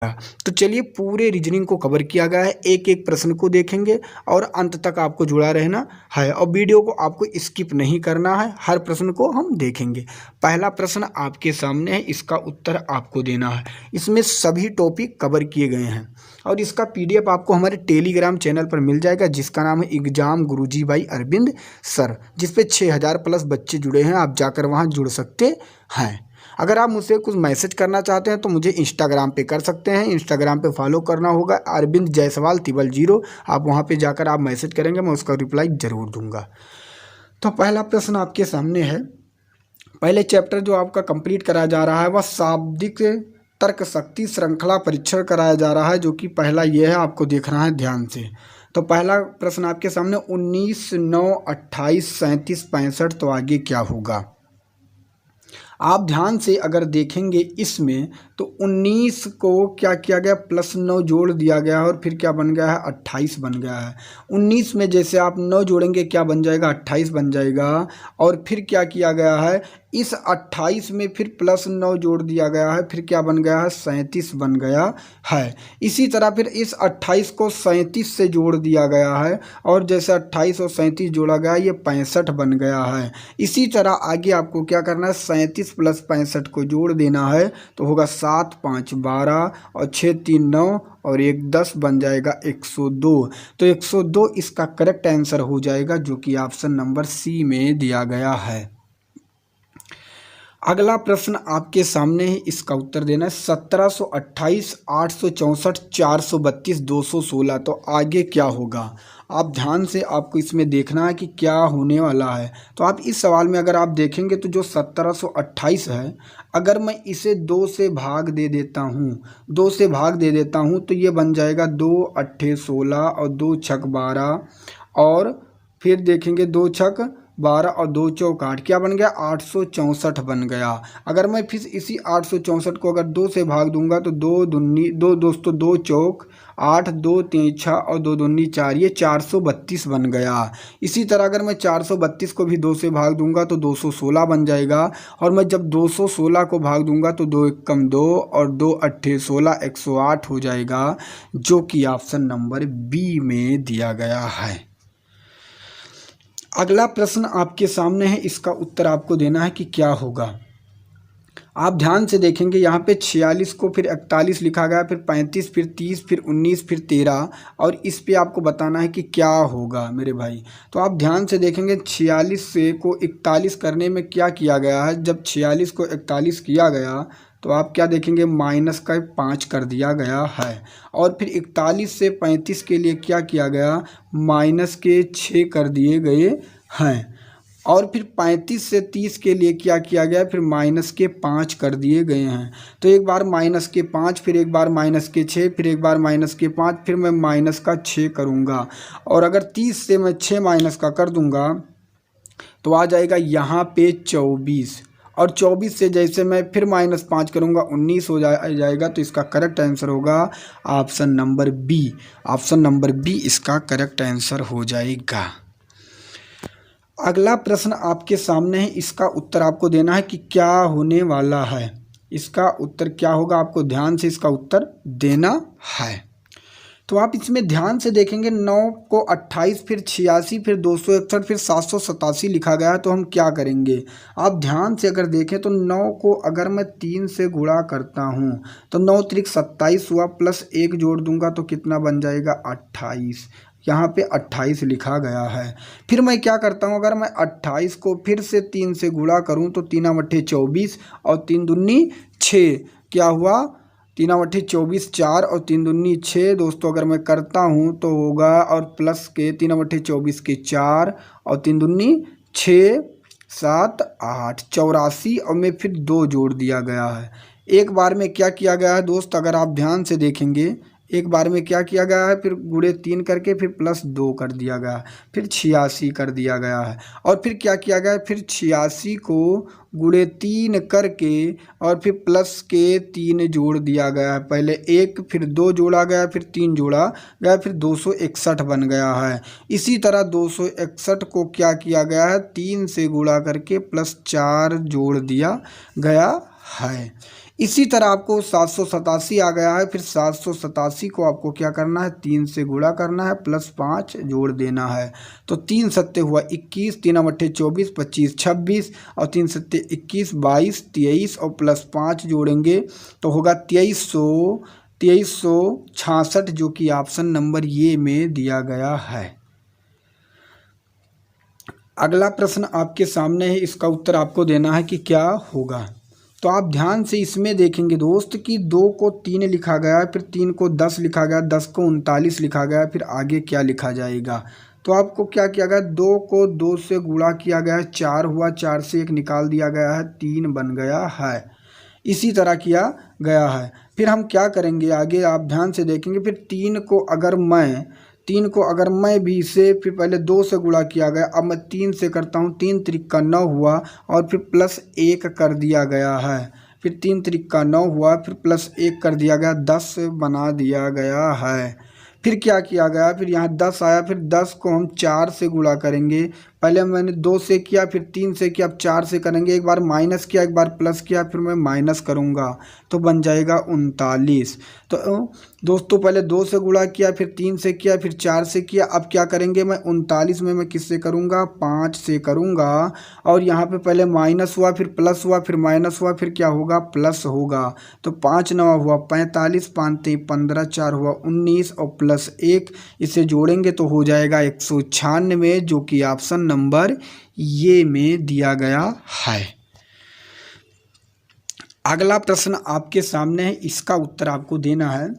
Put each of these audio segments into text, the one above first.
तो चलिए पूरे रीजनिंग को कवर किया गया है, एक एक प्रश्न को देखेंगे और अंत तक आपको जुड़ा रहना है और वीडियो को आपको स्किप नहीं करना है, हर प्रश्न को हम देखेंगे। पहला प्रश्न आपके सामने है, इसका उत्तर आपको देना है। इसमें सभी टॉपिक कवर किए गए हैं और इसका पीडीएफ आपको हमारे टेलीग्राम चैनल पर मिल जाएगा, जिसका नाम है exam Guruji by Arvind sir, जिसपे 6000 प्लस बच्चे जुड़े हैं। आप जाकर वहाँ जुड़ सकते हैं। अगर आप मुझसे कुछ मैसेज करना चाहते हैं तो मुझे इंस्टाग्राम पे कर सकते हैं। इंस्टाग्राम पे फॉलो करना होगा अरविंद जायसवाल 000। आप वहाँ पे जाकर आप मैसेज करेंगे, मैं उसका रिप्लाई ज़रूर दूंगा। तो पहला प्रश्न आपके सामने है। पहले चैप्टर जो आपका कंप्लीट कराया जा रहा है वह शाब्दिक तर्क शक्ति श्रृंखला परीक्षण कराया जा रहा है, जो कि पहला ये है, आपको देखना है ध्यान से। तो पहला प्रश्न आपके सामने 19, 9, 28, 37, 65, तो आगे क्या होगा? आप ध्यान से अगर देखेंगे इसमें तो 19 को क्या किया गया, +9 जोड़ दिया गया और फिर क्या बन गया है, 28 बन गया है। 19 में जैसे आप 9 जोड़ेंगे क्या बन जाएगा, 28 बन जाएगा। और फिर क्या किया गया है, इस 28 में फिर +9 जोड़ दिया गया है, फिर क्या बन गया है, 37 बन गया है। इसी तरह फिर इस 28 को 37 से जोड़ दिया गया है और जैसे 28 और 37 जोड़ा गया ये 65 बन गया है। इसी तरह आगे आपको क्या करना है, 37 + 65 को जोड़ देना है तो होगा 7, 5, 12 और 6, 3, 9 और 1, 10 बन जाएगा 102। तो 102 इसका करेक्ट आंसर हो जाएगा, जो कि ऑप्शन नंबर सी में दिया गया है। अगला प्रश्न आपके सामने है, इसका उत्तर देना है। 1728, 864, 432, 216, तो आगे क्या होगा? आप ध्यान से आपको इसमें देखना है कि क्या होने वाला है। तो आप इस सवाल में अगर आप देखेंगे तो जो 1728 है, अगर मैं इसे 2 से भाग दे देता हूँ, 2 से भाग दे देता हूँ तो ये बन जाएगा 2 8 16 और 2 छक 12 और फिर देखेंगे 2 छक 12 और 2 चौक 8, क्या बन गया, 864 बन गया। अगर मैं फिर इसी 864 को अगर 2 से भाग दूंगा तो 2 दूनी 2 दोस्तों 2 चौक 8, 2 3 6 और 2 दूनी 4, ये 432 बन गया। इसी तरह अगर मैं 432 को भी 2 से भाग दूंगा तो 216 बन जाएगा और मैं जब 216 को भाग दूंगा तो 2 × 1 = 2 और 2 8 16 108 हो जाएगा, जो कि ऑप्शन नंबर बी में दिया गया है। अगला प्रश्न आपके सामने है, इसका उत्तर आपको देना है कि क्या होगा। आप ध्यान से देखेंगे यहाँ पे 46 को फिर 41 लिखा गया, फिर 35, फिर 30, फिर 19, फिर 13 और इस पे आपको बताना है कि क्या होगा मेरे भाई। तो आप ध्यान से देखेंगे 46 से को 41 करने में क्या किया गया है। जब 46 को 41 किया गया तो आप क्या देखेंगे, -5 कर दिया गया है और फिर 41 से 35 के लिए क्या किया गया, -6 कर दिए गए हैं और फिर 35 से 30 के लिए क्या किया गया, फिर -5 कर दिए गए हैं। तो एक बार -5, फिर एक बार -6, फिर एक बार -5, फिर मैं -6 करूँगा और अगर 30 से मैं 6 माइनस का कर दूँगा तो आ जाएगा यहाँ पे 24 और 24 से जैसे मैं फिर -5 करूँगा 19 हो जाएगा। तो इसका करेक्ट आंसर होगा option number B. Option number B इसका करेक्ट आंसर हो जाएगा। अगला प्रश्न आपके सामने है, इसका उत्तर आपको देना है कि क्या होने वाला है। इसका उत्तर क्या होगा, आपको ध्यान से इसका उत्तर देना है। तो आप इसमें ध्यान से देखेंगे 9 को 28, फिर 86, फिर 261, फिर 787 लिखा गया है। तो हम क्या करेंगे, आप ध्यान से अगर देखें तो 9 को अगर मैं 3 से गुणा करता हूँ तो 9 × 27 हुआ, +1 जोड़ दूंगा तो कितना बन जाएगा, 28। यहाँ पे 28 लिखा गया है। फिर मैं क्या करता हूँ, अगर मैं 28 को फिर से 3 से गुणा करूँ तो 3 × 8 = 24 और 3 दूनी 6, क्या हुआ, 3 × 8 = 24, 4 और 3 दूनी 6 दोस्तों अगर मैं करता हूँ तो होगा और प्लस के 3 × 8 = 24 के 4 और 3 दूनी 6, 7, 8, 84 और में फिर 2 जोड़ दिया गया है। एक बार में क्या किया गया है दोस्त, अगर आप ध्यान से देखेंगे एक बार में क्या किया गया है, फिर गुणे 3 करके फिर +2 कर दिया गया, फिर 86 कर दिया गया है और फिर क्या किया गया है, फिर 86 को गुणे 3 करके और फिर प्लस के 3 जोड़ दिया गया है। पहले 1 फिर 2 जोड़ा गया, फिर 3 जोड़ा गया, फिर 261 बन गया है। इसी तरह 261 को क्या किया गया है, 3 से गुणा करके +4 जोड़ दिया गया है। इसी तरह आपको 787 आ गया है, फिर 787 को आपको क्या करना है, 3 से गुणा करना है प्लस 5 जोड़ देना है। तो 3 सत्ते हुआ 21, 3 अट्ठे 24, 25 26 और 3 सत्ते 21 22 23 और प्लस 5 जोड़ेंगे तो होगा 2366, जो कि ऑप्शन नंबर ये में दिया गया है। अगला प्रश्न आपके सामने है, इसका उत्तर आपको देना है कि क्या होगा। तो आप ध्यान से इसमें देखेंगे दोस्त कि 2 को 3 लिखा गया है, फिर 3 को 10 लिखा गया, 10 को 39 लिखा गया, फिर आगे क्या लिखा जाएगा। तो आपको क्या किया गया, 2 को 2 से गुणा किया गया है, 4 हुआ, 4 से 1 निकाल दिया गया है, 3 बन गया है। इसी तरह किया गया है। फिर हम क्या करेंगे आगे, आप ध्यान से देखेंगे। फिर 3 को अगर मैं भी इसे फिर पहले 2 से गुणा किया गया, अब मैं 3 से करता हूँ, 3 त्रिका 9 हुआ और फिर प्लस 1 कर दिया गया है। फिर 3 त्रिका 9 हुआ, फिर प्लस 1 कर दिया गया, 10 बना दिया गया है। फिर क्या किया गया, फिर यहाँ 10 आया, फिर 10 को हम 4 से गुणा करेंगे। पहले मैंने 2 से किया, फिर 3 से किया, अब 4 से करेंगे। एक बार माइनस किया, एक बार प्लस किया, फिर मैं माइनस करूँगा तो बन जाएगा 39। तो दोस्तों पहले 2 से गुणा किया, फिर 3 से किया, फिर 4 से किया। अब क्या करेंगे, मैं 39 में मैं किससे करूँगा, 5 से करूँगा। और यहाँ पे पहले माइनस हुआ, फिर प्लस हुआ, फिर माइनस हुआ, फिर क्या होगा, प्लस होगा। तो 5 9 हुआ 45, 5 3 15, 4 हुआ 19 और प्लस 1, इसे जोड़ेंगे तो हो जाएगा 196, जो कि ऑप्शन नंबर ये में दिया गया है। अगला प्रश्न आपके सामने है, इसका उत्तर आपको देना है।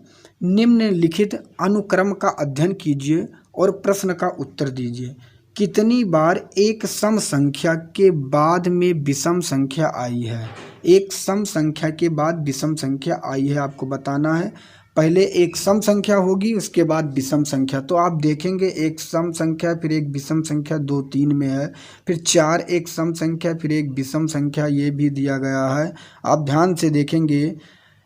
निम्नलिखित अनुक्रम का अध्ययन कीजिए और प्रश्न का उत्तर दीजिए। कितनी बार एक सम संख्या के बाद में विषम संख्या आई है। एक सम संख्या के बाद विषम संख्या आई है, आपको बताना है। पहले एक सम संख्या होगी, उसके बाद विषम संख्या। तो आप देखेंगे एक सम संख्या, फिर एक विषम संख्या 2 3 में है, फिर 4 एक सम संख्या, फिर एक विषम संख्या, ये भी दिया गया है। आप ध्यान से देखेंगे,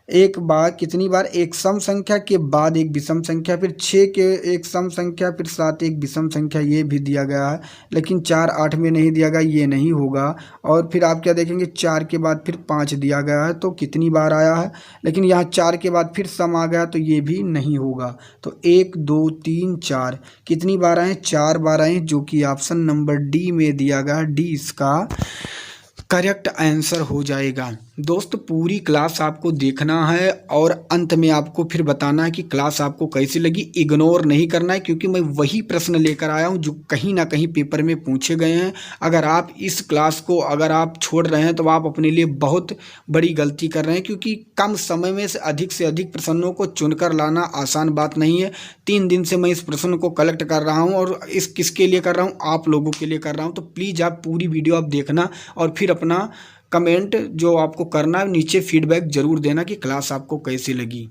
एक बार कितनी बार एक सम संख्या के बाद एक विषम संख्या, फिर 6 के एक सम संख्या, फिर 7 एक विषम संख्या, ये भी दिया गया है। लेकिन 4 8 में नहीं दिया गया, ये नहीं होगा। और फिर आप क्या देखेंगे, 4 के बाद फिर 5 दिया गया है, तो कितनी बार आया है। लेकिन यहाँ 4 के बाद फिर सम आ गया, तो ये भी नहीं होगा। तो 1 2 3 4 कितनी बार आए, 4 बार आए, जो कि ऑप्शन नंबर डी में दिया गया। डी इसका करेक्ट आंसर हो जाएगा। दोस्त पूरी क्लास आपको देखना है और अंत में आपको फिर बताना है कि क्लास आपको कैसी लगी। इग्नोर नहीं करना है, क्योंकि मैं वही प्रश्न लेकर आया हूं जो कहीं ना कहीं पेपर में पूछे गए हैं। अगर आप इस क्लास को अगर आप छोड़ रहे हैं तो आप अपने लिए बहुत बड़ी गलती कर रहे हैं, क्योंकि कम समय में से अधिक प्रश्नों को चुनकर लाना आसान बात नहीं है। 3 दिन से मैं इस प्रश्न को कलेक्ट कर रहा हूँ और इस किसके लिए कर रहा हूँ, आप लोगों के लिए कर रहा हूँ। तो प्लीज़ आप पूरी वीडियो आप देखना और फिर अपना कमेंट जो आपको करना है नीचे फीडबैक जरूर देना कि क्लास आपको कैसी लगी।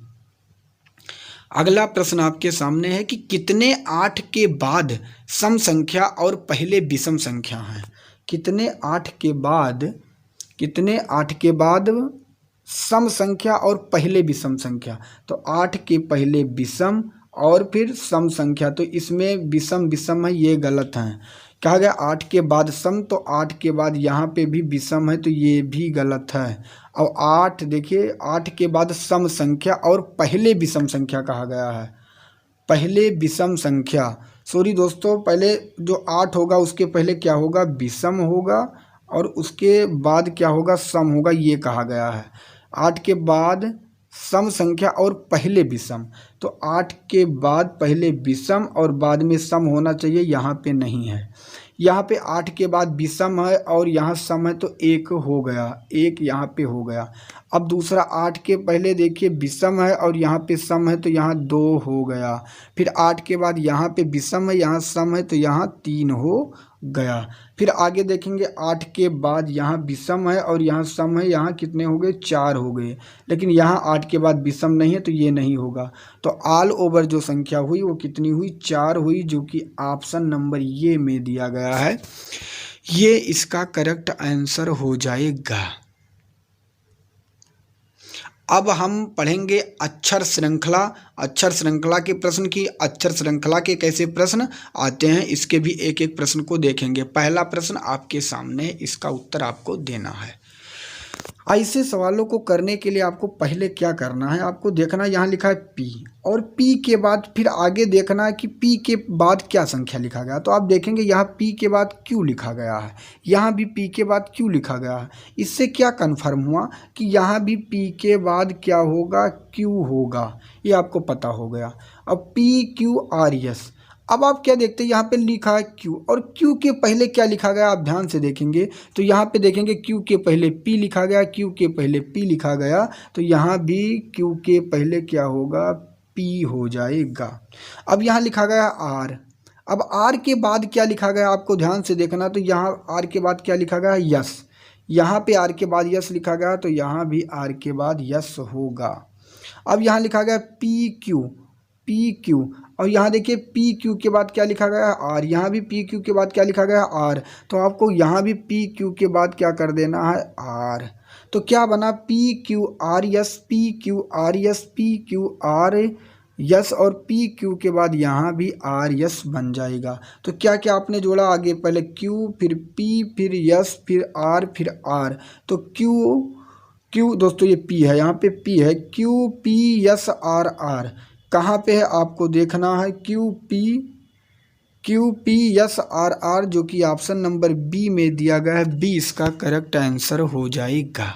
अगला प्रश्न आपके सामने है कि कितने 8 के बाद सम संख्या और पहले विषम संख्या हैं। कितने 8 के बाद सम संख्या और पहले विषम संख्या। तो 8 के पहले विषम और फिर सम संख्या, तो इसमें विषम है, ये गलत है। कहा गया 8 के बाद सम, तो 8 के बाद यहाँ पे भी विषम है, तो ये भी गलत है। और 8 देखिए, 8 के बाद सम संख्या और पहले विषम संख्या कहा गया है। पहले विषम संख्या, सॉरी दोस्तों, पहले जो 8 होगा उसके पहले क्या होगा, विषम होगा, और उसके बाद क्या होगा, सम होगा, ये कहा गया है। 8 के बाद सम संख्या और पहले विषम, तो 8 के बाद पहले विषम और बाद में सम होना चाहिए, यहाँ पे नहीं है। यहाँ पे 8 के बाद विषम है और यहाँ सम है, तो 1 हो गया, 1 यहाँ पे हो गया। अब दूसरा 8 के पहले देखिए विषम है और यहाँ पे सम है, तो यहाँ 2 हो गया। फिर 8 के बाद यहाँ पे विषम है, यहाँ सम है, तो यहाँ 3 हो गया। फिर आगे देखेंगे 8 के बाद यहाँ विषम है और यहाँ सम है, यहाँ कितने हो गए, 4 हो गए। लेकिन यहाँ 8 के बाद विषम नहीं है, तो ये नहीं होगा। तो ऑल ओवर जो संख्या हुई वो कितनी हुई, 4 हुई, जो कि ऑप्शन नंबर ये में दिया गया है। ये इसका करेक्ट आंसर हो जाएगा। अब हम पढ़ेंगे अक्षर श्रृंखला। अक्षर श्रृंखला के प्रश्न की, अक्षर श्रृंखला के कैसे प्रश्न आते हैं, इसके भी एक एक प्रश्न को देखेंगे। पहला प्रश्न आपके सामने, इसका उत्तर आपको देना है। ऐसे सवालों को करने के लिए आपको पहले क्या करना है, आपको देखना यहाँ लिखा है P, और P के बाद फिर आगे देखना है कि P के बाद क्या संख्या लिखा गया। तो आप देखेंगे यहाँ P के बाद Q लिखा गया है, यहाँ भी P के बाद Q लिखा गया है। इससे क्या कन्फर्म हुआ कि यहाँ भी P के बाद क्या होगा, Q होगा, ये आपको पता हो गया। अब PQRS, अब आप क्या देखते हैं, यहाँ पे लिखा है Q, और Q के पहले क्या लिखा गया आप ध्यान से देखेंगे तो यहाँ पे देखेंगे Q के पहले P लिखा गया, Q के पहले P लिखा गया, तो यहाँ भी Q के पहले क्या होगा, P हो जाएगा। अब यहाँ लिखा गया R, अब R के बाद क्या लिखा गया आपको ध्यान से देखना, तो यहाँ R के बाद क्या लिखा गया, यस, यहाँ पे R के बाद यस लिखा गया, तो यहाँ भी R के बाद यस होगा। अब यहाँ लिखा गया PQ, और यहाँ देखिए PQ के बाद क्या लिखा गया है, R, यहाँ भी PQ के बाद क्या लिखा गया है, R, तो आपको यहाँ भी PQ के बाद क्या कर देना है, R। तो क्या बना, PQRS, PQRS, PQRS, और PQ के बाद यहाँ भी RS बन जाएगा। तो क्या क्या आपने जोड़ा आगे, पहले Q, फिर P, फिर S, फिर R, फिर R। तो Q दोस्तों ये P है, यहाँ पे P है, QPSRR कहाँ पे है आपको देखना है, QPSRR, जो कि ऑप्शन नंबर बी में दिया गया है, बी इसका करेक्ट आंसर हो जाएगा।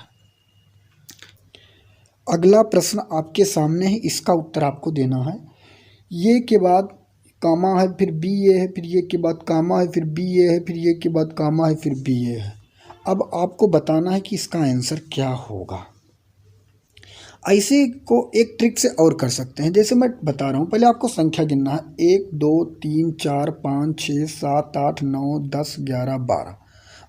अगला प्रश्न आपके सामने है, इसका उत्तर आपको देना है। ये के बाद कामा है, फिर बी ए है, फिर ये के बाद कामा है, फिर बी ए है, फिर ये के बाद कामा है, फिर बी ए है। अब आपको बताना है कि इसका आंसर क्या होगा। ऐसे को एक ट्रिक से और कर सकते हैं, जैसे मैं बता रहा हूँ, पहले आपको संख्या गिनना है, 1 2 3 4 5 6 7 8 9 10 11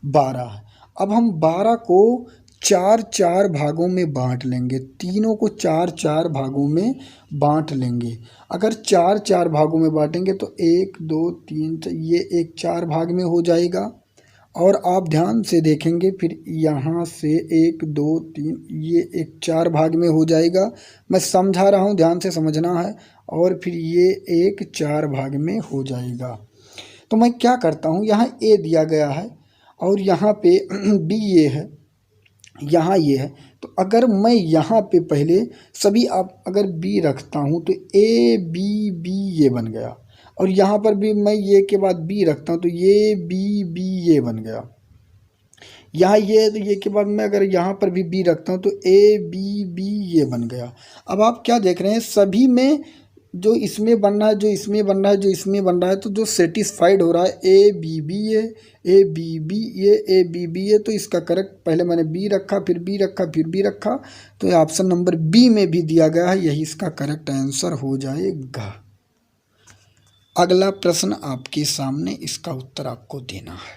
12 है। अब हम 12 को 4 भागों में बांट लेंगे, तीनों को 4 भागों में बांट लेंगे। अगर 4 भागों में बांटेंगे तो 1 2 3 ये एक 4 भाग में हो जाएगा, और आप ध्यान से देखेंगे फिर यहाँ से 1 2 3 ये एक 4 भाग में हो जाएगा। मैं समझा रहा हूँ, ध्यान से समझना है, और फिर ये एक 4 भाग में हो जाएगा। तो मैं क्या करता हूँ, यहाँ ए दिया गया है और यहाँ पे बी ये है, यहाँ ये है, तो अगर मैं यहाँ पे पहले सभी आप अगर बी रखता हूँ तो ए बी बी ये बन गया, और यहाँ पर भी मैं ये के बाद बी रखता हूँ तो ये बी बी ये बन गया। यहाँ ये तो ये के बाद मैं अगर यहाँ पर भी बी रखता हूँ तो ए बी बी ये बन गया। अब आप क्या देख रहे हैं, सभी में जो इसमें बन रहा है, जो इसमें बन रहा है, जो इसमें बन रहा है, तो जो सेटिस्फाइड हो रहा है ए बी बी ये, ए बी बी ये, ए बी बी ये, तो इसका करेक्ट पहले मैंने बी रखा, फिर बी रखा, फिर बी रखा, तो ये ऑप्शन नंबर बी में भी दिया गया है, यही इसका करेक्ट आंसर हो जाएगा। अगला प्रश्न आपके सामने, इसका उत्तर आपको देना है।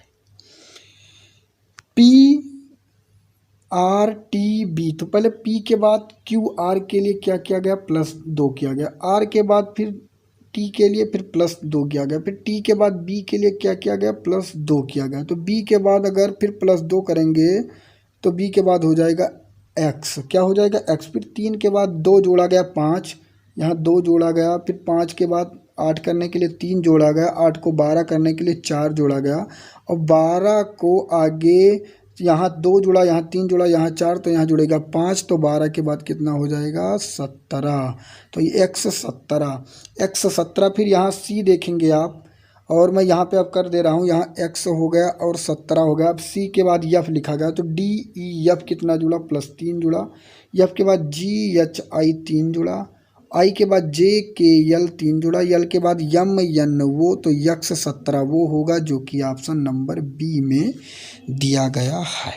PRTB, तो पहले P के बाद QR के लिए क्या किया गया, +2 किया गया, R के बाद फिर T के लिए फिर +2 किया गया, फिर T के बाद B के लिए क्या किया गया, +2 किया गया। तो B के बाद अगर फिर +2 करेंगे तो B के बाद हो जाएगा X, क्या हो जाएगा X, फिर 3 के बाद 2 जोड़ा गया 5, यहाँ 2 जोड़ा गया, फिर 5 के बाद 8 करने के लिए 3 जोड़ा गया, 8 को 12 करने के लिए 4 जोड़ा गया, और 12 को आगे यहाँ 2 जोड़ा, यहाँ 3 जोड़ा, यहाँ 4, तो यहाँ जुड़ेगा 5, तो 12 के बाद कितना हो जाएगा, 17। तो ये X17, फिर यहाँ C देखेंगे आप, और मैं यहाँ पे अब कर दे रहा हूँ, यहाँ X हो गया और 17 हो गया। अब C के बाद F लिखा गया, तो DEF कितना जुड़ा, +3 जुड़ा, F के बाद GHI 3 जुड़ा, I के बाद JKL 3 जुड़ा, L के बाद MN वो, तो X17 वो होगा जो कि ऑप्शन नंबर बी में दिया गया है।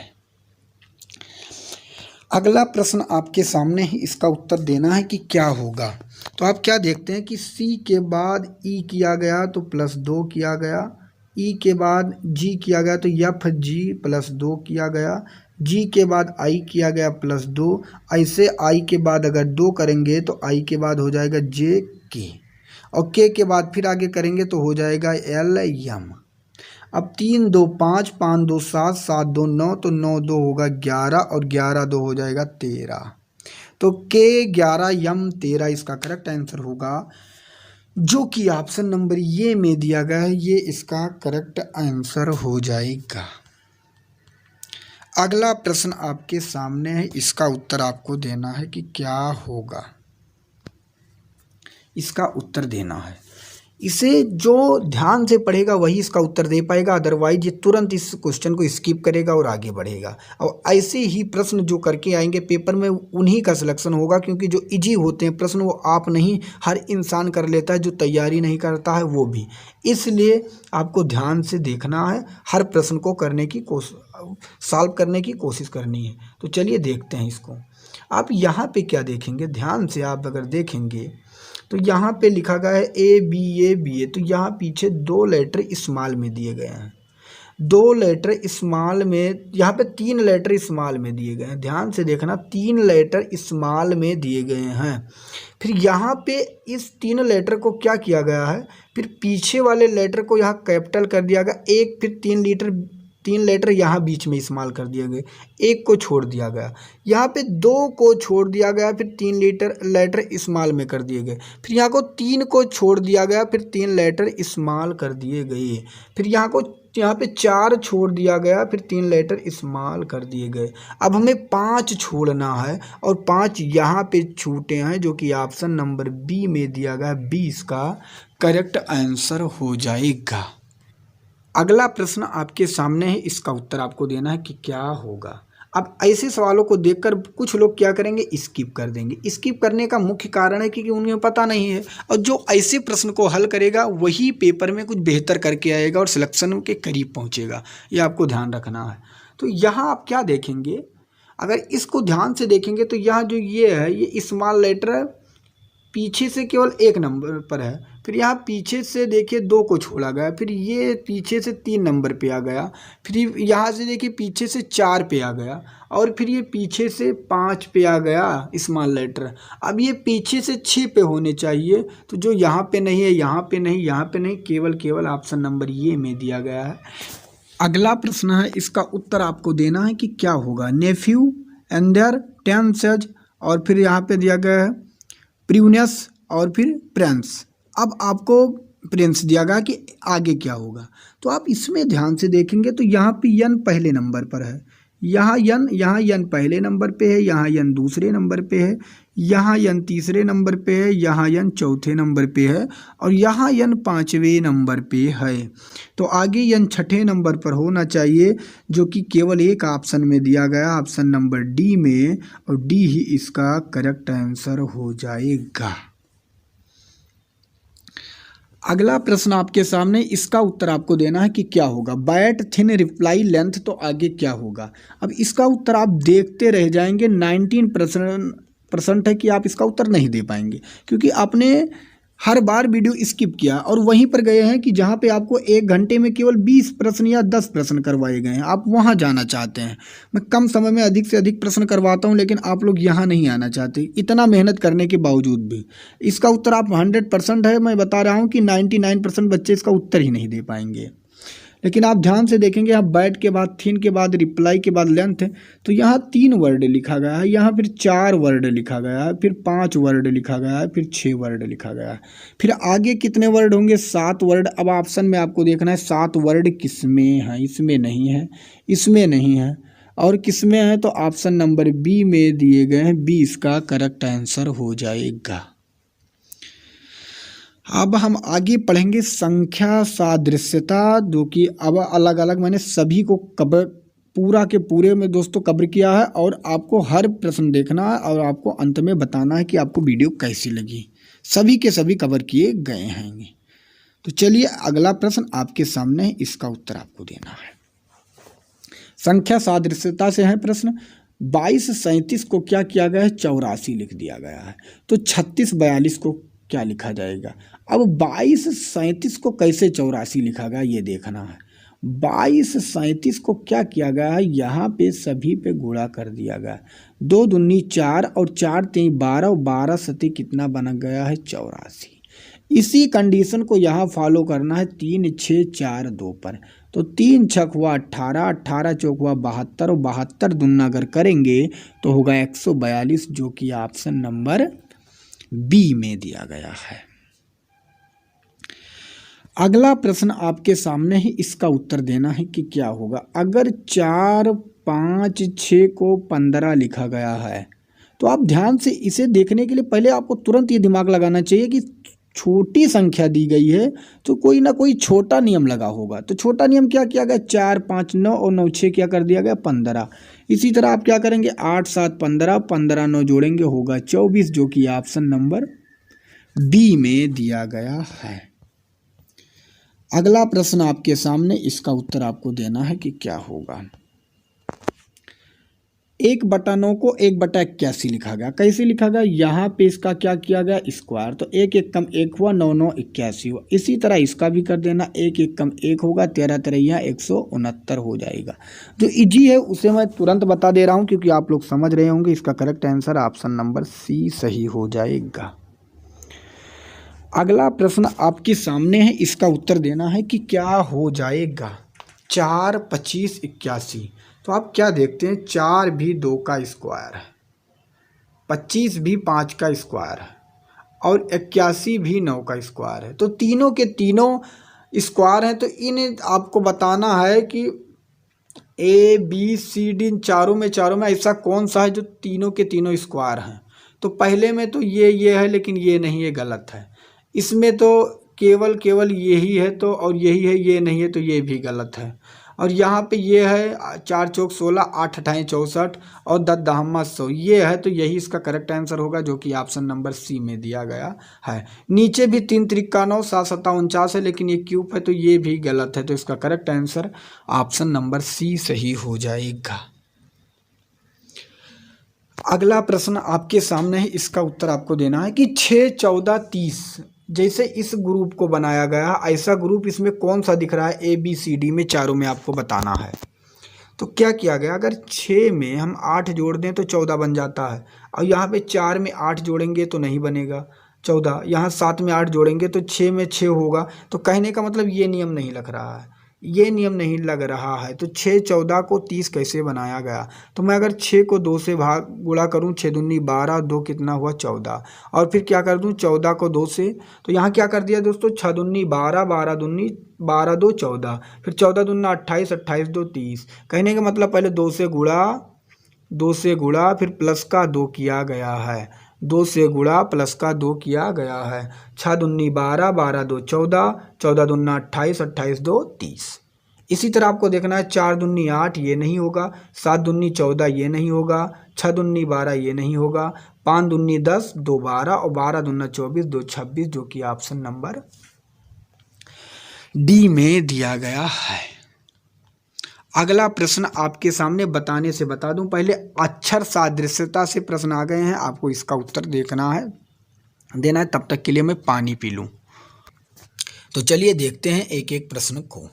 अगला प्रश्न आपके सामने ही, इसका उत्तर देना है कि क्या होगा। तो आप क्या देखते हैं कि C के बाद E किया गया तो +2 किया गया, E के बाद G किया गया तो FG +2 किया गया, G के बाद I किया गया +2, ऐसे I के बाद अगर 2 करेंगे तो I के बाद हो जाएगा JK, और K के बाद फिर आगे करेंगे तो हो जाएगा LM। अब 3 2 5, 5 2 7, 7 2 9, तो 9 2 होगा 11, और 11 2 हो जाएगा 13, तो K 11 M 13 इसका करेक्ट आंसर होगा, जो कि ऑप्शन नंबर ये में दिया गया है, ये इसका करेक्ट आंसर हो जाएगा। अगला प्रश्न आपके सामने है, इसका उत्तर आपको देना है कि क्या होगा। इसका उत्तर देना है। इसे जो ध्यान से पढ़ेगा वही इसका उत्तर दे पाएगा, अदरवाइज ये तुरंत इस क्वेश्चन को स्किप करेगा और आगे बढ़ेगा। और ऐसे ही प्रश्न जो करके आएंगे पेपर में उन्हीं का सिलेक्शन होगा, क्योंकि जो इजी होते हैं प्रश्न वो आप नहीं, हर इंसान कर लेता है, जो तैयारी नहीं करता है वो भी। इसलिए आपको ध्यान से देखना है, हर प्रश्न को करने की सॉल्व करने की कोशिश करनी है। तो चलिए देखते हैं इसको। आप यहाँ पे क्या देखेंगे, ध्यान से आप अगर देखेंगे तो यहाँ पे लिखा गया है ए, तो यहाँ पीछे 2 लेटर स्मॉल में दिए गए हैं, 2 लेटर स्मॉल में, यहाँ पे 3 लेटर स्मॉल में दिए गए हैं। ध्यान से देखना, 3 लेटर स्मॉल में दिए गए हैं। फिर यहाँ पे इस 3 लेटर को क्या किया गया है, फिर पीछे वाले लेटर को यहाँ कैपिटल कर दिया गया, एक फिर 3 लेटर यहाँ बीच में इस्तेमाल कर दिए गए, एक को छोड़ दिया गया, यहाँ पे 2 को छोड़ दिया गया, फिर 3 लेटर इस्तेमाल में कर दिए गए, फिर यहाँ को 3 को छोड़ दिया गया, फिर 3 लेटर इस्तेमाल कर दिए गए, फिर यहाँ पे 4 छोड़ दिया गया, फिर 3 लेटर इस्तेमाल कर दिए गए। अब हमें 5 छोड़ना है और 5 यहाँ पे छूटे हैं, जो कि ऑप्शन नंबर बी में दिया गया, 20 का करेक्ट आंसर हो जाएगा। अगला प्रश्न आपके सामने है, इसका उत्तर आपको देना है कि क्या होगा। अब ऐसे सवालों को देखकर कुछ लोग क्या करेंगे, स्किप कर देंगे। स्किप करने का मुख्य कारण है कि उन्हें पता नहीं है, और जो ऐसे प्रश्न को हल करेगा वही पेपर में कुछ बेहतर करके आएगा और सिलेक्शन के करीब पहुंचेगा। ये आपको ध्यान रखना है। तो यहाँ आप क्या देखेंगे, अगर इसको ध्यान से देखेंगे तो यहाँ जो ये है, ये स्मॉल लेटर पीछे से केवल 1 नंबर पर है, फिर यहाँ पीछे से देखिए 2 को छोड़ा गया, फिर ये पीछे से 3 नंबर पे आ गया, फिर यहाँ से देखिए पीछे से 4 पे आ गया, और फिर ये पीछे से 5 पे आ गया स्मॉल लेटर। अब ये पीछे से 6 पे होने चाहिए, तो जो यहाँ पे नहीं है, यहाँ पे नहीं, यहाँ पे नहीं, केवल ऑप्शन नंबर ये में दिया गया है। अगला प्रश्न है, इसका उत्तर आपको देना है कि क्या होगा। नेफ्यू एंड देयर 10 सज, और फिर यहाँ पे दिया गया है प्रियूनियस और फिर प्रिंस। अब आपको प्रिंस दिया गया कि आगे क्या होगा, तो आप इसमें ध्यान से देखेंगे तो यहाँ पे यन पहले नंबर पर है, यहाँ यन पहले नंबर पे है, यहाँ यन दूसरे नंबर पे है, यहाँ यन तीसरे नंबर पे है, यहाँ यन चौथे नंबर पे है, और यहाँ यन 5वें नंबर पे है। तो आगे यन 6ठे नंबर पर होना चाहिए, जो कि केवल एक ऑप्शन में दिया गया, ऑप्शन नंबर डी में, और डी ही इसका करेक्ट आंसर हो जाएगा। अगला प्रश्न आपके सामने, इसका उत्तर आपको देना है कि क्या होगा। बैट थिन रिप्लाई लेंथ, तो आगे क्या होगा। अब इसका उत्तर आप देखते रह जाएंगे। 19% है कि आप इसका उत्तर नहीं दे पाएंगे, क्योंकि आपने हर बार वीडियो स्किप किया और वहीं पर गए हैं कि जहां पे आपको 1 घंटे में केवल 20 प्रश्न या 10 प्रश्न करवाए गए हैं, आप वहां जाना चाहते हैं। मैं कम समय में अधिक से अधिक प्रश्न करवाता हूं, लेकिन आप लोग यहां नहीं आना चाहते, इतना मेहनत करने के बावजूद भी। इसका उत्तर आप 100% है, मैं बता रहा हूं कि 99% बच्चे इसका उत्तर ही नहीं दे पाएंगे। लेकिन आप ध्यान से देखेंगे, यहाँ बैट के बाद थिन के बाद रिप्लाई के बाद लेंथ है, तो यहाँ 3 वर्ड लिखा गया है, यहाँ फिर 4 वर्ड लिखा गया है, फिर 5 वर्ड लिखा गया है, फिर 6 वर्ड लिखा गया है, फिर आगे कितने वर्ड होंगे, 7 वर्ड। अब ऑप्शन में आपको देखना है 7 वर्ड किस में है, इसमें नहीं है, इसमें नहीं है, और किस में है, तो ऑप्शन नंबर बी में दिए गए हैं, 20 का करेक्ट आंसर हो जाएगा। अब हम आगे पढ़ेंगे संख्या सादृश्यता, जो कि अब अलग अलग मैंने सभी को पूरा के पूरे में दोस्तों कवर किया है, और आपको हर प्रश्न देखना है और आपको अंत में बताना है कि आपको वीडियो कैसी लगी। सभी के सभी कवर किए गए हैं। तो चलिए अगला प्रश्न आपके सामने है, इसका उत्तर आपको देना है। संख्या सादृश्यता से है प्रश्न। 2237 को क्या किया गया है, 84 लिख दिया गया है, तो 3642 को क्या लिखा जाएगा। अब 2237 को कैसे 84 लिखा गया ये देखना है। 2237 को क्या किया गया है, यहाँ पे सभी पे गुणा कर दिया गया, 2 दूनी 4 और 4 3 12 और 12 सती कितना बना गया है, 84। इसी कंडीशन को यहाँ फॉलो करना है 3 6 4 2 पर, तो 3 6 हुआ 18, 18 चौक हुआ 72 और 72 दुना अगर करेंगे तो होगा 142, जो कि ऑप्शन नंबर बी में दिया गया है। अगला प्रश्न आपके सामने ही, इसका उत्तर देना है कि क्या होगा। अगर 4, 5, 6 को 15 लिखा गया है तो आप ध्यान से इसे देखने के लिए पहले आपको तुरंत ये दिमाग लगाना चाहिए कि छोटी संख्या दी गई है तो कोई ना कोई छोटा नियम लगा होगा। तो छोटा नियम क्या किया गया, 4, 5, 9 और 9, 6 क्या कर दिया गया 15। इसी तरह आप क्या करेंगे, 8, 7, 15, 15, 9 जोड़ेंगे होगा 24, जो कि ऑप्शन नंबर डी में दिया गया है। अगला प्रश्न आपके सामने, इसका उत्तर आपको देना है कि क्या होगा। 1/9 को 1/81 लिखा गया। कैसे लिखा गया, यहाँ पे इसका क्या किया गया, स्क्वायर। तो 1 1 कम 1 हुआ, 9 9 81 हुआ। इसी तरह इसका भी कर देना, 1 1 कम 1 होगा, 13 13 169 हो जाएगा। जो इजी है उसे मैं तुरंत बता दे रहा हूँ क्योंकि आप लोग समझ रहे होंगे। इसका correct answer option number C सही हो जाएगा। अगला प्रश्न आपके सामने है, इसका उत्तर देना है कि क्या हो जाएगा। 4, 25, 81। तो आप क्या देखते हैं, 4 भी 2 का स्क्वायर है, 25 भी 5 का स्क्वायर है और 81 भी 9 का स्क्वायर है। तो तीनों के तीनों स्क्वायर हैं। तो इन आपको बताना है कि ए बी सी डी, इन चारों में ऐसा कौन सा है जो तीनों के तीनों स्क्वायर हैं। तो पहले में तो ये है, लेकिन ये नहीं, ये गलत है। इसमें तो केवल यही है, तो और यही है, ये नहीं है, तो ये भी गलत है। और यहाँ पे ये है 4 चौक 16, 8 अठाई 64 और 10 दहम्मा 100, ये है। तो यही इसका करेक्ट आंसर होगा, जो कि ऑप्शन नंबर सी में दिया गया है। नीचे भी 3 त्रिका 9, 7 7 49 है, लेकिन ये क्यूब है, तो ये भी गलत है। तो इसका correct answer option number C सही हो जाएगा। अगला प्रश्न आपके सामने है, इसका उत्तर आपको देना है कि 6, 14, 30 जैसे इस ग्रुप को बनाया गया, ऐसा ग्रुप इसमें कौन सा दिख रहा है, ए बी सी डी में चारों में आपको बताना है। तो क्या किया गया, अगर 6 में हम 8 जोड़ दें तो 14 बन जाता है, और यहाँ पे 4 में 8 जोड़ेंगे तो नहीं बनेगा 14, यहाँ 7 में 8 जोड़ेंगे तो 6 में 6 होगा। तो कहने का मतलब ये नियम नहीं लग रहा है, ये नियम नहीं लग रहा है। तो 6, 14 को 30 कैसे बनाया गया। तो मैं अगर 6 को 2 से भाग गुणा करूँ, 6 दूनी 12, 2 कितना हुआ 14, और फिर क्या कर दूँ 14 को 2 से। तो यहाँ क्या कर दिया दोस्तों, 6 दूनी 12, 12 दूनी 12, 2 14, फिर 14 दूना 28, 28 2 30। कहने का मतलब पहले 2 से गुणा फिर प्लस का 2 किया गया है, 2 से गुणा प्लस का 2 किया गया है। 6 दूनी 12, 12 2 14, 14 दूना 28, 28 2 30। इसी तरह आपको देखना है, 4 दूनी 8 ये नहीं होगा, 7 दूनी 14 ये नहीं होगा, 6 दूनी 12 ये नहीं होगा, 5 दूनी 10, 2 12 और 12 दूना 24, 2 26, जो कि ऑप्शन नंबर डी में दिया गया है। अगला प्रश्न आपके सामने, बताने से बता दूं पहले, अक्षर सादृश्यता से प्रश्न आ गए हैं, आपको इसका उत्तर देना है। तब तक के लिए मैं पानी पी लूं। तो चलिए देखते हैं एक एक प्रश्न को।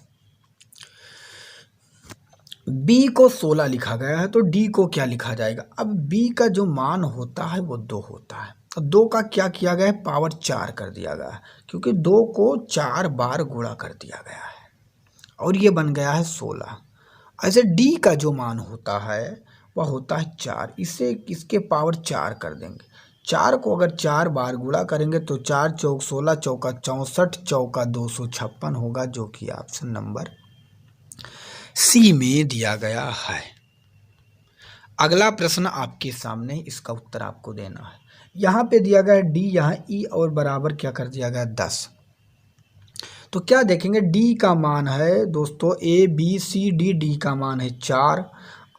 b को 16 लिखा गया है, तो d को क्या लिखा जाएगा। अब b का जो मान होता है वो 2 होता है, तो 2 का क्या किया गया है, पावर 4 कर दिया गया है, क्योंकि 2 को 4 बार गुणा कर दिया गया है और ये बन गया है 16। ऐसे d का जो मान होता है वह होता है 4, इसे इसके पावर 4 कर देंगे। 4 को अगर 4 बार गुणा करेंगे तो 4 चौक 16, चौका 64, चौका 256 होगा, जो कि ऑप्शन नंबर सी में दिया गया है। अगला प्रश्न आपके सामने, इसका उत्तर आपको देना है। यहाँ पे दिया गया डी, यहाँ ई और बराबर क्या कर दिया गया 10। तो क्या देखेंगे, d का मान है दोस्तों a b c d का मान है 4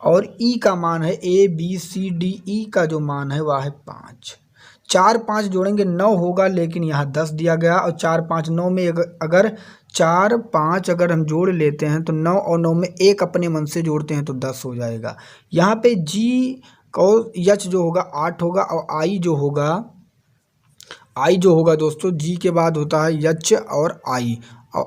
और e का मान है a b c d, e का जो मान है वह है 5। 4 5 जोड़ेंगे 9 होगा, लेकिन यहाँ 10 दिया गया, और 4 5 9 में अगर 4 5 अगर हम जोड़ लेते हैं तो 9 और 9 में 1 अपने मन से जोड़ते हैं तो 10 हो जाएगा। यहाँ पे g और h जो होगा 8 होगा, और i जो होगा दोस्तों, जी के बाद होता है यच और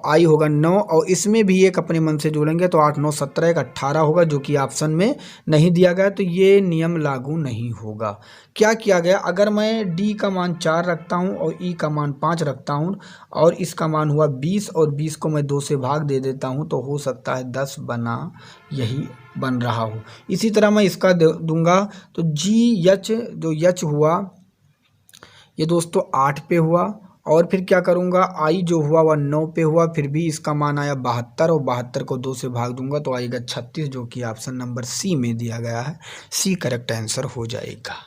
आई होगा 9, और इसमें भी एक अपने मन से जोड़ेंगे तो 8 9 17 एक 18 होगा, जो कि ऑप्शन में नहीं दिया गया, तो ये नियम लागू नहीं होगा। क्या किया गया, अगर मैं डी का मान 4 रखता हूं और ई का मान 5 रखता हूं और इसका मान हुआ 20 और 20 को मैं 2 से भाग दे देता हूं, तो हो सकता है 10 बना यही बन रहा हो। इसी तरह मैं इसका दूंगा, तो जी एच जो एच हुआ ये दोस्तों 8 पे हुआ, और फिर क्या करूँगा, आई जो हुआ वह 9 पे हुआ, फिर भी इसका मान आया 72 और 72 को 2 से भाग दूंगा तो आएगा 36, जो कि ऑप्शन नंबर सी में दिया गया है। सी करेक्ट आंसर हो जाएगा।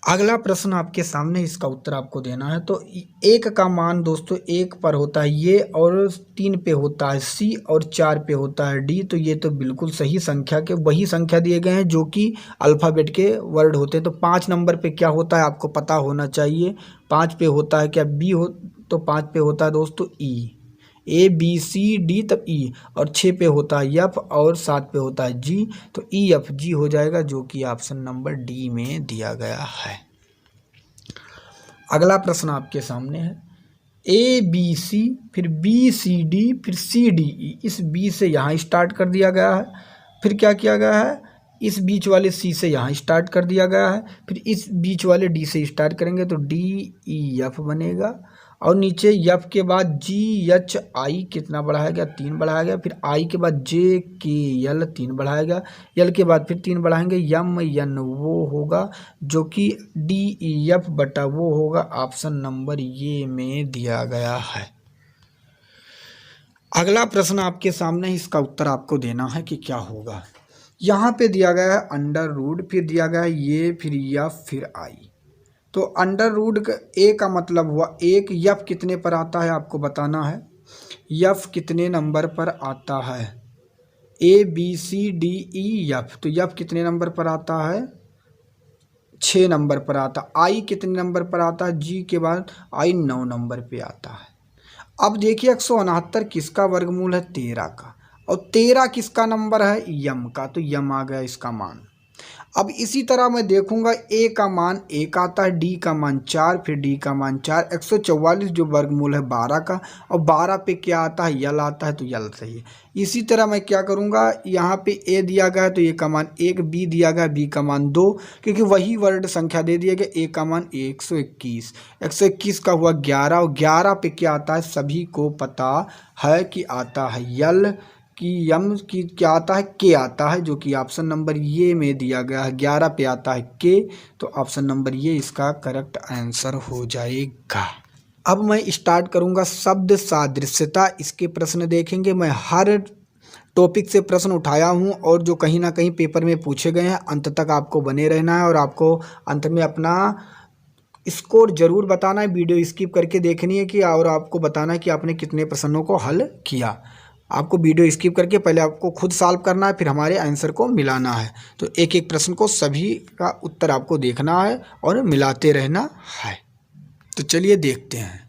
अगला प्रश्न आपके सामने, इसका उत्तर आपको देना है। तो 1 का मान दोस्तों 1 पर होता है ये, और 3 पे होता है सी, और 4 पे होता है डी। तो ये तो बिल्कुल सही संख्या के वही संख्या दिए गए हैं जो कि अल्फ़ाबेट के वर्ड होते हैं। तो 5 नंबर पे क्या होता है आपको पता होना चाहिए। 5 पे होता है क्या बी हो, तो 5 पे होता है दोस्तों ई, ए बी सी डी तब ई, और 6 पे होता है एफ, और 7 पे होता है जी। तो ई एफ जी हो जाएगा, जो कि ऑप्शन नंबर डी में दिया गया है। अगला प्रश्न आपके सामने है, ए बी सी, फिर बी सी डी, फिर सी डी ई। इस बी से यहाँ स्टार्ट कर दिया गया है, फिर क्या किया गया है, इस बीच वाले सी से यहाँ स्टार्ट कर दिया गया है, फिर इस बीच वाले डी से स्टार्ट करेंगे तो डी ई एफ बनेगा, और नीचे एफ के बाद जी एच आई कितना बढ़ाया गया, 3 बढ़ाया गया, फिर आई के बाद जे के एल 3 बढ़ाया गया, एल के बाद फिर 3 बढ़ाएंगे, यम एन वो होगा जो कि डी ई एफ बटा वो होगा, ऑप्शन नंबर ये में दिया गया है। अगला प्रश्न आपके सामने, इसका उत्तर आपको देना है कि क्या होगा। यहाँ पे दिया गया है अंडर रूट, फिर दिया गया है ये, फिर एफ, फिर आई। तो अंडर रूट ए का मतलब हुआ 1, एफ कितने पर आता है आपको बताना है, एफ कितने नंबर पर आता है, A B C D E F. तो एफ कितने नंबर पर आता है, 6 नंबर पर आता है। आई कितने नंबर पर आता है, जी के बाद आई 9 नंबर पे आता है। अब देखिए 169 किसका वर्गमूल है, 13 का, और 13 किसका नंबर है, यम का। तो यम आ गया इसका मान। अब इसी तरह मैं देखूंगा, ए का मान 1 आता है, डी का मान 4, फिर डी का मान 4, 144 जो वर्गमूल है 12 का, और 12 पे क्या आता है, यल आता है, तो यल सही है। इसी तरह मैं क्या करूंगा, यहाँ पे ए दिया गया है तो ए का मान 1, बी दिया गया, बी का मान 2, क्योंकि वही वर्ड संख्या दे दिया गया। ए का मान 121, 121 का हुआ 11, और 11 पे क्या आता है, सभी को पता है कि आता है यल, कि यम की क्या आता है, के आता है, जो कि ऑप्शन नंबर ये में दिया गया है। 11 पे आता है के, तो ऑप्शन नंबर ये इसका करेक्ट आंसर हो जाएगा। अब मैं स्टार्ट करूंगा शब्द सादृश्यता, इसके प्रश्न देखेंगे। मैं हर टॉपिक से प्रश्न उठाया हूं, और जो कहीं ना कहीं पेपर में पूछे गए हैं, अंत तक आपको बने रहना है, और आपको अंत में अपना स्कोर जरूर बताना है। वीडियो स्किप करके देखनी है कि, और आपको बताना है कि आपने कितने प्रश्नों को हल किया। आपको वीडियो स्किप करके पहले आपको खुद सॉल्व करना है, फिर हमारे आंसर को मिलाना है। तो एक एक प्रश्न को सभी का उत्तर आपको देखना है और मिलाते रहना है। तो चलिए देखते हैं।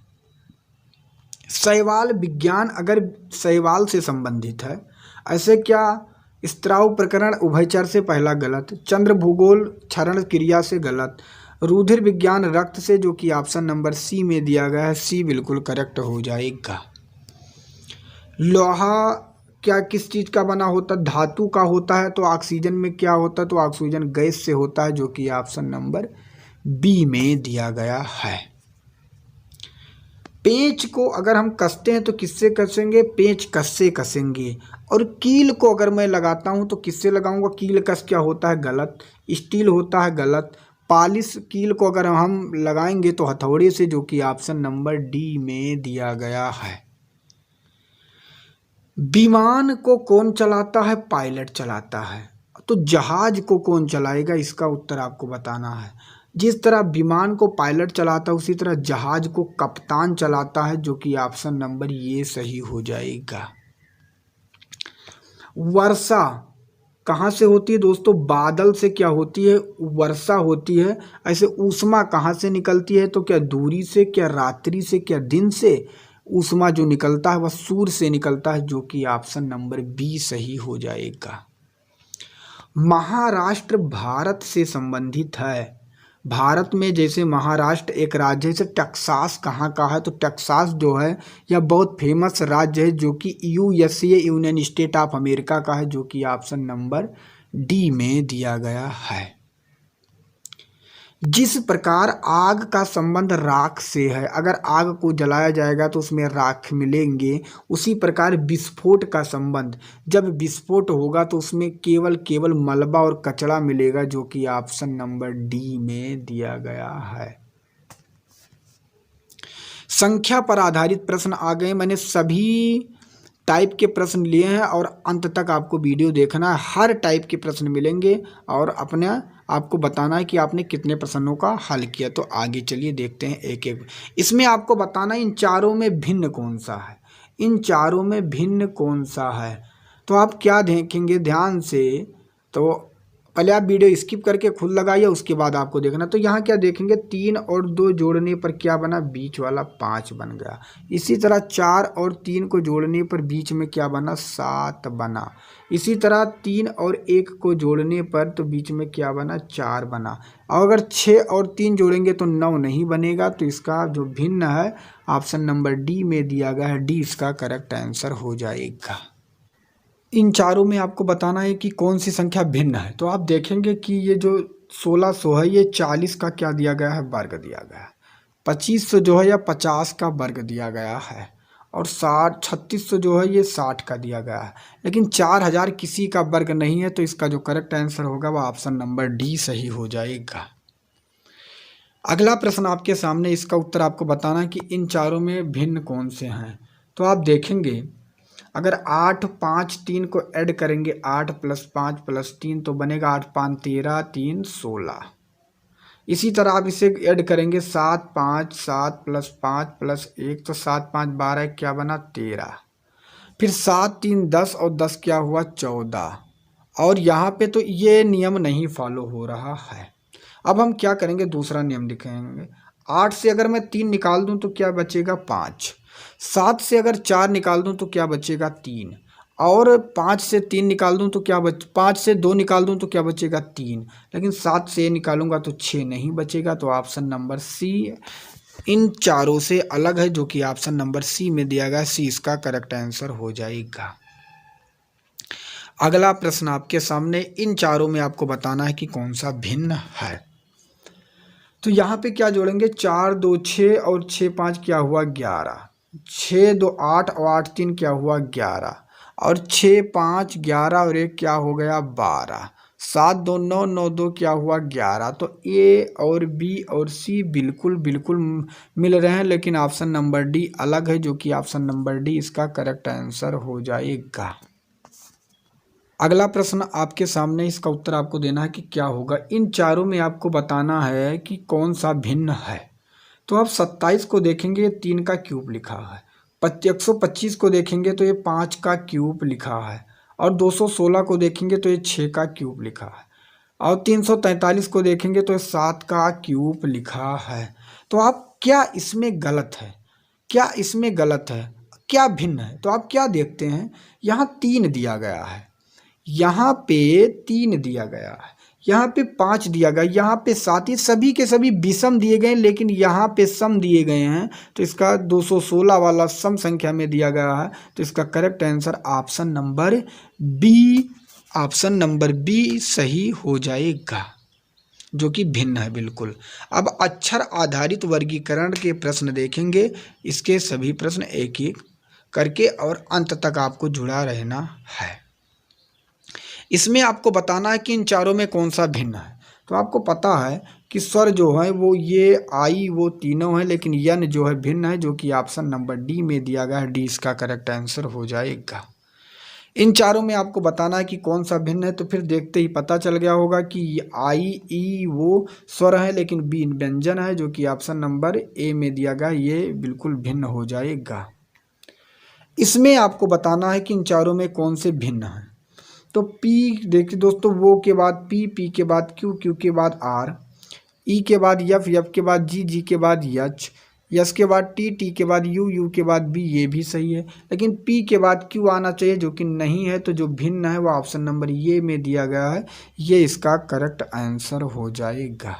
शैवाल विज्ञान अगर शैवाल से संबंधित है, ऐसे क्या, स्त्राव प्रकरण उभयचर से पहला गलत, चंद्र भूगोल क्षरण क्रिया से गलत, रुधिर विज्ञान रक्त से, जो कि ऑप्शन नंबर सी में दिया गया है, सी बिल्कुल करेक्ट हो जाएगा। लोहा क्या किस चीज का बना होता है, धातु का होता है, तो ऑक्सीजन में क्या होता है, तो ऑक्सीजन गैस से होता है, जो कि ऑप्शन नंबर बी में दिया गया है। पेंच को अगर हम कसते हैं तो किससे कसेंगे, पेंच कस से कसेंगे। और कील को अगर मैं लगाता हूं तो किससे लगाऊंगा, कील कस क्या होता है, गलत, स्टील होता है, गलत। पालिश कील को अगर हम लगाएंगे तो हथौड़े से, जो कि ऑप्शन नंबर डी में दिया गया है। विमान को कौन चलाता है, पायलट चलाता है। तो जहाज को कौन चलाएगा, इसका उत्तर आपको बताना है। जिस तरह विमान को पायलट चलाता है, उसी तरह जहाज को कप्तान चलाता है, जो कि ऑप्शन नंबर ये सही हो जाएगा। वर्षा कहाँ से होती है दोस्तों, बादल से क्या होती है, वर्षा होती है। ऐसे ऊष्मा कहाँ से निकलती है, तो क्या दूरी से, क्या रात्रि से, क्या दिन से। ऊष्मा जो निकलता है वह सूर्य से निकलता है, जो कि ऑप्शन नंबर बी सही हो जाएगा। महाराष्ट्र भारत से संबंधित है। भारत में जैसे महाराष्ट्र एक राज्य है, जैसे टेक्सास कहाँ का है, तो टेक्सास जो है यह बहुत फेमस राज्य है, जो कि USA union state of America का है, जो कि ऑप्शन नंबर डी में दिया गया है। जिस प्रकार आग का संबंध राख से है, अगर आग को जलाया जाएगा तो उसमें राख मिलेंगे, उसी प्रकार विस्फोट का संबंध, जब विस्फोट होगा तो उसमें केवल मलबा और कचरा मिलेगा, जो कि ऑप्शन नंबर डी में दिया गया है। संख्या पर आधारित प्रश्न आ गए। मैंने सभी टाइप के प्रश्न लिए हैं और अंत तक आपको वीडियो देखना है। हर टाइप के प्रश्न मिलेंगे और अपने आपको बताना है कि आपने कितने प्रश्नों का हल किया। तो आगे चलिए देखते हैं एक एक। इसमें आपको बताना है इन चारों में भिन्न कौन सा है, इन चारों में भिन्न कौन सा है। तो आप क्या देखेंगे ध्यान से, तो पहले आप वीडियो स्किप करके खुद लगाइए, उसके बाद आपको देखना। तो यहाँ क्या देखेंगे, 3 और 2 जोड़ने पर क्या बना, बीच वाला 5 बन गया। इसी तरह 4 और 3 को जोड़ने पर बीच में क्या बना, 7 बना। इसी तरह 3 और 1 को जोड़ने पर तो बीच में क्या बना, 4 बना। और अगर 6 और 3 जोड़ेंगे तो 9 नहीं बनेगा। तो इसका जो भिन्न है ऑप्शन नंबर डी में दिया गया है, डी इसका करेक्ट आंसर हो जाएगा। इन चारों में आपको बताना है कि कौन सी संख्या भिन्न है। तो आप देखेंगे कि ये जो 1600 है ये 40 का क्या दिया गया है, वर्ग दिया गया है। 2500 जो है या 50 का वर्ग दिया गया है। और 3600 जो है ये 60 का दिया गया है। लेकिन 4000 किसी का वर्ग नहीं है। तो इसका जो करेक्ट आंसर होगा वह ऑप्शन नंबर डी सही हो जाएगा। अगला प्रश्न आपके सामने, इसका उत्तर आपको बताना है कि इन चारों में भिन्न कौन से हैं। तो आप देखेंगे अगर 8 5 3 को ऐड करेंगे, 8 + 5 + 3 तो बनेगा 8 5 13 3 16। इसी तरह आप इसे ऐड करेंगे 7 5 7 + 5 + 1 तो 7 5 12 क्या बना, 13। फिर 7 3 10 और 10 क्या हुआ, 14। और यहाँ पे तो ये नियम नहीं फॉलो हो रहा है। अब हम क्या करेंगे, दूसरा नियम लिखेंगे। 8 से अगर मैं 3 निकाल दूं तो क्या बचेगा, 5। 7 से अगर 4 निकाल दूं तो क्या बचेगा, 3। और 5 से 3 निकाल दूं तो क्या 5 से 2 निकाल दूं तो क्या बचेगा, 3। लेकिन 7 से निकालूंगा तो 6 नहीं बचेगा। तो ऑप्शन नंबर सी इन चारों से अलग है, जो कि ऑप्शन नंबर सी में दिया गया, सी इसका करेक्ट आंसर हो जाएगा। अगला प्रश्न आपके सामने, इन चारों में आपको बताना है कि कौन सा भिन्न है। तो यहाँ पे क्या जोड़ेंगे, 4 2 6 और 6 5 क्या हुआ, 11। 6 2 8 और 8 3 क्या हुआ, 11। और 6 5 11 और 1 क्या हो गया, 12। 7 2 9 9 2 क्या हुआ, 11। तो ए और बी और सी बिल्कुल मिल रहे हैं, लेकिन ऑप्शन नंबर डी अलग है, जो कि ऑप्शन नंबर डी इसका करेक्ट आंसर हो जाएगा। अगला प्रश्न आपके सामने, इसका उत्तर आपको देना है कि क्या होगा। इन चारों में आपको बताना है कि कौन सा भिन्न है। तो आप 27 को देखेंगे, 3 का क्यूब लिखा है। 125 को देखेंगे तो ये 5 का क्यूब लिखा है। और 216 को देखेंगे तो ये 6 का क्यूब लिखा है। और 343 को देखेंगे तो ये 7 का क्यूब लिखा है। तो आप क्या इसमें गलत है, क्या इसमें गलत है, क्या भिन्न है। तो आप क्या देखते हैं, यहाँ 3 दिया गया है, यहाँ पे 3 दिया गया है, यहाँ पे 5 दिया गया, यहाँ पे 7, ही सभी के सभी विषम दिए गए हैं, लेकिन यहाँ पे सम दिए गए हैं। तो इसका 216 वाला सम संख्या में दिया गया है। तो इसका correct answer option number B, option number B सही हो जाएगा, जो कि भिन्न है बिल्कुल। अब अक्षर आधारित वर्गीकरण के प्रश्न देखेंगे। इसके सभी प्रश्न एक एक करके और अंत तक आपको जुड़ा रहना है। इसमें आपको बताना है कि इन चारों में कौन सा भिन्न है। तो आपको पता है कि स्वर जो है वो ये आई वो तीनों हैं, लेकिन यन जो है भिन्न है, जो कि ऑप्शन नंबर डी में दिया गया है, डी इसका करेक्ट आंसर हो जाएगा। इन चारों में आपको बताना है कि कौन सा भिन्न है। तो फिर देखते ही पता चल गया होगा कि आई ई वो स्वर है, लेकिन बी व्यंजन है, जो कि ऑप्शन नंबर ए में दिया गया, ये बिल्कुल भिन्न हो जाएगा। इसमें आपको बताना है कि इन चारों में कौन से भिन्न है। तो P देखिए दोस्तों, वो के बाद P, P के बाद Q, Q के बाद R, E के बाद F, F के बाद G, G के बाद H, S के बाद T, T के बाद U, U के बाद B, ये भी सही है। लेकिन P के बाद Q आना चाहिए, जो कि नहीं है। तो जो भिन्न है वो ऑप्शन नंबर ये में दिया गया है, ये इसका करेक्ट आंसर हो जाएगा।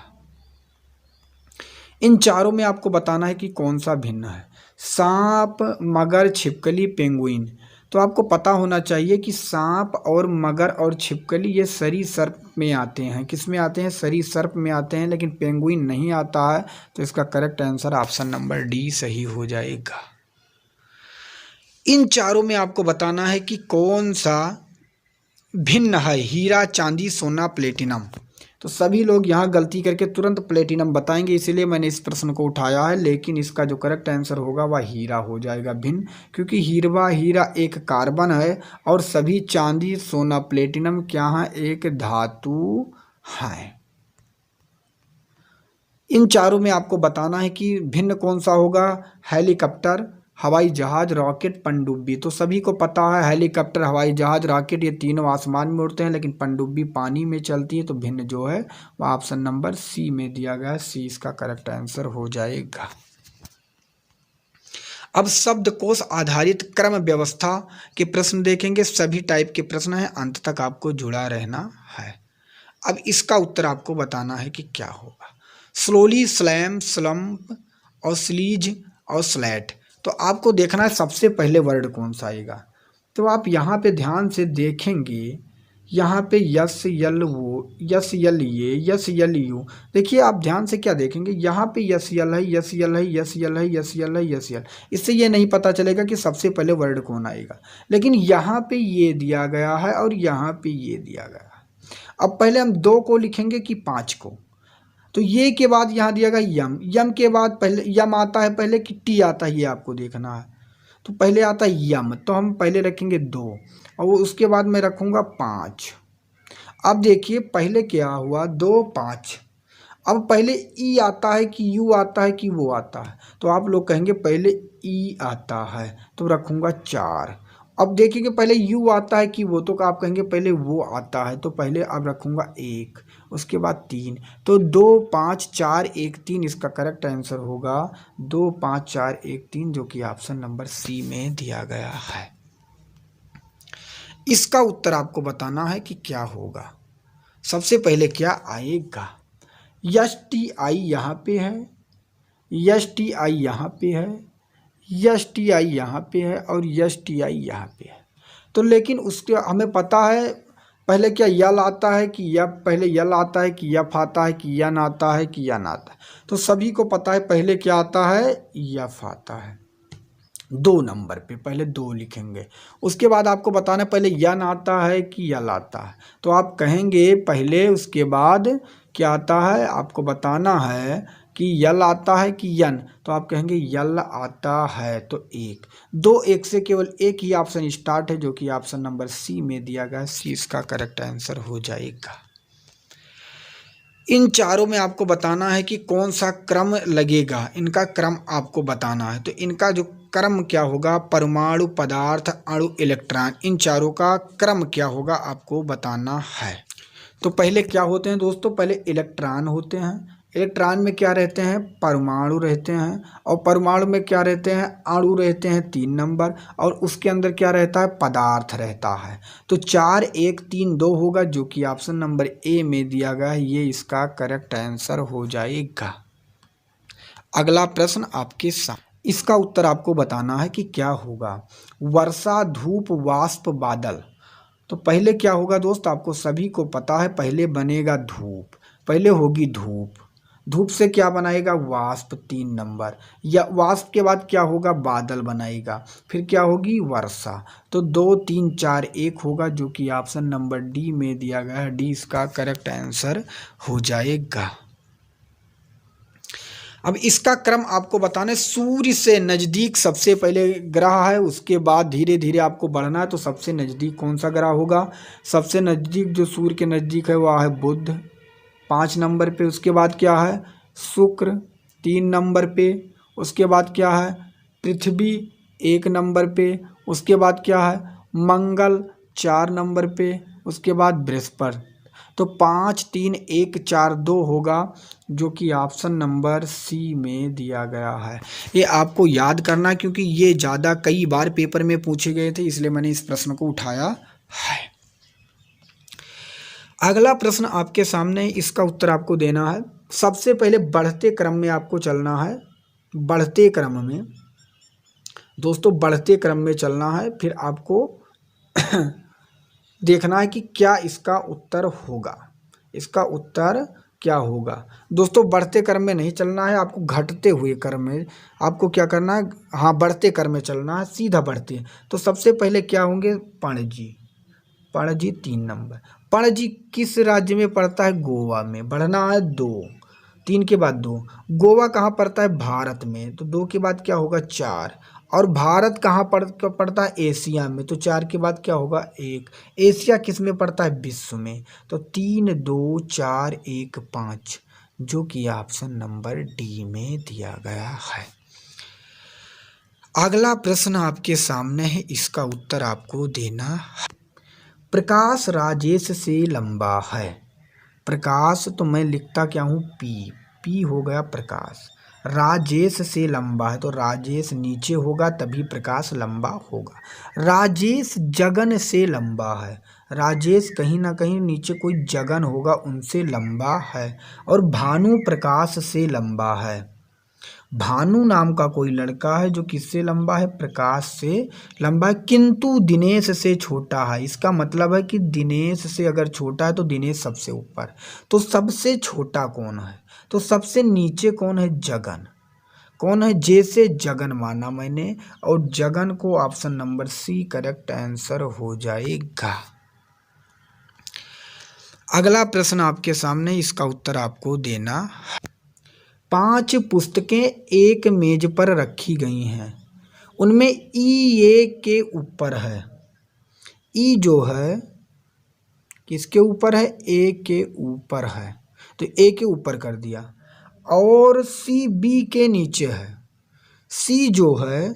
इन चारों में आपको बताना है कि कौन सा भिन्न है। सांप, मगर, छिपकली, पेंगुइन। तो आपको पता होना चाहिए कि सांप और मगर और छिपकली ये सरीसृप में आते हैं। किस में आते हैं, सरीसृप में आते हैं, लेकिन पेंगुइन नहीं आता है। तो इसका correct answer option number D सही हो जाएगा। इन चारों में आपको बताना है कि कौन सा भिन्न है। हीरा, चांदी, सोना, प्लेटिनम। तो सभी लोग यहाँ गलती करके तुरंत प्लेटिनम बताएंगे, इसीलिए मैंने इस प्रश्न को उठाया है। लेकिन इसका जो करेक्ट आंसर होगा वह हीरा हो जाएगा, भिन्न, क्योंकि हीरा एक कार्बन है और सभी चांदी, सोना, प्लेटिनम क्या है, एक धातु है। इन चारों में आपको बताना है कि भिन्न कौन सा होगा। हेलीकॉप्टर, हवाई जहाज, रॉकेट, पनडुब्बी। तो सभी को पता है हेलीकॉप्टर, हवाई जहाज, रॉकेट ये तीनों आसमान में उड़ते हैं, लेकिन पनडुब्बी पानी में चलती है। तो भिन्न जो है वह ऑप्शन नंबर सी में दिया गया है। सी इसका करेक्ट आंसर हो जाएगा। अब शब्दकोश आधारित क्रम व्यवस्था के प्रश्न देखेंगे। सभी टाइप के प्रश्न हैं, अंत तक आपको जुड़ा रहना है। अब इसका उत्तर आपको बताना है कि क्या होगा। स्लोली, स्लैम, स्लम्प और स्लीज और स्लैट। तो आपको देखना है सबसे पहले वर्ड कौन सा आएगा। तो आप यहाँ पे ध्यान से देखेंगे, यहाँ पे यस यल वो, यस यल ये, यस यल यू। देखिए आप ध्यान से क्या देखेंगे, यहाँ पे यस यल है, यस यल है, यस यल है, यस यल है, यस यल। इससे ये नहीं पता चलेगा कि सबसे पहले वर्ड कौन आएगा, लेकिन यहाँ पे ये दिया गया है और यहाँ पे ये दिया गया है। अब पहले हम 2 को लिखेंगे कि 5 को। तो ये के बाद यहाँ दिया गया यम, यम के बाद पहले यम आता है पहले कि टी आता है, ये आपको देखना है। तो पहले आता है यम, तो हम पहले रखेंगे 2 और वो उसके बाद मैं रखूँगा 5। अब देखिए पहले क्या हुआ, 2 5। अब पहले ई आता है कि यू आता है कि वो आता है। तो आप लोग कहेंगे पहले ई आता है, तो रखूँगा 4। अब देखिए पहले यू आता है कि वो, तो आप कहेंगे पहले वो आता है, तो पहले अब रखूँगा 1, उसके बाद 3। तो 2 5 4 1 3 इसका करेक्ट आंसर होगा 2 5 4 1 3, जो कि ऑप्शन नंबर सी में दिया गया है। इसका उत्तर आपको बताना है कि क्या होगा। सबसे पहले क्या आएगा, यस टी आई यहाँ पे है, यस टी आई यहाँ पे है, यस टी आई यहाँ पे है और यस टी आई यहाँ पे है। तो लेकिन उसके हमें पता है पहले क्या यल आता है कि या, पहले यल आता है कि यफ आता है कि यन आता है कि यन आता है। तो सभी को पता है पहले क्या आता है, यफ आता है। 2 नंबर पे पहले 2 लिखेंगे। उसके बाद आपको बताना पहले यन आता है कि यल आता है। तो आप कहेंगे पहले, उसके बाद क्या आता है, आपको बताना है कि यल आता है कि यन। तो आप कहेंगे यल आता है। तो 1 2 1 से केवल एक ही ऑप्शन स्टार्ट है, जो कि ऑप्शन नंबर सी में दिया गया है। सी इसका करेक्ट आंसर हो जाएगा। इन चारों में आपको बताना है कि कौन सा क्रम लगेगा, इनका क्रम आपको बताना है। तो इनका जो क्रम क्या होगा, परमाणु, पदार्थ, अणु, इलेक्ट्रॉन, इन चारों का क्रम क्या होगा आपको बताना है। तो पहले क्या होते हैं दोस्तों, पहले इलेक्ट्रॉन होते हैं। इलेक्ट्रॉन में क्या रहते हैं, परमाणु रहते हैं, और परमाणु में क्या रहते हैं, अणु रहते हैं 3 नंबर, और उसके अंदर क्या रहता है, पदार्थ रहता है। तो 4 1 3 2 होगा, जो कि ऑप्शन नंबर ए में दिया गया है। ये इसका करेक्ट आंसर हो जाएगा। अगला प्रश्न आपके सामने, इसका उत्तर आपको बताना है कि क्या होगा। वर्षा, धूप, वाष्प, बादल। तो पहले क्या होगा दोस्त, आपको सभी को पता है पहले बनेगा धूप, पहले होगी धूप, धूप से क्या बनाएगा, वाष्प 3 नंबर, या वाष्प के बाद क्या होगा, बादल बनाएगा, फिर क्या होगी, वर्षा। तो 2 3 4 1 होगा, जो कि ऑप्शन नंबर डी में दिया गया है। डी इसका करेक्ट आंसर हो जाएगा। अब इसका क्रम आपको बताना है। सूर्य से नज़दीक सबसे पहले ग्रह है, उसके बाद धीरे धीरे आपको बढ़ना है। तो सबसे नज़दीक कौन सा ग्रह होगा, सबसे नज़दीक जो सूर्य के नज़दीक है वह है बुध 5 नंबर पे। उसके बाद क्या है, शुक्र 3 नंबर पे। उसके बाद क्या है, पृथ्वी 1 नंबर पे। उसके बाद क्या है, मंगल 4 नंबर पे। उसके बाद बृहस्पति। तो 5 3 1 4 2 होगा, जो कि ऑप्शन नंबर सी में दिया गया है। ये आपको याद करना, क्योंकि ये ज़्यादा कई बार पेपर में पूछे गए थे, इसलिए मैंने इस प्रश्न को उठाया है। अगला प्रश्न आपके सामने, इसका उत्तर आपको देना है। सबसे पहले बढ़ते क्रम में आपको चलना है, बढ़ते क्रम में दोस्तों, बढ़ते क्रम में चलना है। फिर आपको देखना है कि क्या इसका उत्तर होगा, इसका उत्तर क्या होगा। दोस्तों बढ़ते क्रम में नहीं चलना है, आपको घटते हुए क्रम में आपको क्या करना है, हाँ बढ़ते क्रम में चलना है, सीधा बढ़ते। तो सबसे पहले क्या होंगे, पणजी, पणजी 3 नंबर। पणजी किस राज्य में पड़ता है? गोवा में। बढ़ना है 2, 3 के बाद 2। गोवा कहाँ पड़ता है? भारत में, तो 2 के बाद क्या होगा? 4। और भारत कहाँ पड़ता है? एशिया में, तो 4 के बाद क्या होगा? 1। एशिया किस में पड़ता है? विश्व में, तो 3, 2, 4, 1, 5, जो कि ऑप्शन नंबर डी में दिया गया है। अगला प्रश्न आपके सामने है, इसका उत्तर आपको देना है। प्रकाश राजेश से लंबा है। प्रकाश तो मैं लिखता क्या हूँ? पी हो गया प्रकाश। राजेश से लंबा है, तो राजेश नीचे होगा तभी प्रकाश लंबा होगा। राजेश जगन से लंबा है। राजेश कहीं ना कहीं नीचे कोई जगन होगा, उनसे लंबा है। और भानु प्रकाश से लंबा है। भानु नाम का कोई लड़का है जो किससे लंबा है? प्रकाश से लंबा है, किंतु दिनेश से छोटा है। इसका मतलब है कि दिनेश से अगर छोटा है तो दिनेश सबसे ऊपर। तो सबसे छोटा कौन है? तो सबसे नीचे कौन है? जगन। कौन है? जैसे जगन माना मैंने, और जगन को option number C correct answer हो जाएगा। अगला प्रश्न आपके सामने, इसका उत्तर आपको देना। 5 पुस्तकें एक मेज पर रखी गई हैं, उनमें ए के ऊपर है। ई जो है किसके ऊपर है? ए के ऊपर है, तो ए के ऊपर कर दिया। और सी बी के नीचे है। सी जो है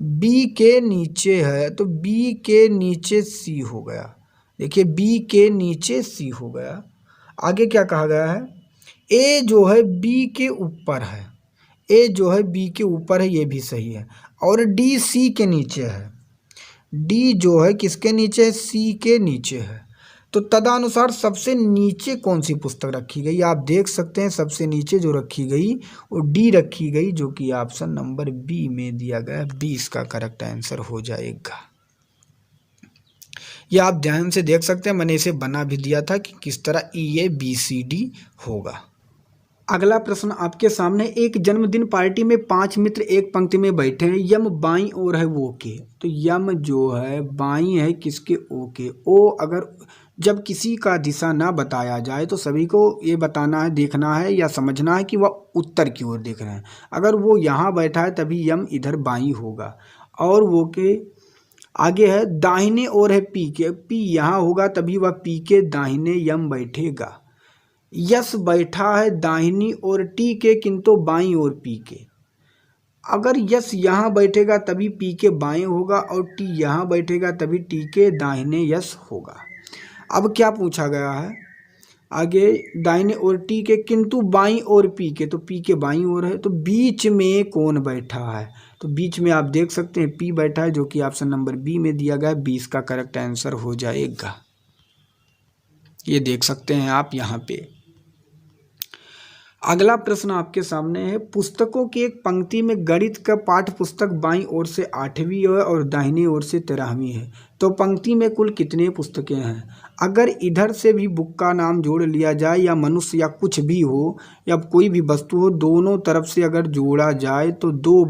बी के नीचे है, तो बी के नीचे सी हो गया। देखिए बी के नीचे सी हो गया। आगे क्या कहा गया है? ए जो है बी के ऊपर है। ए जो है बी के ऊपर है, ये भी सही है। और डी सी के नीचे है। डी जो है किसके नीचे है? सी के नीचे है। तो तदनुसार सबसे नीचे कौन सी पुस्तक रखी गई? आप देख सकते हैं सबसे नीचे जो रखी गई वो डी रखी गई, जो कि ऑप्शन नंबर बी में दिया गया। 20 का करेक्ट आंसर हो जाएगा। ये आप ध्यान से देख सकते हैं, मैंने इसे बना भी दिया था कि किस तरह EABCD होगा। अगला प्रश्न आपके सामने, एक जन्मदिन पार्टी में 5 मित्र एक पंक्ति में बैठे हैं। यम बाईं ओर है वो के, तो यम जो है बाईं है किसके? ओ के। ओ अगर जब किसी का दिशा ना बताया जाए तो सभी को ये बताना है, देखना है या समझना है कि वह उत्तर की ओर देख रहे हैं। अगर वो यहाँ बैठा है तभी यम इधर बाईं होगा। और वो के आगे है दाहिने ओर है पी के, पी यहाँ होगा तभी वह पी के दाहिने यम बैठेगा। यस बैठा है दाहिनी ओर टी के, किंतु बाईं ओर पी के। अगर यस यहाँ बैठेगा तभी पी के बाएं होगा, और टी यहाँ बैठेगा तभी टी के दाहिने यस होगा। अब क्या पूछा गया है आगे? दाहिने ओर टी के किंतु बाईं ओर पी के, तो पी के बाईं ओर है, तो बीच में कौन बैठा है? तो बीच में आप देख सकते हैं पी बैठा है, जो कि ऑप्शन नंबर बी में दिया गया है। 20 का करेक्ट आंसर हो जाएगा। ये देख सकते हैं आप यहाँ पे। अगला प्रश्न आपके सामने है, पुस्तकों की एक पंक्ति में गणित का पाठ्य पुस्तक बाईं ओर से 8वीं है और दाहिनी ओर से 13वीं है, तो पंक्ति में कुल कितने पुस्तकें हैं? अगर इधर से भी बुक का नाम जोड़ लिया जाए, या मनुष्य या कुछ भी हो या कोई भी वस्तु हो, दोनों तरफ से अगर जोड़ा जाए तो 2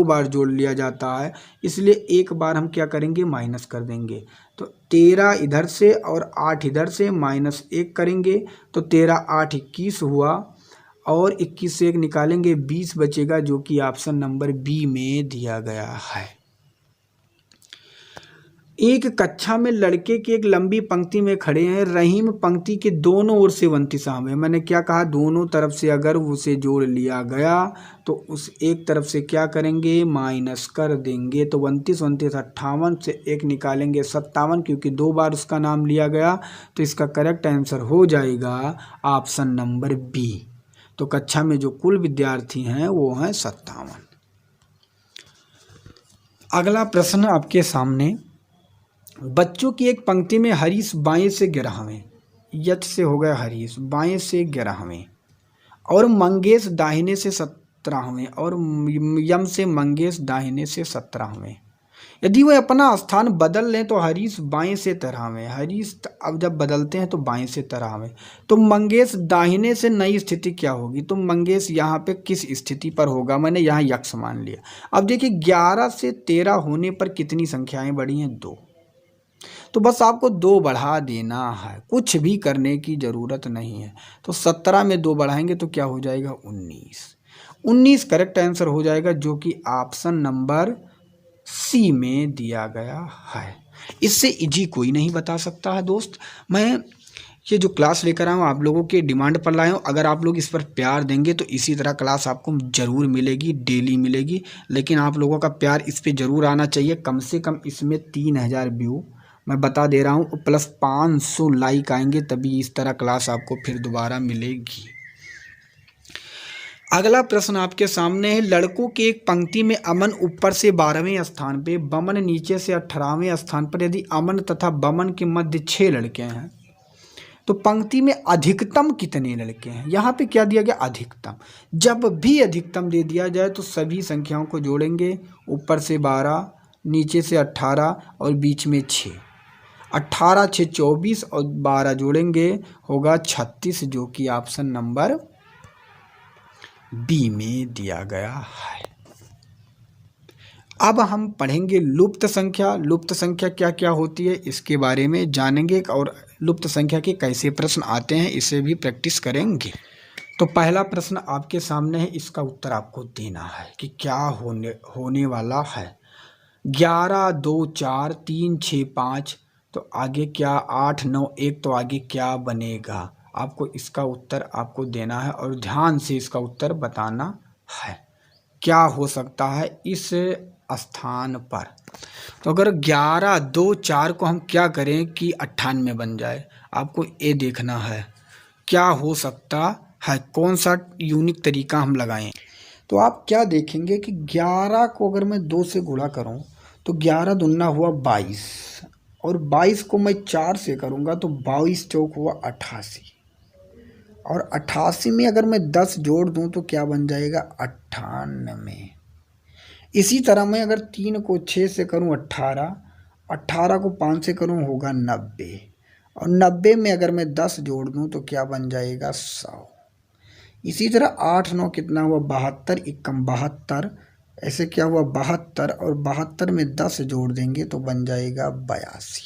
बार जोड़ लिया जाता है। इसलिए एक बार हम क्या करेंगे? माइनस कर देंगे। तो 13 इधर से और 8 इधर से, -1 करेंगे तो 13 8 21 हुआ, और 21 से 1 निकालेंगे 20 बचेगा, जो कि ऑप्शन नंबर बी में दिया गया है। एक कक्षा में लड़के की एक लंबी पंक्ति में खड़े हैं। रहीम पंक्ति के दोनों ओर से 29 आम है। मैंने क्या कहा? दोनों तरफ से अगर उसे जोड़ लिया गया तो उस एक तरफ से क्या करेंगे? माइनस कर देंगे। तो 29 58 से 1 निकालेंगे 57, क्योंकि 2 बार उसका नाम लिया गया, तो इसका करेक्ट आंसर हो जाएगा ऑप्शन नंबर बी। तो कक्षा में जो कुल विद्यार्थी हैं वो हैं 57। अगला प्रश्न आपके सामने, बच्चों की एक पंक्ति में हरीश बाएं से 11वें, यच से हो गया हरीश बाएं से 11वें, और मंगेश दाहिने से 17वें, और यम से मंगेश दाहिने से 17वें। यदि वह अपना स्थान बदल लें तो हरीश बाएं से 13वें। हरीश अब जब बदलते हैं तो बाएं से 13वें, तो मंगेश दाहिने से नई स्थिति क्या होगी? तो मंगेश यहाँ पे किस स्थिति पर होगा? मैंने यहाँ यक्ष मान लिया। अब देखिए 11 से 13 होने पर कितनी संख्याएं बढ़ी हैं? 2। तो तो बस आपको 2 बढ़ा देना है, कुछ भी करने की ज़रूरत नहीं है। तो 17 में 2 बढ़ाएंगे तो क्या हो जाएगा 19। 19 करेक्ट आंसर हो जाएगा, जो कि ऑप्शन नंबर सी में दिया गया है। इससे इजी कोई नहीं बता सकता है दोस्त। मैं ये जो क्लास लेकर आया हूँ आप लोगों के डिमांड पर लाया हूँ। अगर आप लोग इस पर प्यार देंगे तो इसी तरह क्लास आपको ज़रूर मिलेगी, डेली मिलेगी। लेकिन आप लोगों का प्यार इस पे ज़रूर आना चाहिए। कम से कम इसमें 3000 व्यू मैं बता दे रहा हूँ, प्लस 500 लाइक आएंगे, तभी इस तरह क्लास आपको फिर दोबारा मिलेगी। अगला प्रश्न आपके सामने है। लड़कों की एक पंक्ति में अमन ऊपर से 12वें स्थान पे, बमन नीचे से 18वें स्थान पर। यदि अमन तथा बमन के मध्य 6 लड़के हैं तो पंक्ति में अधिकतम कितने लड़के हैं? यहाँ पे क्या दिया गया? अधिकतम। जब भी अधिकतम दे दिया जाए तो सभी संख्याओं को जोड़ेंगे, ऊपर से 12, नीचे से 18 और बीच में 6। 18 6 24 और 12 जोड़ेंगे होगा 36, जो कि ऑप्शन नंबर बी में दिया गया है। अब हम पढ़ेंगे लुप्त संख्या। लुप्त संख्या क्या क्या होती है इसके बारे में जानेंगे, और लुप्त संख्या के कैसे प्रश्न आते हैं इसे भी प्रैक्टिस करेंगे। तो पहला प्रश्न आपके सामने है, इसका उत्तर आपको देना है कि क्या होने वाला है। 11 2 4 3 6 5, तो आगे क्या 8 9 1, तो आगे क्या बनेगा? आपको इसका उत्तर आपको देना है और ध्यान से इसका उत्तर बताना है। क्या हो सकता है इस स्थान पर? तो अगर 11 2 4 को हम क्या करें कि 98 बन जाए, आपको ये देखना है क्या हो सकता है, कौन सा यूनिक तरीका हम लगाएं। तो आप क्या देखेंगे कि 11 को अगर मैं 2 से गुणा करूं तो 11 दूना हुआ 22, और 22 को मैं 4 से करूंगा तो 22 चौक हुआ 88, और 88 में अगर मैं 10 जोड़ दूं तो क्या बन जाएगा 98। इसी तरह मैं अगर 3 को 6 से करूं 18, 18 को 5 से करूं होगा 90, और 90 में अगर मैं 10 जोड़ दूं तो क्या बन जाएगा 100। इसी तरह 8 9 कितना हुआ 72, 1 72, ऐसे क्या हुआ 72, और 72 में 10 जोड़ देंगे तो बन जाएगा 82,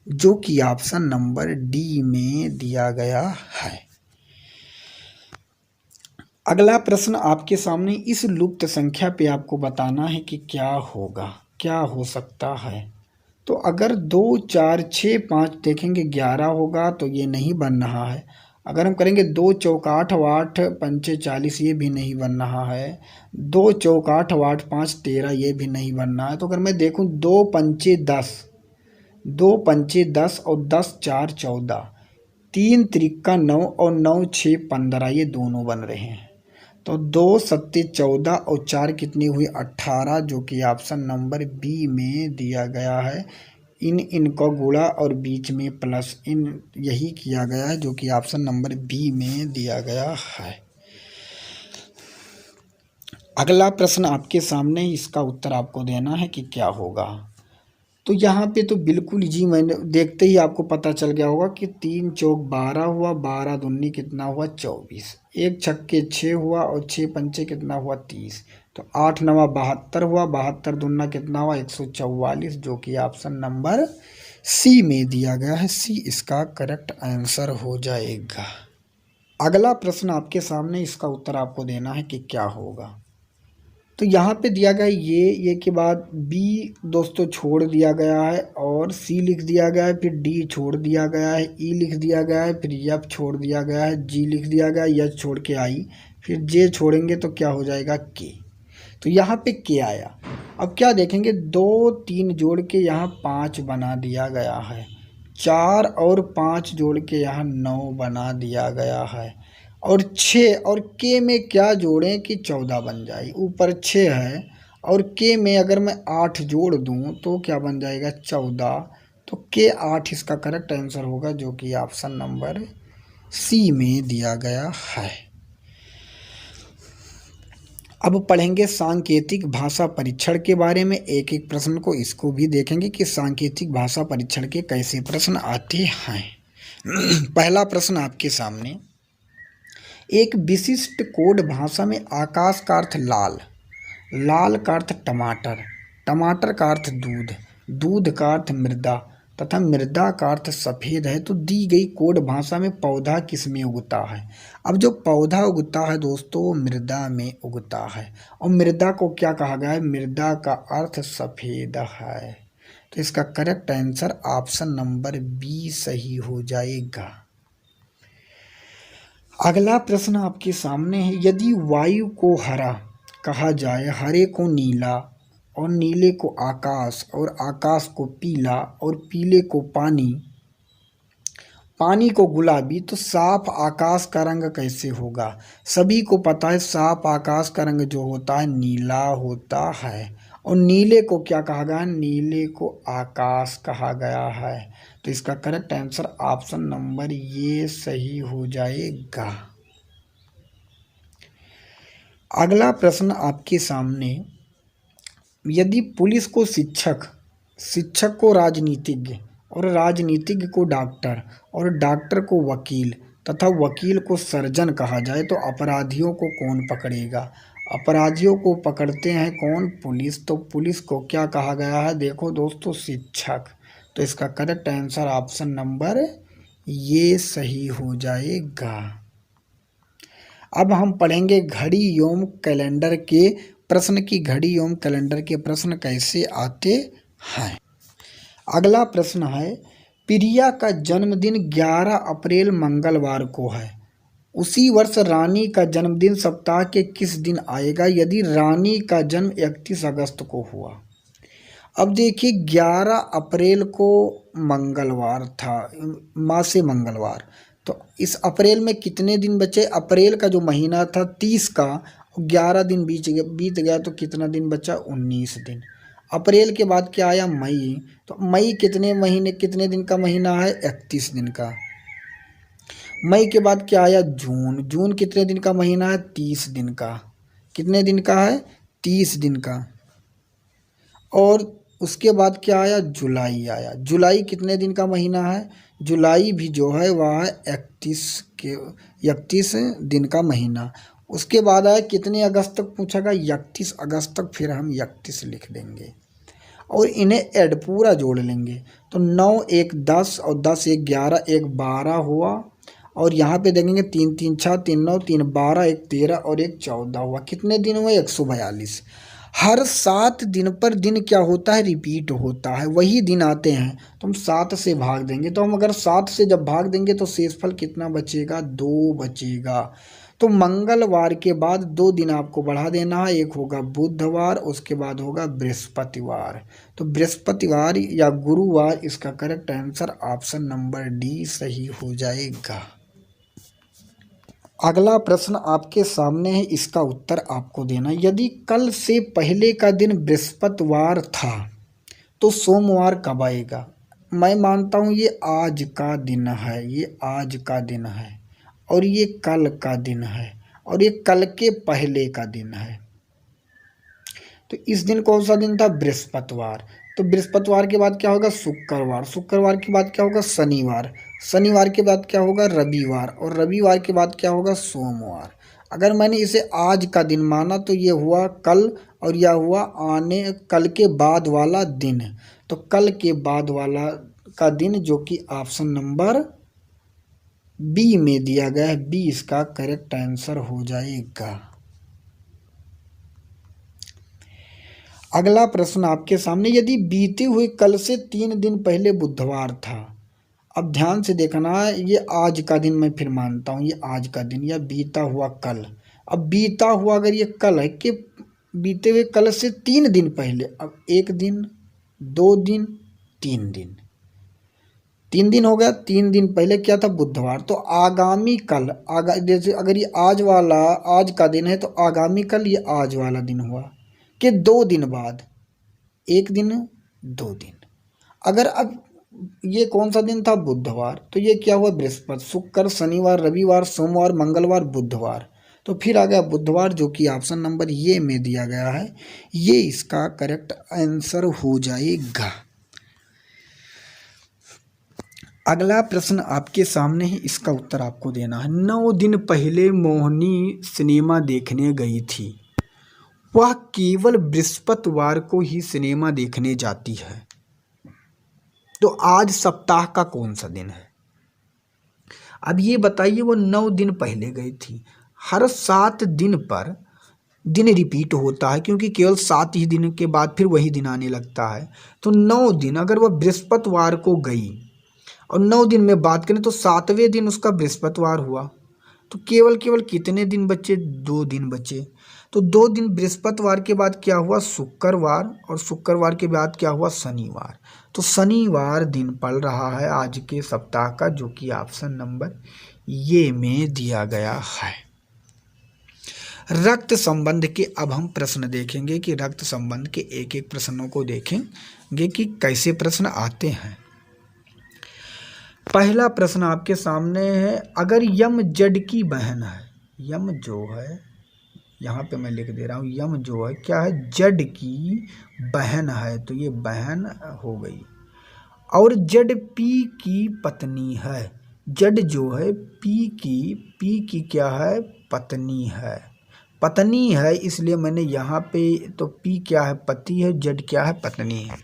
जो कि ऑप्शन नंबर डी में दिया गया है। अगला प्रश्न आपके सामने, इस लुप्त संख्या पे आपको बताना है कि क्या होगा, क्या हो सकता है। तो अगर 2 4 6 5 देखेंगे 11 होगा तो ये नहीं बन रहा है। अगर हम करेंगे 2 चौक 8 8 पंचे 40, ये भी नहीं बन रहा है। 2 चौक 8 8 5 13, ये भी नहीं बन रहा है। तो अगर मैं देखूं 2 पंचे 10, 2 पंचे 10 और 10 4 14, 3 त्रिका 9 और 9 6 15, ये दोनों बन रहे हैं। तो 2 7 14 और 4 कितनी हुई 18, जो कि ऑप्शन नंबर बी में दिया गया है। इनका गुणा और बीच में प्लस, इन यही किया गया है, जो कि ऑप्शन नंबर बी में दिया गया है। अगला प्रश्न आपके सामने, इसका उत्तर आपको देना है कि क्या होगा। तो यहाँ पे तो बिल्कुल जी, मैंने देखते ही आपको पता चल गया होगा कि 3 चौक 12 हुआ, 12 दूनी कितना हुआ 24, 1 छक्के 6 हुआ और 6 पंचे कितना हुआ 30, तो 8 9 72 हुआ, 72 दूना कितना हुआ 144, जो कि ऑप्शन नंबर सी में दिया गया है। सी इसका करेक्ट आंसर हो जाएगा। अगला प्रश्न आपके सामने, इसका उत्तर आपको देना है कि क्या होगा। तो यहाँ पे दिया गया ये के बाद बी दोस्तों छोड़ दिया गया है, और सी लिख दिया गया है, फिर डी छोड़ दिया गया है, ई लिख दिया गया है, फिर एफ छोड़ दिया गया है, जी लिख दिया गया है, एच छोड़ के आई, फिर जे छोड़ेंगे तो क्या हो जाएगा के। तो यहाँ पे के आया। अब क्या देखेंगे 2 3 जोड़ के यहाँ 5 बना दिया गया है, 4 और 5 जोड़ के यहाँ 9 बना दिया गया है, और 6 और के में क्या जोड़ें कि 14 बन जाए। ऊपर 6 है और के में अगर मैं 8 जोड़ दूं तो क्या बन जाएगा 14, तो के 8 इसका करेक्ट आंसर होगा, जो कि ऑप्शन नंबर सी में दिया गया है। अब पढ़ेंगे सांकेतिक भाषा परीक्षण के बारे में। एक एक प्रश्न को इसको भी देखेंगे कि सांकेतिक भाषा परीक्षण के कैसे प्रश्न आते हैं। पहला प्रश्न आपके सामने, एक विशिष्ट कोड भाषा में आकाश का अर्थ लाल, लाल का अर्थ टमाटर, टमाटर का अर्थ दूध, दूध का अर्थ मृदा, तथा मृदा का अर्थ सफ़ेद है, तो दी गई कोड भाषा में पौधा किस में उगता है। अब जो पौधा उगता है दोस्तों वो मृदा में उगता है, और मृदा को क्या कहा गया है, मृदा का अर्थ सफ़ेद है। तो इसका correct answer option number B सही हो जाएगा। अगला प्रश्न आपके सामने है, यदि वायु को हरा कहा जाए, हरे को नीला और नीले को आकाश और आकाश को पीला और पीले को पानी, पानी को गुलाबी, तो साफ आकाश का रंग कैसे होगा। सभी को पता है साफ आकाश का रंग जो होता है नीला होता है, और नीले को क्या कहा गया है, नीले को आकाश कहा गया है। तो इसका करेक्ट आंसर ऑप्शन नंबर ये सही हो जाएगा। अगला प्रश्न आपके सामने, यदि पुलिस को शिक्षक, शिक्षक को राजनीतिज्ञ और राजनीतिज्ञ को डॉक्टर और डॉक्टर को वकील तथा वकील को सर्जन कहा जाए, तो अपराधियों को कौन पकड़ेगा। अपराधियों को पकड़ते हैं कौन, पुलिस। तो पुलिस को क्या कहा गया है, देखो दोस्तों शिक्षक। तो इसका करेक्ट आंसर ऑप्शन नंबर ये सही हो जाएगा। अब हम पढ़ेंगे घड़ी एवं कैलेंडर के प्रश्न की घड़ी एवं कैलेंडर के प्रश्न कैसे आते हैं। अगला प्रश्न है, प्रिया का जन्मदिन 11 अप्रैल मंगलवार को है, उसी वर्ष रानी का जन्मदिन सप्ताह के किस दिन आएगा यदि रानी का जन्म 31 अगस्त को हुआ। अब देखिए 11 अप्रैल को मंगलवार था, माह से मंगलवार, तो इस अप्रैल में कितने दिन बचे, अप्रैल का जो महीना था 30 का, 11 दिन बीत गया तो कितना दिन बचा, 19 दिन। अप्रैल के बाद क्या आया, मई, तो मई कितने महीने कितने दिन का महीना है, 31 दिन का। मई के बाद क्या आया, जून, जून कितने दिन का महीना है, 30 दिन का। कितने दिन का है, 30 दिन का। और उसके बाद क्या आया, जुलाई आया, जुलाई कितने दिन का महीना है, जुलाई भी जो है वह है 31 दिन का महीना। उसके बाद आया कितने अगस्त तक पूछा, 31 अगस्त तक, फिर हम 31 लिख देंगे और इन्हें ऐड पूरा जोड़ लेंगे, तो 9 1 10 और 10 1 11 1 12 हुआ, और यहाँ पे देखेंगे 3 3 6 3 9 3 12 1 13 और 1 14 हुआ। कितने दिन हुए, 142। हर 7 दिन पर दिन क्या होता है, रिपीट होता है, वही दिन आते हैं, तो हम 7 से भाग देंगे। तो हम अगर 7 से जब भाग देंगे तो शेषफल कितना बचेगा, 2 बचेगा। तो मंगलवार के बाद 2 दिन आपको बढ़ा देना है, एक होगा बुधवार, उसके बाद होगा बृहस्पतिवार। तो बृहस्पतिवार या गुरुवार इसका correct answer option number D सही हो जाएगा। अगला प्रश्न आपके सामने है, इसका उत्तर आपको देना। यदि कल से पहले का दिन बृहस्पतिवार था तो सोमवार कब आएगा। मैं मानता हूँ ये आज का दिन है, ये आज का दिन है, और ये कल का दिन है, और ये कल के पहले का दिन है। तो इस दिन कौन सा दिन था, बृहस्पतिवार। तो बृहस्पतिवार के बाद क्या होगा, शुक्रवार, शुक्रवार के बाद क्या होगा, शनिवार, शनिवार के बाद क्या होगा, रविवार, और रविवार के बाद क्या होगा, सोमवार। अगर मैंने इसे आज का दिन माना तो ये हुआ कल, और यह हुआ आने कल के बाद वाला दिन। तो कल के बाद वाला का दिन जो कि ऑप्शन नंबर बी में दिया गया है, बी इसका करेक्ट आंसर हो जाएगा। अगला प्रश्न आपके सामने, यदि बीते हुए कल से 3 दिन पहले बुधवार था। अब ध्यान से देखना, ये आज का दिन मैं फिर मानता हूँ, ये आज का दिन या बीता हुआ कल। अब बीता हुआ अगर ये कल है कि बीते हुए कल से 3 दिन पहले, अब 1 दिन 2 दिन 3 दिन, 3 दिन हो गया। 3 दिन पहले क्या था, बुधवार, तो आगामी कल, जैसे अगर ये आज वाला आज का दिन है तो आगामी कल ये आज वाला दिन हुआ कि 2 दिन बाद, 1 दिन 2 दिन। अगर अब ये कौन सा दिन था, बुधवार, तो ये क्या हुआ, बृहस्पति, शुक्र, शनिवार, रविवार, सोमवार, मंगलवार, बुधवार। तो फिर आ गया बुधवार जो कि ऑप्शन नंबर ये में दिया गया है, ये इसका करेक्ट आंसर हो जाएगा। अगला प्रश्न आपके सामने है, इसका उत्तर आपको देना है। 9 दिन पहले मोहिनी सिनेमा देखने गई थी, वह केवल बृहस्पतिवार को ही सिनेमा देखने जाती है, तो आज सप्ताह का कौन सा दिन है? अब ये बताइए, वो 9 दिन पहले गई थी। हर 7 दिन पर दिन रिपीट होता है, क्योंकि केवल 7 ही दिन के बाद फिर वही दिन आने लगता है। तो 9 दिन, अगर वह बृहस्पतिवार को गई और 9 दिन में बात करें तो 7वें दिन उसका बृहस्पतिवार हुआ, तो केवल केवल कितने दिन बचे? 2 दिन बचे। तो 2 दिन बृहस्पतिवार के बाद क्या हुआ? शुक्रवार, और शुक्रवार के बाद क्या हुआ? शनिवार। तो शनिवार दिन पड़ रहा है आज के सप्ताह का, जो कि ऑप्शन नंबर ये में दिया गया है। रक्त संबंध के अब हम प्रश्न देखेंगे कि रक्त संबंध के एक एक प्रश्नों को देखेंगे कि कैसे प्रश्न आते हैं। पहला प्रश्न आपके सामने है, अगर यम जड की बहन है, यम जो है, यहाँ पे मैं लिख दे रहा हूँ, यम जो है क्या है? जड की बहन है, तो ये बहन हो गई। और जड पी की पत्नी है, जड जो है पी की क्या है? पत्नी है, पत्नी है, इसलिए मैंने यहाँ पे, तो पी क्या है? पति है, जड क्या है? पत्नी है,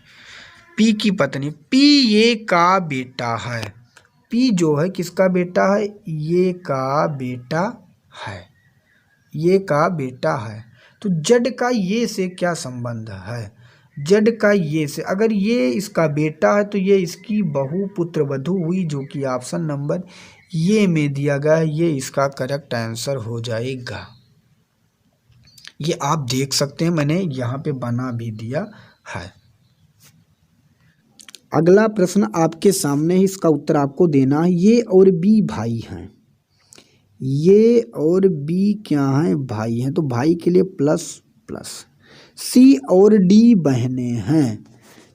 पी की पत्नी। पी ये का बेटा है, पी जो है किसका बेटा है? ये का बेटा है, ये का बेटा है। तो जड का ये से क्या संबंध है? जड का ये से, अगर ये इसका बेटा है तो ये इसकी बहू पुत्र वधू हुई, जो कि ऑप्शन नंबर ये में दिया गया है, ये इसका करेक्ट आंसर हो जाएगा। ये आप देख सकते हैं, मैंने यहाँ पे बना भी दिया है। अगला प्रश्न आपके सामने ही, इसका उत्तर आपको देना है। ये और बी भाई हैं, ये और बी क्या हैं? भाई हैं, तो भाई के लिए प्लस प्लस। सी और डी बहनें हैं,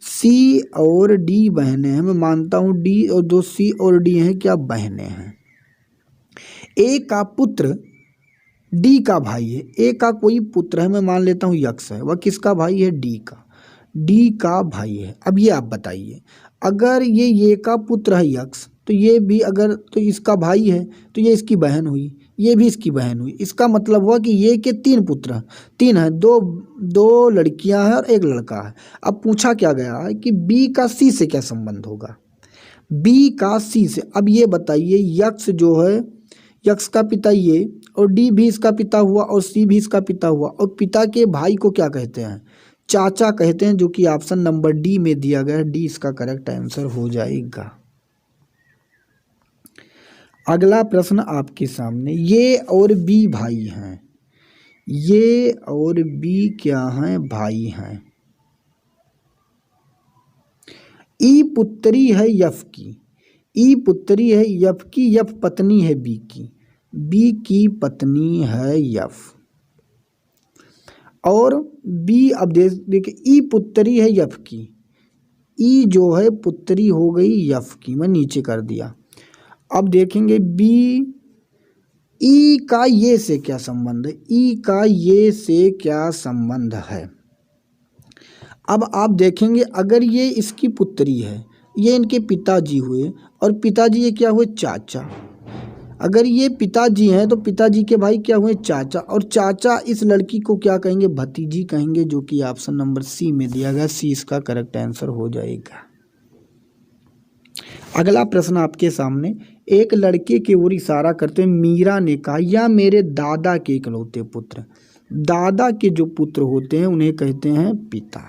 सी और डी बहनें हैं, मैं मानता हूँ डी और जो सी और डी हैं क्या? बहनें हैं। ए का पुत्र डी का भाई है, ए का कोई पुत्र है, मैं मान लेता हूँ यक्स है, वह किसका भाई है? डी का, डी का भाई है। अब ये आप बताइए, अगर ये का पुत्र है यक्स, तो ये भी अगर तो इसका भाई है, तो ये इसकी बहन हुई, ये भी इसकी बहन हुई। इसका मतलब हुआ कि ये के 3 पुत्र, 3 है, दो लड़कियां हैं और 1 लड़का है। अब पूछा क्या गया है कि बी का सी से क्या संबंध होगा? बी का सी से। अब ये बताइए, यक्स जो है, यक्स का पिता ये, और डी भी इसका पिता हुआ, और सी भी इसका पिता हुआ, और पिता के भाई को क्या कहते हैं? चाचा कहते हैं, जो कि ऑप्शन नंबर डी में दिया गया है। डी इसका करेक्ट आंसर हो जाएगा। अगला प्रश्न आपके सामने, ये और बी भाई हैं, ये और बी क्या हैं? भाई हैं। ई पुत्री है यफ की, ई पुत्री है यफ की, यफ पत्नी है बी की पत्नी है यफ। और बी, अब देखिए, ई पुत्री है यफ की, ई जो है पुत्री हो गई यफ की, मैं नीचे कर दिया। अब देखेंगे बी, ई का ये से क्या संबंध है? ई का ये से क्या संबंध है? अब आप देखेंगे, अगर ये इसकी पुत्री है, ये इनके पिताजी हुए, और पिताजी ये क्या हुए? चाचा। अगर ये पिताजी हैं तो पिताजी के भाई क्या हुए? चाचा। और चाचा इस लड़की को क्या कहेंगे? भतीजी कहेंगे, जो कि ऑप्शन नंबर सी में दिया गया। सी इसका करेक्ट आंसर हो जाएगा। अगला प्रश्न आपके सामने, एक लड़के की ओर इशारा करते हुए मीरा ने कहा, या मेरे दादा के इकलौते पुत्र। दादा के जो पुत्र होते हैं उन्हें कहते हैं पिता,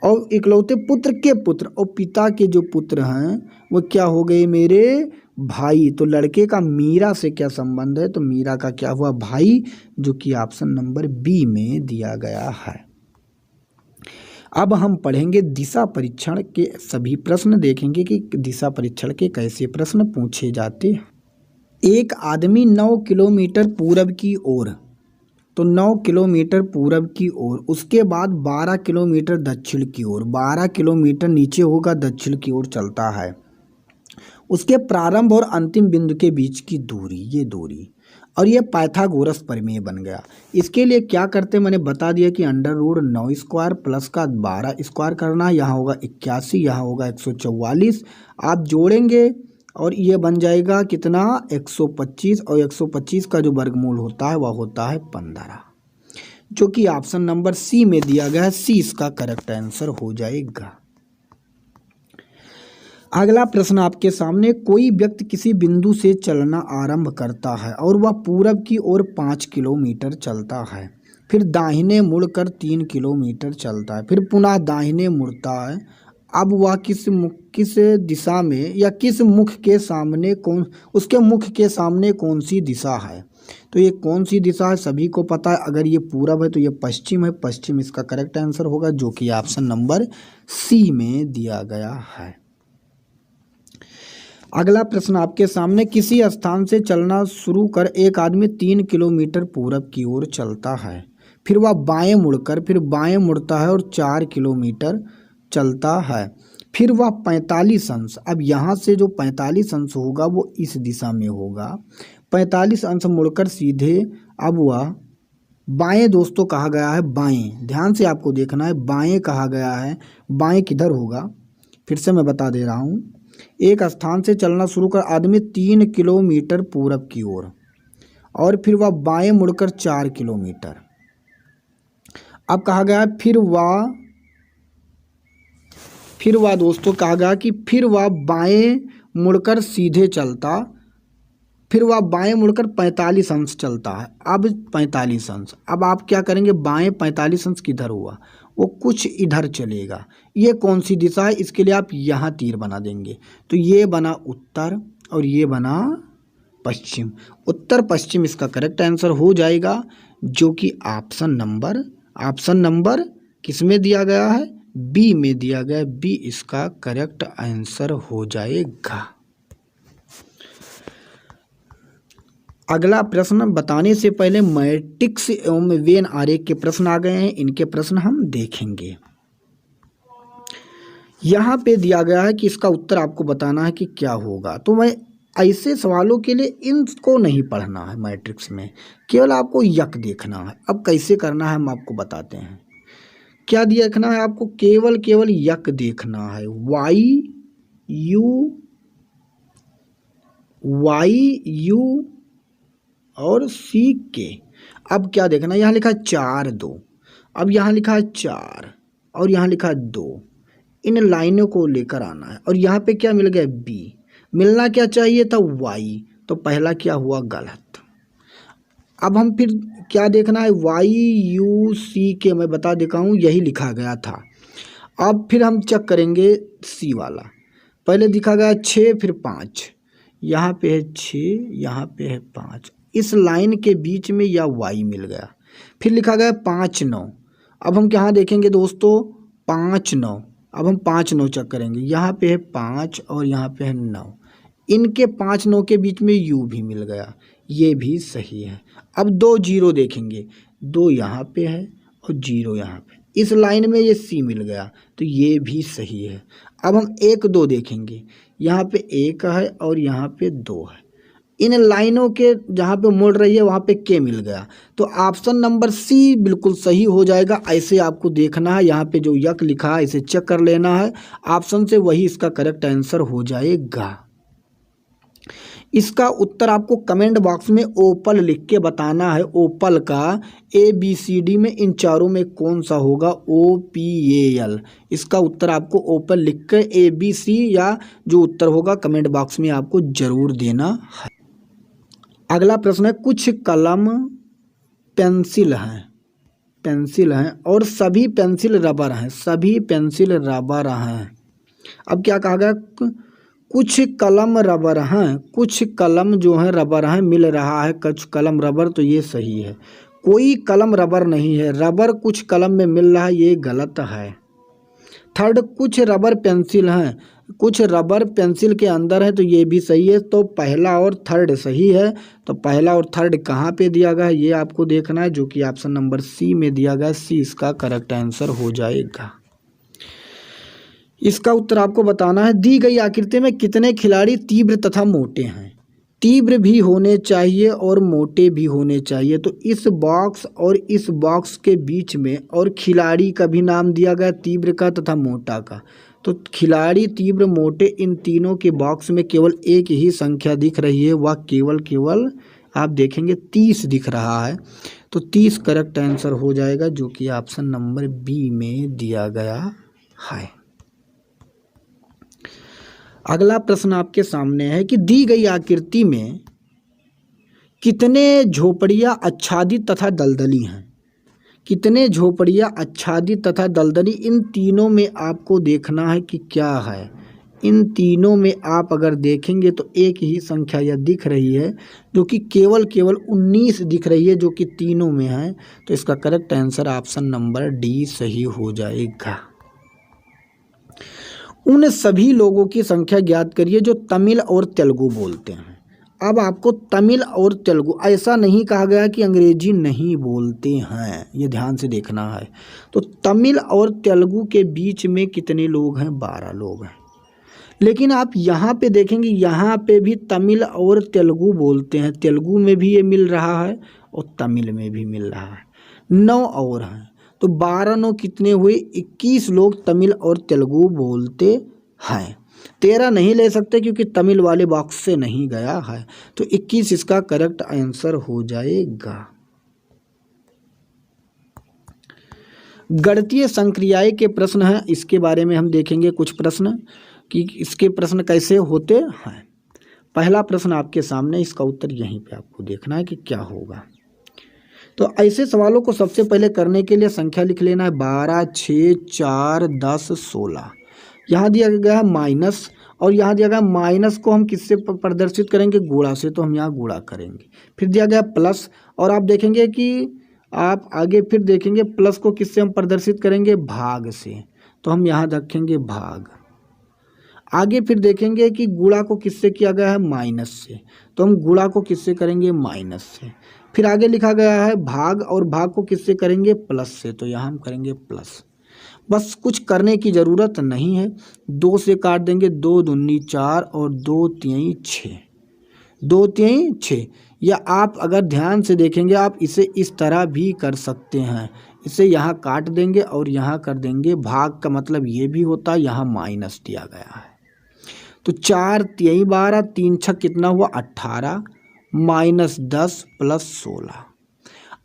और इकलौते पुत्र के पुत्र और पिता के जो पुत्र हैं वो क्या हो गए? मेरे भाई। तो लड़के का मीरा से क्या संबंध है? तो मीरा का क्या हुआ? भाई, जो कि ऑप्शन नंबर बी में दिया गया है। अब हम पढ़ेंगे दिशा परीक्षण के सभी प्रश्न, देखेंगे कि दिशा परीक्षण के कैसे प्रश्न पूछे जाते हैं। एक आदमी 9 किलोमीटर पूरब की ओर, तो 9 किलोमीटर पूरब की ओर, उसके बाद 12 किलोमीटर दक्षिण की ओर, 12 किलोमीटर नीचे होगा दक्षिण की ओर चलता है। उसके प्रारंभ और अंतिम बिंदु के बीच की दूरी, ये दूरी, और ये पाइथागोरस प्रमेय बन गया। इसके लिए क्या करते हैं, मैंने बता दिया कि √9 स्क्वायर प्लस का 12 स्क्वायर करना, यहाँ होगा 81, यहाँ होगा 144, आप जोड़ेंगे और ये बन जाएगा कितना? 125, और 125 का जो वर्गमूल होता है वह होता है 15, जो कि ऑप्शन नंबर सी में दिया गया है। सी इसका करेक्ट आंसर हो जाएगा। अगला प्रश्न आपके सामने, कोई व्यक्ति किसी बिंदु से चलना आरंभ करता है और वह पूरब की ओर 5 किलोमीटर चलता है, फिर दाहिने मुड़कर 3 किलोमीटर चलता है, फिर पुनः दाहिने मुड़ता है। अब वह किस दिशा में या किस मुख के सामने उसके मुख के सामने कौन सी दिशा है? तो ये कौन सी दिशा है सभी को पता है। अगर ये पूरब है तो ये पश्चिम है, पश्चिम इसका करेक्ट आंसर होगा, जो कि ऑप्शन नंबर सी में दिया गया है। अगला प्रश्न आपके सामने, किसी स्थान से चलना शुरू कर एक आदमी 3 किलोमीटर पूरब की ओर चलता है, फिर वह बाएं मुड़कर फिर बाएं मुड़ता है और 4 किलोमीटर चलता है, फिर वह 45 अंश, अब यहाँ से जो 45 अंश होगा वो इस दिशा में होगा, 45 अंश मुड़कर सीधे, अब वह बाएं दोस्तों कहा गया है, बाएं ध्यान से आपको देखना है, बाएं कहा गया है। बाएं किधर होगा, फिर से मैं बता दे रहा हूँ। एक स्थान से चलना शुरू कर आदमी 3 किलोमीटर पूरब की ओर और फिर वह बाएं मुड़कर 4 किलोमीटर। अब कहा गया है फिर वह दोस्तों कहा गया कि फिर वह बाएं मुड़कर सीधे चलता, फिर वह बाएं मुड़कर 45 अंश चलता है। अब 45 अंश, अब आप क्या करेंगे, बाएं 45 अंश किधर हुआ, वो कुछ इधर चलेगा। ये कौन सी दिशा है, इसके लिए आप यहाँ तीर बना देंगे, तो ये बना उत्तर और ये बना पश्चिम। उत्तर पश्चिम इसका करेक्ट आंसर हो जाएगा, जो कि ऑप्शन नंबर किस में दिया गया है, बी में दिया गया है। बी इसका करेक्ट आंसर हो जाएगा। अगला प्रश्न बताने से पहले मैट्रिक्स एवं वेन आरेख के प्रश्न आ गए हैं, इनके प्रश्न हम देखेंगे। यहाँ पे दिया गया है कि इसका उत्तर आपको बताना है कि क्या होगा। तो मैं ऐसे सवालों के लिए इनको नहीं पढ़ना है मैट्रिक्स में, केवल आपको यक देखना है। अब कैसे करना है हम आपको बताते हैं। क्या देखना है आपको, केवल यक देखना है, वाई यू और सी के। अब क्या देखना है, यहाँ लिखा है 4 2, अब यहाँ लिखा है 4 और यहाँ लिखा है 2, इन लाइनों को लेकर आना है। और यहाँ पे क्या मिल गया, बी, मिलना क्या चाहिए था, वाई, तो पहला क्या हुआ, गलत। अब हम फिर क्या देखना है, वाई यू सी के, मैं बता देता हूँ यही लिखा गया था। अब फिर हम चेक करेंगे सी वाला, पहले दिखा गया 6 फिर 5, यहाँ पे है 6 यहाँ पे है 5, इस लाइन के बीच में या वाई मिल गया। फिर लिखा गया 5 9, अब हम क्या देखेंगे दोस्तों, 5 9, अब हम 5 9 चेक करेंगे, यहाँ पे है 5 और यहाँ पे है 9, इनके 5 9 के बीच में यू भी मिल गया, ये भी सही है। अब 2 0 देखेंगे, 2 यहाँ पे है और 0 यहाँ पे, इस लाइन में ये सी मिल गया, तो ये भी सही है। अब हम 1 2 देखेंगे, यहाँ पे 1 है और यहाँ पे 2 है, इन लाइनों के जहाँ पे मुड़ रही है वहाँ पे के मिल गया, तो ऑप्शन नंबर सी बिल्कुल सही हो जाएगा। ऐसे आपको देखना है, यहाँ पे जो यक लिखा है इसे चेक कर लेना है, ऑप्शन से वही इसका करेक्ट आंसर हो जाएगा। इसका उत्तर आपको कमेंट बॉक्स में ओपल लिख के बताना है, ओपल का ABCD में इन चारों में कौन सा होगा, OPAL। इसका उत्तर आपको ओपल लिख कर ABC या जो उत्तर होगा कमेंट बॉक्स में आपको जरूर देना है। अगला प्रश्न है, कुछ कलम पेंसिल हैं और सभी पेंसिल रबर हैं, अब क्या कहा गया, कुछ कलम रबर हैं, कुछ कलम जो है रबर हैं, मिल रहा है कुछ कलम रबर, तो ये सही है। कोई कलम रबर नहीं है, रबर कुछ कलम में मिल रहा है, ये गलत है। थर्ड, कुछ रबर पेंसिल हैं, कुछ रबर पेंसिल के अंदर है, तो ये भी सही है। तो पहला और थर्ड सही है, तो पहला और थर्ड कहाँ पे दिया गया है ये आपको देखना है, जो कि ऑप्शन नंबर सी में दिया गया है। सी इसका करेक्ट आंसर हो जाएगा। इसका उत्तर आपको बताना है, दी गई आकृति में कितने खिलाड़ी तीव्र तथा मोटे हैं। तीव्र भी होने चाहिए और मोटे भी होने चाहिए, तो इस बॉक्स और इस बॉक्स के बीच में और खिलाड़ी का भी नाम दिया गया, तीव्र का तथा मोटा का। तो खिलाड़ी, तीव्र, मोटे, इन तीनों के बॉक्स में केवल एक ही संख्या दिख रही है, वह केवल आप देखेंगे 30 दिख रहा है, तो 30 करेक्ट आंसर हो जाएगा, जो कि ऑप्शन नंबर बी में दिया गया है। अगला प्रश्न आपके सामने है कि दी गई आकृति में कितने झोपड़ियाँ आच्छादित तथा दलदली हैं। कितने झोपड़ियाँ आच्छादित तथा दलदली, इन तीनों में आपको देखना है कि क्या है। इन तीनों में आप अगर देखेंगे तो एक ही संख्या यह दिख रही है जो कि केवल 19 दिख रही है, जो कि तीनों में है। तो इसका correct answer option number D सही हो जाएगा। उन सभी लोगों की संख्या ज्ञात करिए जो तमिल और तेलुगु बोलते हैं। अब आपको तमिल और तेलुगु, ऐसा नहीं कहा गया कि अंग्रेजी नहीं बोलते हैं, ये ध्यान से देखना है। तो तमिल और तेलुगु के बीच में कितने लोग हैं? 12 लोग हैं। लेकिन आप यहाँ पे देखेंगे, यहाँ पे भी तमिल और तेलुगु बोलते हैं, तेलुगु में भी ये मिल रहा है और तमिल में भी मिल रहा है। 9 और हैं, तो 12 9 कितने हुए? 21 लोग तमिल और तेलुगु बोलते हैं। 13 नहीं ले सकते क्योंकि तमिल वाले बॉक्स से नहीं गया है, तो 21 इसका करेक्ट आंसर हो जाएगा। गणितीय संक्रियाएं के प्रश्न हैं, इसके बारे में हम देखेंगे कुछ प्रश्न कि इसके प्रश्न कैसे होते हैं। पहला प्रश्न आपके सामने, इसका उत्तर यहीं पे आपको देखना है कि क्या होगा। तो ऐसे सवालों को सबसे पहले करने के लिए संख्या लिख लेना है। 12 6 4 10 16। यहाँ दिया गया है माइनस, और यहाँ दिया गया माइनस को हम किससे प्रदर्शित करेंगे? गुणा से, तो हम यहाँ गुणा करेंगे। फिर दिया गया प्लस, और आप देखेंगे कि आप आगे फिर देखेंगे प्लस को किससे हम प्रदर्शित करेंगे? भाग से, तो हम यहाँ रखेंगे भाग। आगे फिर देखेंगे कि गुणा को किससे किया गया है? माइनस से, तो हम गुणा को किससे करेंगे? माइनस से। फिर आगे लिखा गया है भाग, और भाग को किससे करेंगे? प्लस से, तो यहाँ हम करेंगे प्लस। बस कुछ करने की ज़रूरत नहीं है, 2 से काट देंगे, 2 दूनी 4 और 2 तिहाई 6, 2 तिहाई 6। या आप अगर ध्यान से देखेंगे, आप इसे इस तरह भी कर सकते हैं, इसे यहाँ काट देंगे और यहाँ कर देंगे भाग, का मतलब ये भी होता है यहाँ माइनस दिया गया है। तो 4 तिहाई 12, 3 6 कितना हुआ? 18 माइनस 10 प्लस 16।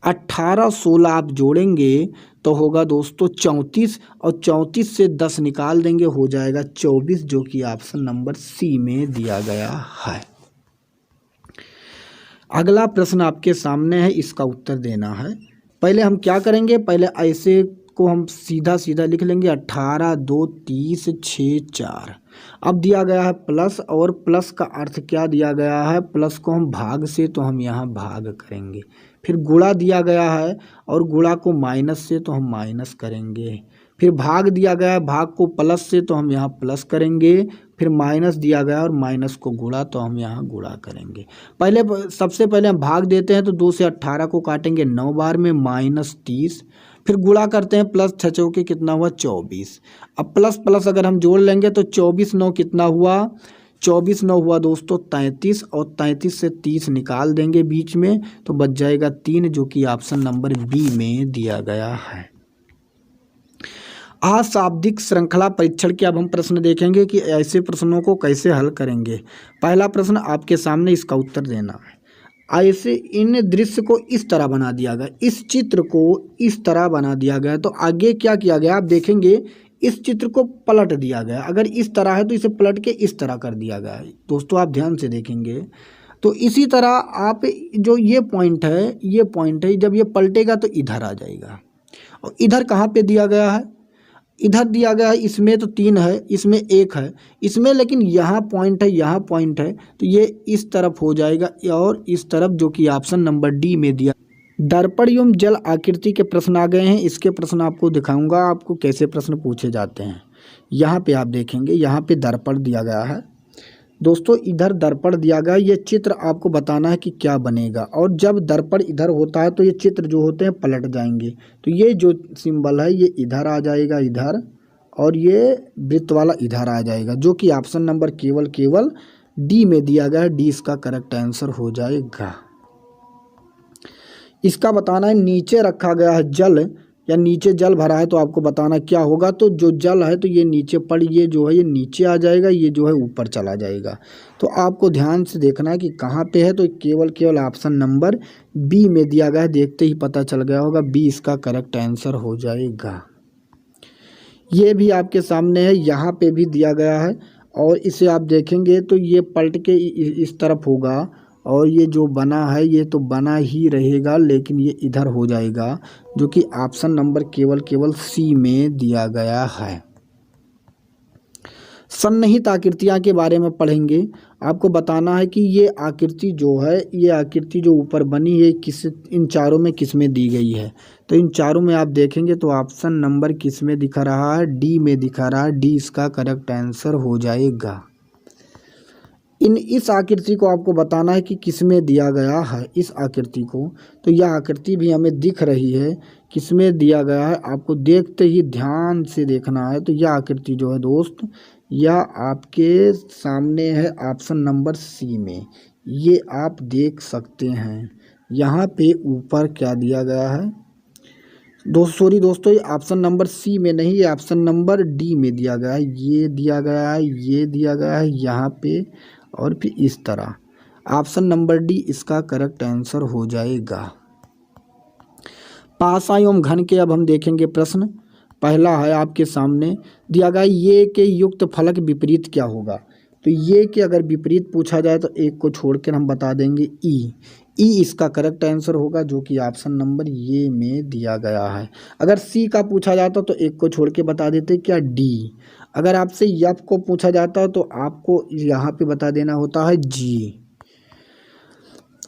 18 16 आप जोड़ेंगे तो होगा दोस्तों 34, और 34 से 10 निकाल देंगे हो जाएगा 24, जो कि ऑप्शन नंबर सी में दिया गया है। अगला प्रश्न आपके सामने है, इसका उत्तर देना है। पहले हम क्या करेंगे? पहले ऐसे को हम सीधा सीधा लिख लेंगे, 18 2 30 6 4। अब दिया गया है प्लस, और प्लस का अर्थ क्या दिया गया है? प्लस को हम भाग से, तो हम यहाँ भाग करेंगे। फिर गुणा दिया गया है, और गुणा को माइनस से, तो हम माइनस करेंगे। फिर भाग दिया गया है, भाग को प्लस से, तो हम यहाँ प्लस करेंगे। फिर माइनस दिया गया और माइनस को गुणा, तो हम यहाँ गुणा करेंगे। पहले सबसे पहले हम भाग देते हैं, तो 2 से 18 को काटेंगे 9 बार में, माइनस 30। फिर गुणा करते हैं, प्लस 6 चौके कितना हुआ? 24। अब प्लस प्लस अगर हम जोड़ लेंगे तो 24 9 कितना हुआ? 24 9 हुआ दोस्तों 33, और 33 से 30 निकाल देंगे बीच में, तो बच जाएगा 3, जो कि ऑप्शन नंबर बी में दिया गया है। अशाब्दिक श्रृंखला परीक्षण के अब हम प्रश्न देखेंगे कि ऐसे प्रश्नों को कैसे हल करेंगे। पहला प्रश्न आपके सामने, इसका उत्तर देना है। ऐसे इन दृश्य को इस तरह बना दिया गया, इस चित्र को इस तरह बना दिया गया, तो आगे क्या किया गया आप देखेंगे, इस चित्र को पलट दिया गया। अगर इस तरह है तो इसे पलट के इस तरह कर दिया गया है। दोस्तों आप ध्यान से देखेंगे तो इसी तरह आप जो ये पॉइंट है, जब ये पलटेगा तो इधर आ जाएगा। और इधर कहाँ पे दिया गया है? इधर दिया गया है, इसमें तो 3 है, इसमें 1 है, इसमें लेकिन यहाँ पॉइंट है, यहाँ पॉइंट है, तो ये इस तरफ हो जाएगा और इस तरफ, जो कि ऑप्शन नंबर डी में दिया। दर्पण एवं जल आकृति के प्रश्न आ गए हैं। इसके प्रश्न आपको दिखाऊंगा, आपको कैसे प्रश्न पूछे जाते हैं। यहाँ पे आप देखेंगे, यहाँ पे दर्पण दिया गया है दोस्तों, इधर दर्पण दिया गया। ये चित्र आपको बताना है कि क्या बनेगा, और जब दर्पण इधर होता है तो ये चित्र जो होते हैं पलट जाएंगे। तो ये जो सिंबल है ये इधर आ जाएगा, इधर, और ये वृत्त वाला इधर आ जाएगा, जो कि ऑप्शन नंबर केवल डी में दिया गया है। डी इसका करेक्ट आंसर हो जाएगा। इसका बताना है, नीचे रखा गया है जल, या नीचे जल भरा है, तो आपको बताना क्या होगा। तो जो जल है तो ये नीचे पड़, ये जो है ये नीचे आ जाएगा, ये जो है ऊपर चला जाएगा। तो आपको ध्यान से देखना है कि कहाँ पे है। तो केवल ऑप्शन नंबर बी में दिया गया है, देखते ही पता चल गया होगा, बी इसका करेक्ट आंसर हो जाएगा। ये भी आपके सामने है, यहाँ पे भी दिया गया है, और इसे आप देखेंगे तो ये पलट के इस तरफ होगा और ये जो बना है ये तो बना ही रहेगा, लेकिन ये इधर हो जाएगा, जो कि ऑप्शन नंबर केवल सी में दिया गया है। सन्निहित आकृतियाँ के बारे में पढ़ेंगे। आपको बताना है कि ये आकृति जो है, ये आकृति जो ऊपर बनी है किस, इन चारों में किस में दी गई है। तो इन चारों में आप देखेंगे तो ऑप्शन नंबर किस में दिखा रहा है, डी में दिखा रहा है। डी इसका करेक्ट आंसर हो जाएगा। इस आकृति को आपको बताना है कि किस में दिया गया है इस आकृति को। तो यह आकृति भी हमें दिख रही है, किस में दिया गया है आपको देखते ही ध्यान से देखना है। तो यह आकृति जो है दोस्त, यह आपके सामने है ऑप्शन नंबर सी में। ये आप देख सकते हैं यहाँ पे ऊपर क्या दिया गया है दोस्तों, ये ऑप्शन नंबर सी में नहीं, ये ऑप्शन नंबर डी में दिया गया है। ये दिया गया है, ये दिया गया है यहाँ पे, और फिर इस तरह। ऑप्शन नंबर डी इसका करेक्ट आंसर हो जाएगा। पासा एवं घन के अब हम देखेंगे प्रश्न। पहला है आपके सामने दिया गया, ये के युक्त फलक विपरीत क्या होगा। तो ये के अगर विपरीत पूछा जाए तो एक को छोड़कर हम बता देंगे ई इसका करेक्ट आंसर होगा, जो कि ऑप्शन नंबर ये में दिया गया है। अगर सी का पूछा जाता तो एक को छोड़ के बता देते क्या, डी। अगर आपसे एफ को पूछा जाता तो आपको यहाँ पे बता देना होता है जी।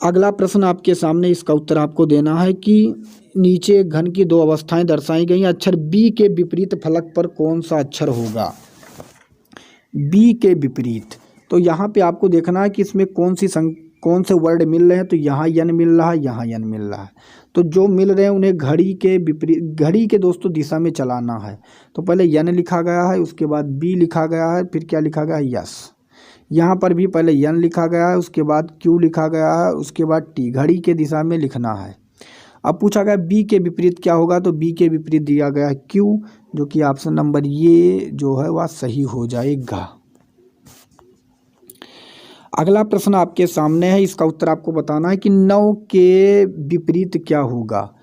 अगला प्रश्न आपके सामने, इसका उत्तर आपको देना है कि नीचे घन की दो अवस्थाएं दर्शाई गई हैं, अक्षर बी के विपरीत फलक पर कौन सा अक्षर होगा। बी के विपरीत, तो यहाँ पे आपको देखना है कि इसमें कौन से वर्ड मिल रहे हैं। तो यहाँ यन मिल रहा है, यहाँ यन मिल रहा है। तो जो मिल रहे हैं उन्हें घड़ी के विपरीत, घड़ी के दोस्तों दिशा में चलाना है। तो पहले यन लिखा गया है, उसके बाद बी लिखा गया है, फिर क्या लिखा गया है, यस। यहाँ पर भी पहले यन लिखा गया है, उसके बाद क्यू लिखा गया है, उसके बाद टी। घड़ी के दिशा में लिखना है। अब पूछा गया बी के विपरीत क्या होगा, तो बी के विपरीत दिया गया है क्यू, जो कि ऑप्शन नंबर ये जो है वह सही हो जाएगा। अगला प्रश्न आपके सामने है, इसका उत्तर आपको बताना है कि 9 के विपरीत क्या होगा।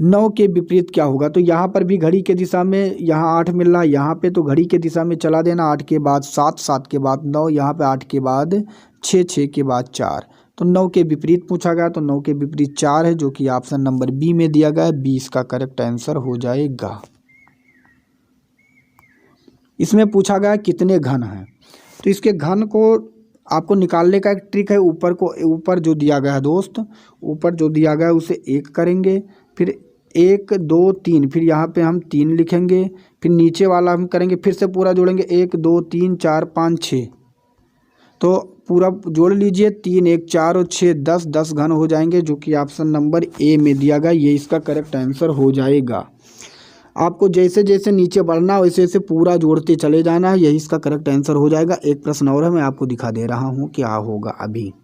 9 के विपरीत क्या होगा, तो यहाँ पर भी घड़ी के दिशा में, यहाँ 8 मिल रहा है यहाँ पे, तो घड़ी के दिशा में चला देना। 8 के बाद 7, 7 के बाद 9, यहाँ पे 8 के बाद 6, 6 के बाद 4। तो 9 के विपरीत पूछा गया, तो 9 के विपरीत 4 है, जो कि ऑप्शन नंबर बी में दिया गया है। बी इसका करेक्ट आंसर हो जाएगा। इसमें पूछा गया कितने घन हैं, तो इसके घन को आपको निकालने का एक ट्रिक है। ऊपर जो दिया गया है दोस्त, ऊपर जो दिया गया है उसे 1 करेंगे, फिर 1 2 3, फिर यहाँ पे हम 3 लिखेंगे, फिर नीचे वाला हम करेंगे, फिर से पूरा जोड़ेंगे 1 2 3 4 5 6। तो पूरा जोड़ लीजिए, 3 1 4 और 6 10 घन हो जाएंगे, जो कि ऑप्शन नंबर ए में दिया गया। ये इसका करेक्ट आंसर हो जाएगा। आपको जैसे जैसे नीचे बढ़ना वैसे वैसे पूरा जोड़ते चले जाना है, यही इसका करेक्ट आंसर हो जाएगा। एक प्रश्न और है, मैं आपको दिखा दे रहा हूँ क्या होगा अभी।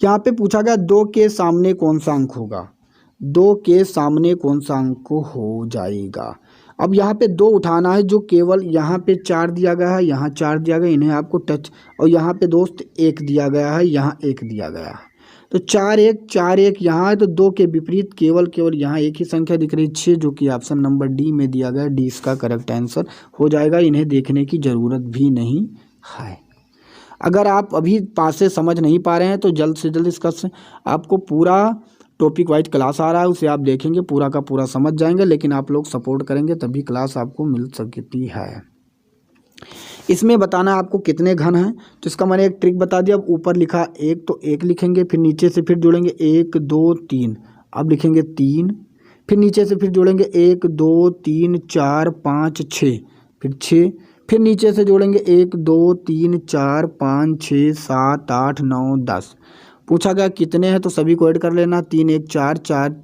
यहाँ पे पूछा गया 2 के सामने कौन सा अंक होगा। 2 के सामने कौन सा अंक हो जाएगा। अब यहाँ पे 2 उठाना है, जो केवल यहाँ पे 4 दिया गया है, यहाँ 4 दिया गया, इन्हें आपको टच, और यहाँ पे दोस्त 1 दिया गया है, यहाँ 1 दिया गया है। तो 4 1 यहाँ है, तो 2 के विपरीत केवल यहाँ एक ही संख्या दिख रही है 6, जो कि ऑप्शन नंबर डी में दिया गया। डी इसका करेक्ट आंसर हो जाएगा। इन्हें देखने की ज़रूरत भी नहीं है। अगर आप अभी पास से समझ नहीं पा रहे हैं तो जल्द से जल्द इसका आपको पूरा टॉपिक वाइज क्लास आ रहा है, उसे आप देखेंगे, पूरा का पूरा समझ जाएंगे। लेकिन आप लोग सपोर्ट करेंगे तभी क्लास आपको मिल सकती है। इसमें बताना आपको कितने घन हैं, तो इसका मैंने एक ट्रिक बता दिया। अब ऊपर लिखा 1, तो 1 लिखेंगे, फिर नीचे से फिर जोड़ेंगे 1 2 3, अब लिखेंगे 3, फिर नीचे से फिर जोड़ेंगे 1 2 3 4 5 6, फिर 6, फिर नीचे से जोड़ेंगे 1 2 3 4 5 6 7 8 9 10। पूछा गया कितने हैं, तो सभी को ऐड कर लेना। 3 1 4 4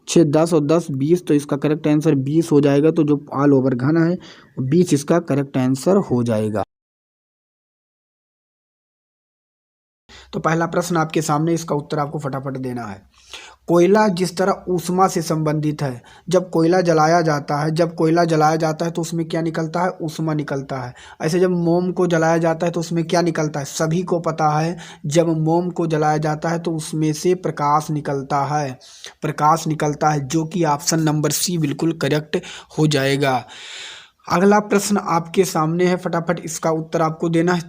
6 10 और 10 20, तो इसका करेक्ट आंसर 20 हो जाएगा। तो जो ऑल ओवर घन है 20 इसका करेक्ट आंसर हो जाएगा। तो पहला प्रश्न आपके सामने, इसका उत्तर आपको फटाफट देना है। कोयला जिस तरह ऊष्मा से संबंधित है, जब कोयला जलाया जाता है तो उसमें क्या निकलता है, ऊष्मा निकलता है। ऐसे जब मोम को जलाया जाता है तो उसमें क्या निकलता है, सभी को पता है, जब मोम को जलाया जाता है तो उसमें से प्रकाश निकलता है, जो कि ऑप्शन नंबर सी बिल्कुल करेक्ट हो जाएगा। अगला प्रश्न आपके सामने है, फटाफट इसका उत्तर आपको देना है।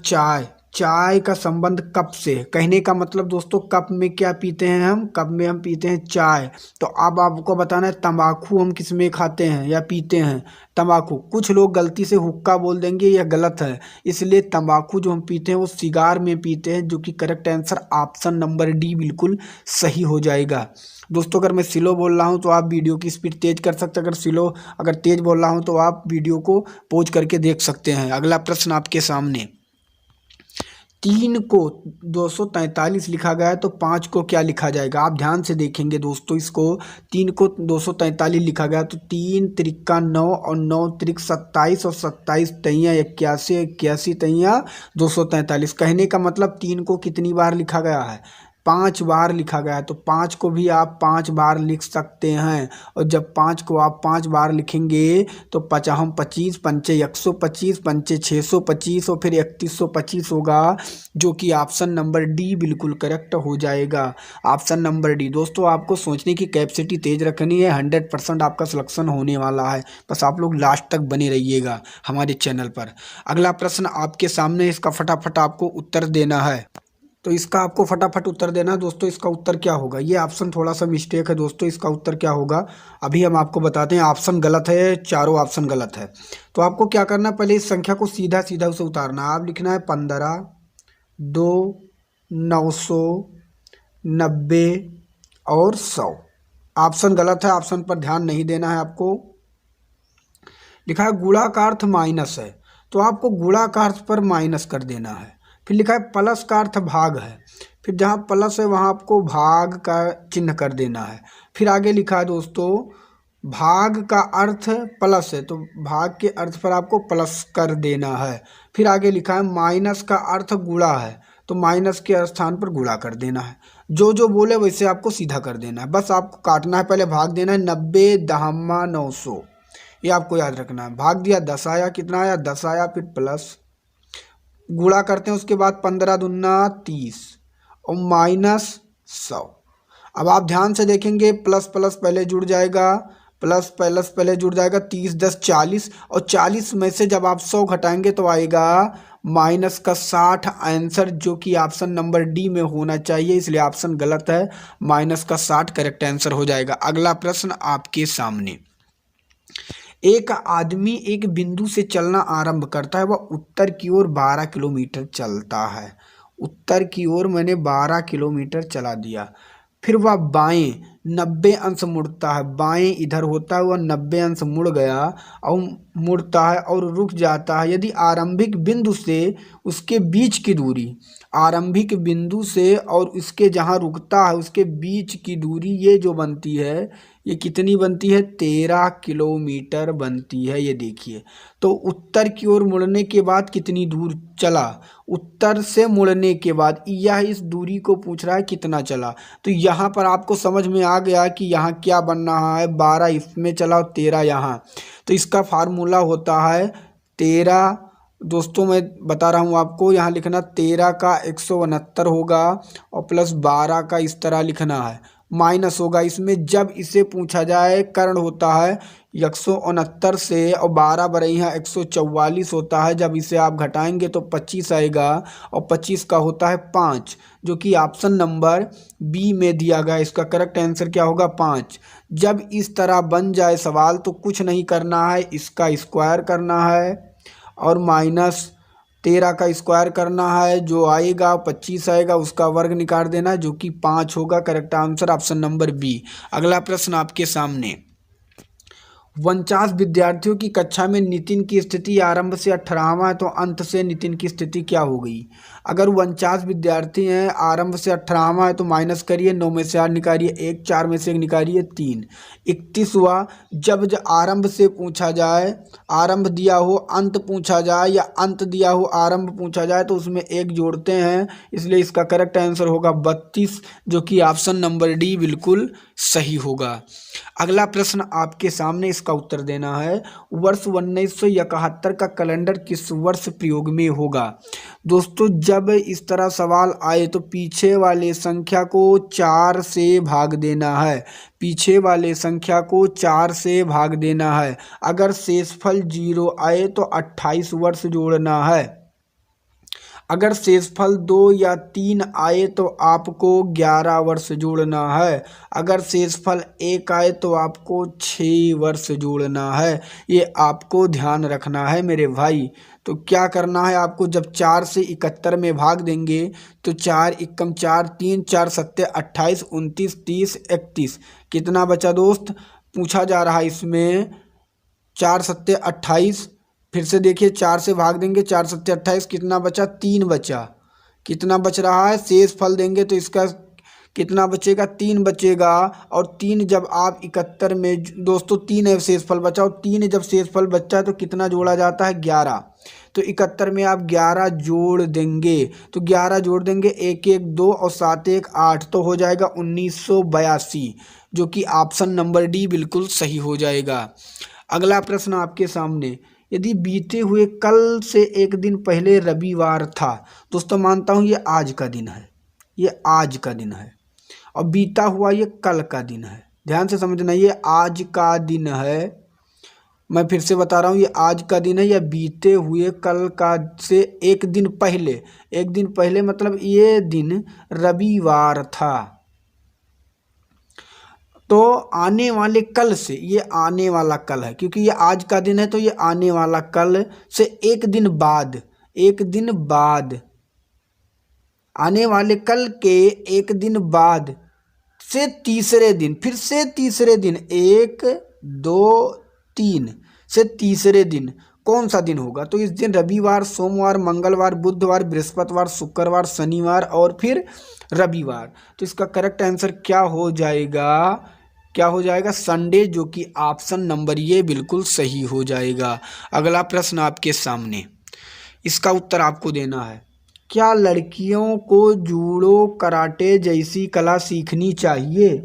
चाय का संबंध कप से, कहने का मतलब दोस्तों कप में क्या पीते हैं हम, कप में हम पीते हैं चाय। तो अब आपको बताना है तंबाकू हम किस में खाते हैं या पीते हैं, तंबाकू। कुछ लोग गलती से हुक्का बोल देंगे, यह गलत है। इसलिए तंबाकू जो हम पीते हैं वो सिगार में पीते हैं, जो कि correct answer option number D बिल्कुल सही हो जाएगा। दोस्तों अगर मैं स्लो बोल रहा हूँ तो आप वीडियो की स्पीड तेज कर सकते हैं, अगर तेज बोल रहा हूँ तो आप वीडियो को पॉज करके देख सकते हैं। अगला प्रश्न आपके सामने, 3 को 243 लिखा गया है तो 5 को क्या लिखा जाएगा। आप ध्यान से देखेंगे दोस्तों इसको, 3 को 243 लिखा गया तो 3 त्रिका 9 और 9 त्रिक 27 और 27 तैया 81, 81 तैया 243। कहने का मतलब 3 को कितनी बार लिखा गया है, 5 बार लिखा गया है। तो 5 को भी आप 5 बार लिख सकते हैं, और जब 5 को आप 5 बार लिखेंगे तो 5 25, पंचे 125, पंचे 625 और फिर 3125 होगा, जो कि ऑप्शन नंबर डी बिल्कुल करेक्ट हो जाएगा। Option number D. दोस्तों आपको सोचने की कैपेसिटी तेज रखनी है, 100% आपका सिलेक्शन होने वाला है, बस आप लोग लास्ट तक बने रहिएगा हमारे चैनल पर। अगला प्रश्न आपके सामने, इसका फटाफट आपको उत्तर देना है। तो इसका आपको फटाफट उत्तर देना है दोस्तों। इसका उत्तर क्या होगा, ये ऑप्शन थोड़ा सा मिस्टेक है दोस्तों। इसका उत्तर क्या होगा अभी हम आपको बताते हैं। ऑप्शन गलत है, चारों ऑप्शन गलत है। तो आपको क्या करना है, पहले इस संख्या को सीधा सीधा उसे उतारना है। आप लिखना है 15, 2, 990 और 100। ऑप्शन गलत है, ऑप्शन पर ध्यान नहीं देना है आपको। लिखा है गुणा का अर्थ माइनस है, तो आपको गुणा का अर्थ पर माइनस कर देना है। फिर लिखा है प्लस का अर्थ भाग है, फिर जहाँ प्लस है वहाँ आपको भाग का चिन्ह कर देना है। फिर आगे लिखा है दोस्तों भाग का अर्थ प्लस है, तो भाग के अर्थ पर आपको प्लस कर देना है। फिर आगे लिखा है माइनस का अर्थ गुणा है, तो माइनस के स्थान पर गुणा कर देना है। जो जो बोले वैसे आपको सीधा कर देना है, बस आपको काटना है, पहले भाग देना है 90 दहम्मा 900, ये आपको याद रखना है। भाग दिया 10 आया, कितना आया 10 आया, फिर प्लस गुणा करते हैं, उसके बाद 15 दूना 30 और माइनस 100। अब आप ध्यान से देखेंगे प्लस प्लस पहले जुड़ जाएगा, प्लस प्लस पहले जुड़ जाएगा, 30 10 40, और 40 में से जब आप 100 घटाएंगे तो आएगा माइनस का 60 आंसर, जो कि ऑप्शन नंबर डी में होना चाहिए, इसलिए ऑप्शन गलत है। माइनस का 60 करेक्ट आंसर हो जाएगा। अगला प्रश्न आपके सामने, एक आदमी एक बिंदु से चलना आरंभ करता है, वह उत्तर की ओर 12 किलोमीटर चलता है। उत्तर की ओर मैंने 12 किलोमीटर चला दिया, फिर वह बाएं 90 अंश मुड़ता है, बाएं इधर होता है, वह 90 अंश मुड़ गया और मुड़ता है और रुक जाता है। यदि आरंभिक बिंदु से उसके बीच की दूरी, आरंभिक बिंदु से और उसके जहाँ रुकता है उसके बीच की दूरी ये जो बनती है, ये कितनी बनती है 13 किलोमीटर बनती है। ये देखिए, तो उत्तर की ओर मुड़ने के बाद कितनी दूर चला, उत्तर से मुड़ने के बाद यह इस दूरी को पूछ रहा है कितना चला। तो यहाँ पर आपको समझ में आ गया कि यहाँ क्या बन रहा है, 12 इसमें चला और 13 यहाँ। तो इसका फार्मूला होता है 13, दोस्तों मैं बता रहा हूँ आपको, यहाँ लिखना 13 का 169 होगा और प्लस 12 का इस तरह लिखना है, माइनस होगा इसमें। जब इसे पूछा जाए कर्ण होता है 169 से और 12 बराई है 144 होता है, जब इसे आप घटाएंगे तो 25 आएगा और 25 का होता है 5, जो कि ऑप्शन नंबर बी में दिया गया। इसका करेक्ट आंसर क्या होगा 5। जब इस तरह बन जाए सवाल तो कुछ नहीं करना है, इसका स्क्वायर करना है और माइनस 13 का स्क्वायर करना है, जो आएगा 25 आएगा, उसका वर्ग निकाल देना है, जो कि 5 होगा। Correct answer option number B. अगला प्रश्न आपके सामने, 49 विद्यार्थियों की कक्षा में नितिन की स्थिति आरंभ से 18वां है, तो अंत से नितिन की स्थिति क्या हो गई। अगर 49 विद्यार्थी हैं, आरंभ से 18वां है तो माइनस करिए, 9 में से 8 निकालिए, 1 4 में से 1 निकालिए 3, 31 हुआ। जब आरंभ से पूछा जाए, आरंभ दिया हो अंत पूछा जाए या अंत दिया हो आरंभ पूछा जाए तो उसमें 1 जोड़ते हैं, इसलिए इसका करेक्ट आंसर होगा 32, जो कि ऑप्शन नंबर डी बिल्कुल सही होगा। अगला प्रश्न आपके सामने, इसका उत्तर देना है। वर्ष 1971 का कैलेंडर किस वर्ष प्रयोग में होगा? दोस्तों जब इस तरह सवाल आए तो पीछे वाले संख्या को 4 से भाग देना है। पीछे वाले संख्या को 4 से भाग देना है। अगर शेषफल 0 आए तो 28 वर्ष जोड़ना है। अगर शेषफल 2 या 3 आए तो आपको 11 वर्ष जोड़ना है। अगर शेषफल 1 आए तो आपको 6 वर्ष जोड़ना है। ये आपको ध्यान रखना है मेरे भाई। तो क्या करना है आपको, जब 4 से 71 में भाग देंगे तो 4 एकम 4, 3 4 सत्ते 28, 29, 30, 31, कितना बचा दोस्त? पूछा जा रहा है इसमें 4 सत्ते 28। फिर से देखिए 4 से भाग देंगे, 4 सत्ते 28, कितना बचा? 3 बचा। कितना बच रहा है? शेष फल देंगे तो इसका कितना बचेगा? 3 बचेगा। और 3 जब आप 71 में, दोस्तों 3 है शेष फल बचा, और 3 जब शेष फल बचा है तो कितना जोड़ा जाता है? 11। तो 71 में आप 11 जोड़ देंगे, तो 11 जोड़ देंगे, 1 1 2 और 7 1 8, तो हो जाएगा 1982, जो कि ऑप्शन नंबर डी बिल्कुल सही हो जाएगा। अगला प्रश्न आपके सामने, यदि बीते हुए कल से एक दिन पहले रविवार था, दोस्तों मानता हूँ ये आज का दिन है, ये आज का दिन है, और बीता हुआ ये कल का दिन है। ध्यान से समझना, ये आज का दिन है। मैं फिर से बता रहा हूँ, ये आज का दिन है या बीते हुए कल का से एक दिन पहले। एक दिन पहले मतलब ये दिन रविवार था। तो आने वाले कल से, ये आने वाला कल है, क्योंकि ये आज का दिन है तो ये आने वाला कल से एक दिन बाद, एक दिन बाद, आने वाले कल के एक दिन बाद से तीसरे दिन, फिर से तीसरे दिन, 1 2 3 से तीसरे दिन कौन सा दिन होगा? तो इस दिन रविवार, सोमवार, मंगलवार, बुधवार, बृहस्पतिवार, शुक्रवार, शनिवार और फिर रविवार। तो इसका करेक्ट आंसर क्या हो जाएगा? क्या हो जाएगा? संडे, जो कि ऑप्शन नंबर ये बिल्कुल सही हो जाएगा। अगला प्रश्न आपके सामने, इसका उत्तर आपको देना है। क्या लड़कियों को जूडो कराटे जैसी कला सीखनी चाहिए?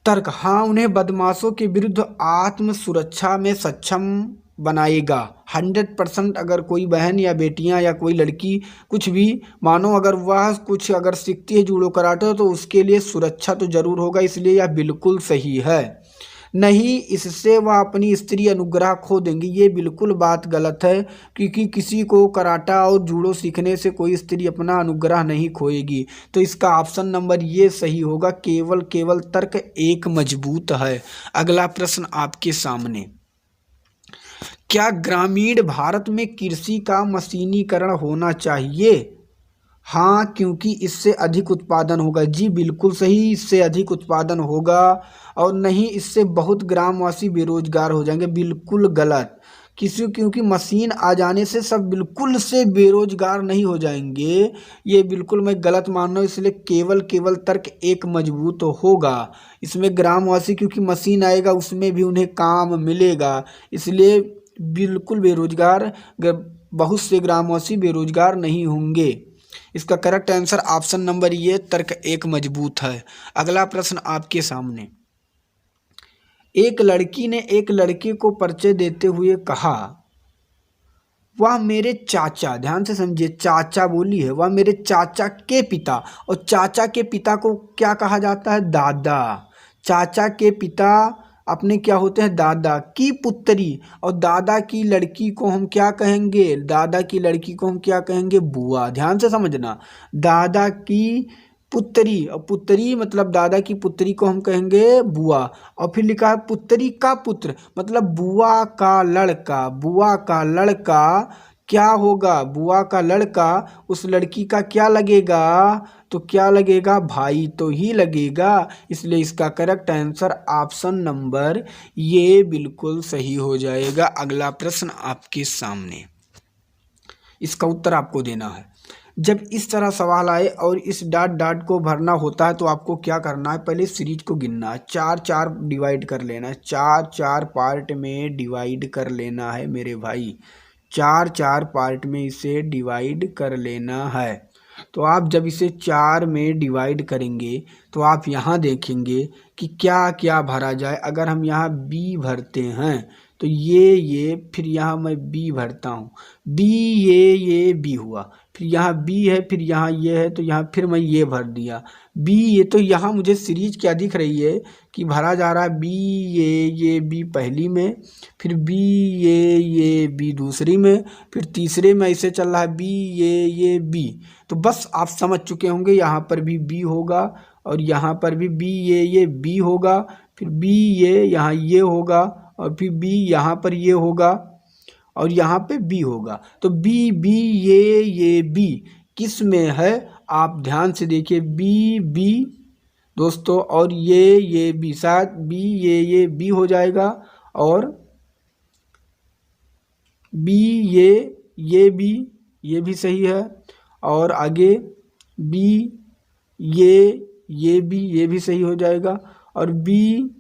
तर्क, हाँ, उन्हें बदमाशों के विरुद्ध आत्म सुरक्षा में सक्षम बनाएगा। 100% अगर कोई बहन या बेटियां या कोई लड़की कुछ भी, मानो अगर वह कुछ अगर सीखती है जूडो कराटे, तो उसके लिए सुरक्षा तो जरूर होगा, इसलिए यह बिल्कुल सही है। नहीं, इससे वह अपनी स्त्री अनुग्रह खो देंगी, ये बिल्कुल बात गलत है, क्योंकि किसी को कराटा और जूडो सीखने से कोई स्त्री अपना अनुग्रह नहीं खोएगी। तो इसका ऑप्शन नंबर ये सही होगा। केवल तर्क एक मजबूत है। अगला प्रश्न आपके सामने, क्या ग्रामीण भारत में कृषि का मशीनीकरण होना चाहिए? हाँ, क्योंकि इससे अधिक उत्पादन होगा। जी बिल्कुल सही, इससे अधिक उत्पादन होगा। और नहीं, इससे बहुत ग्रामवासी बेरोजगार हो जाएंगे। बिल्कुल गलत। क्योंकि मशीन आ जाने से सब बिल्कुल से बेरोजगार नहीं हो जाएंगे, ये बिल्कुल मैं गलत मान रहा हूँ। इसलिए केवल तर्क एक मजबूत होगा। इसमें ग्रामवासी, क्योंकि मशीन आएगा उसमें भी उन्हें काम मिलेगा, इसलिए बिल्कुल बेरोजगार, बहुत से ग्रामवासी बेरोजगार नहीं होंगे। इसका करेक्ट आंसर ऑप्शन नंबर ये, तर्क एक मजबूत है। अगला प्रश्न आपके सामने, एक लड़की ने एक लड़के को परिचय देते हुए कहा, वह मेरे चाचा, ध्यान से समझिए, चाचा बोली है, वह मेरे चाचा के पिता, और चाचा के पिता को क्या कहा जाता है? दादा। चाचा के पिता अपने क्या होते हैं? दादा की पुत्री। और दादा की लड़की को हम क्या कहेंगे? दादा की लड़की को हम क्या कहेंगे? बुआ। ध्यान से समझना, दादा की पुत्री, और पुत्री मतलब दादा की पुत्री को हम कहेंगे बुआ। और फिर लिखा है पुत्री का पुत्र, मतलब बुआ का लड़का। बुआ का लड़का क्या होगा? बुआ का लड़का उस लड़की का क्या लगेगा? तो क्या लगेगा? भाई तो ही लगेगा। इसलिए इसका करेक्ट आंसर ऑप्शन नंबर ये बिल्कुल सही हो जाएगा। अगला प्रश्न आपके सामने, इसका उत्तर आपको देना है। जब इस तरह सवाल आए और इस डॉट को भरना होता है तो आपको क्या करना है? पहले सीरीज को गिनना है, 4 डिवाइड कर लेना है, 4 पार्ट में डिवाइड कर लेना है मेरे भाई, 4 पार्ट में इसे डिवाइड कर लेना है। तो आप जब इसे 4 में डिवाइड करेंगे तो आप यहाँ देखेंगे कि क्या क्या भरा जाए। अगर हम यहाँ बी भरते हैं तो ये फिर यहाँ मैं बी भरता हूँ, बी ये बी हुआ, फिर यहाँ बी है, फिर यहाँ ये है, तो यहाँ फिर मैं ये भर दिया बी ये। तो यहाँ मुझे सीरीज क्या दिख रही है कि भरा जा रहा है बी ये बी पहली में, फिर बी ये बी दूसरी में, फिर तीसरे में ऐसे चल रहा है बी ये बी। तो बस आप समझ चुके होंगे यहाँ पर भी बी होगा और यहाँ पर भी बी ये बी होगा, फिर बी ये यहाँ ये होगा और फिर बी यहाँ पर ये होगा और यहाँ पे बी होगा। तो बी बी ये बी किस में है आप ध्यान से देखिए, बी बी दोस्तों और ये बी, शायद बी ये बी हो जाएगा और बी ये बी ये भी सही है और आगे बी ये बी ये भी सही हो जाएगा और बी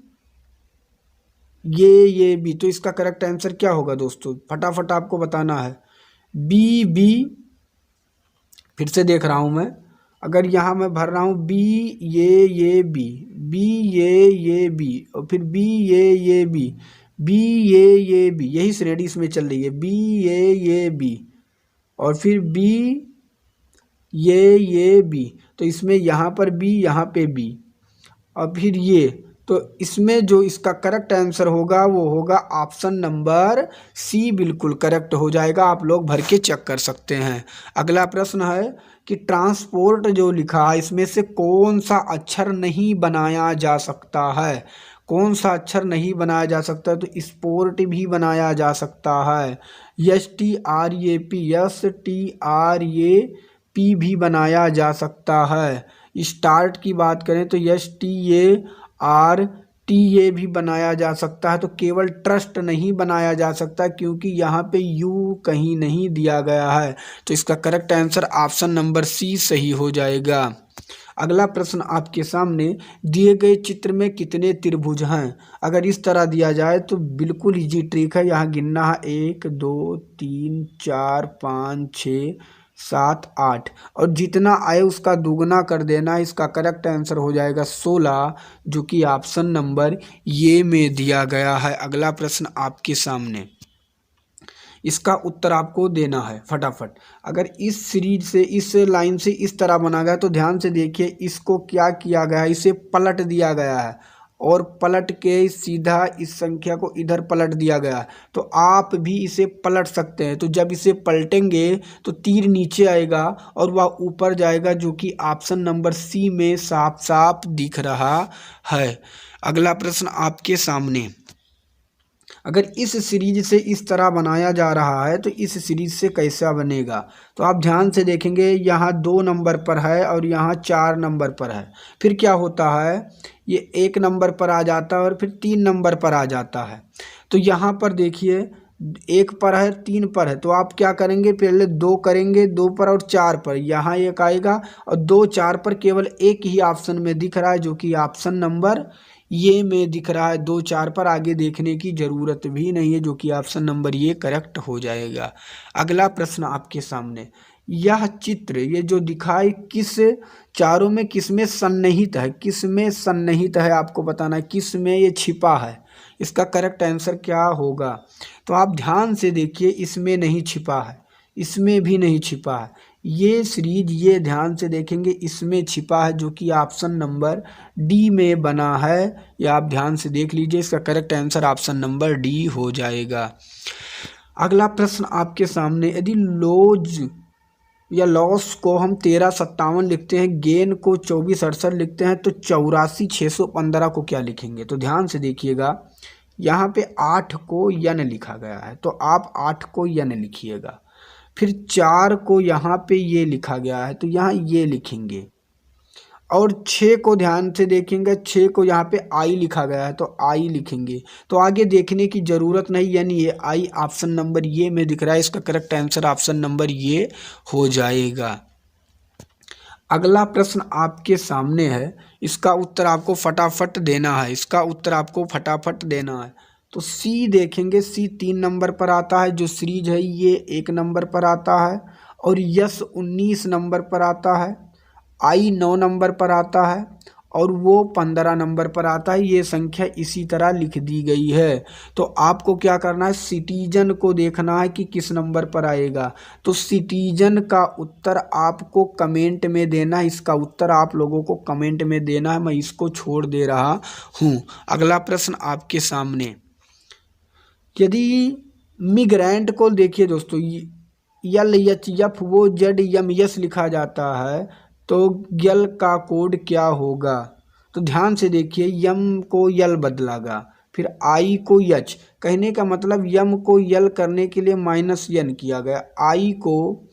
ये बी। तो इसका करेक्ट आंसर क्या होगा दोस्तों, फटाफट आपको बताना है। बी बी फिर से देख रहा हूँ मैं, अगर यहाँ मैं भर रहा हूँ बी ये बी, बी ये बी और फिर बी ये बी, बी ये बी, यही श्रेणी इसमें चल रही है, बी ये बी और फिर बी ये बी। तो इसमें यहाँ पर बी यहाँ पे बी और फिर ये, तो इसमें जो इसका करेक्ट आंसर होगा वो होगा ऑप्शन नंबर सी, बिल्कुल करेक्ट हो जाएगा। आप लोग भर के चेक कर सकते हैं। अगला प्रश्न है कि ट्रांसपोर्ट जो लिखा है इसमें से कौन सा अक्षर नहीं बनाया जा सकता है, कौन सा अक्षर नहीं बनाया जा सकता है। तो स्पोर्ट भी बनाया जा सकता है, STRAP भी बनाया जा सकता है। स्टार्ट की बात करें तो START भी बनाया जा सकता है। तो केवल ट्रस्ट नहीं बनाया जा सकता क्योंकि यहाँ पे यू कहीं नहीं दिया गया है। तो इसका correct answer option number C सही हो जाएगा। अगला प्रश्न आपके सामने, दिए गए चित्र में कितने त्रिभुज हैं। अगर इस तरह दिया जाए तो बिल्कुल इजी ट्रिक है, यहाँ गिनना है 1 2 3 4 5 6 7 8 और जितना आए उसका दुगना कर देना। इसका करेक्ट आंसर हो जाएगा 16, जो कि ऑप्शन नंबर ये में दिया गया है। अगला प्रश्न आपके सामने, इसका उत्तर आपको देना है फटाफट। अगर इस सीरीज से इस लाइन से इस तरह बना गया तो ध्यान से देखिए, इसको क्या किया गया है, इसे पलट दिया गया है और पलट के सीधा इस संख्या को इधर पलट दिया गया है। तो आप भी इसे पलट सकते हैं। तो जब इसे पलटेंगे तो तीर नीचे आएगा और वह ऊपर जाएगा, जो कि ऑप्शन नंबर सी में साफ साफ दिख रहा है। अगला प्रश्न आपके सामने, अगर इस सीरीज से इस तरह बनाया जा रहा है तो इस सीरीज से कैसा बनेगा। तो आप ध्यान से देखेंगे, यहाँ 2 नंबर पर है और यहाँ 4 नंबर पर है। फिर क्या होता है, ये 1 नंबर पर आ जाता है और फिर 3 नंबर पर आ जाता है। तो यहाँ पर देखिए 1 पर है 3 पर है, तो आप क्या करेंगे, पहले 2 करेंगे, 2 पर और 4 पर, यहाँ 1 आएगा और 2 4 पर केवल एक ही ऑप्शन में दिख रहा है, जो कि ऑप्शन नंबर ये में दिख रहा है। 2 4 पर आगे देखने की ज़रूरत भी नहीं है, जो कि ऑप्शन नंबर ये करेक्ट हो जाएगा। अगला प्रश्न आपके सामने, यह चित्र ये जो दिखाई किस चारों में किस में सन्निहित है, किस में सन्निहित है आपको बताना है, किस में ये छिपा है। इसका करेक्ट आंसर क्या होगा। तो आप ध्यान से देखिए, इसमें नहीं छिपा है, इसमें भी नहीं छिपा है, ये सीरीज ये ध्यान से देखेंगे इसमें छिपा है, जो कि ऑप्शन नंबर डी में बना है। ये आप ध्यान से देख लीजिए, इसका correct answer option number D हो जाएगा। अगला प्रश्न आपके सामने, यदि लॉज या लॉस को हम 1357 लिखते हैं, गेन को 2468 लिखते हैं, तो 84,615 को क्या लिखेंगे। तो ध्यान से देखिएगा, यहाँ पे 8 को यन लिखा गया है, तो आप 8 को यन लिखिएगा। फिर 4 को यहाँ पे ये लिखा गया है, तो यहाँ ये लिखेंगे। और 6 को ध्यान से देखेंगे, 6 को यहाँ पे आई लिखा गया है, तो आई लिखेंगे। तो आगे देखने की ज़रूरत नहीं, यानी ये आई ऑप्शन नंबर ये में दिख रहा है। इसका करेक्ट आंसर ऑप्शन नंबर ये हो जाएगा। अगला प्रश्न आपके सामने है, इसका उत्तर आपको फटाफट देना है, इसका उत्तर आपको फटाफट देना है। तो सी देखेंगे, सी 3 नंबर पर आता है, जो सीरीज है ये 1 नंबर पर आता है और यस 19 नंबर पर आता है, आई 9 नंबर पर आता है और वो 15 नंबर पर आता है। ये संख्या इसी तरह लिख दी गई है। तो आपको क्या करना है, सिटीजन को देखना है कि किस नंबर पर आएगा। तो सिटीजन का उत्तर आपको कमेंट में देना है, इसका उत्तर आप लोगों को कमेंट में देना है। मैं इसको छोड़ दे रहा हूँ। अगला प्रश्न आपके सामने, यदि मिग्रेंट को देखिए दोस्तों, यल एच एफ वो जेड यम यस लिखा जाता है, तो यल का कोड क्या होगा। तो ध्यान से देखिए, यम को यल बदलागा, फिर आई को यच, कहने का मतलब यम को यल करने के लिए -n किया गया, आई को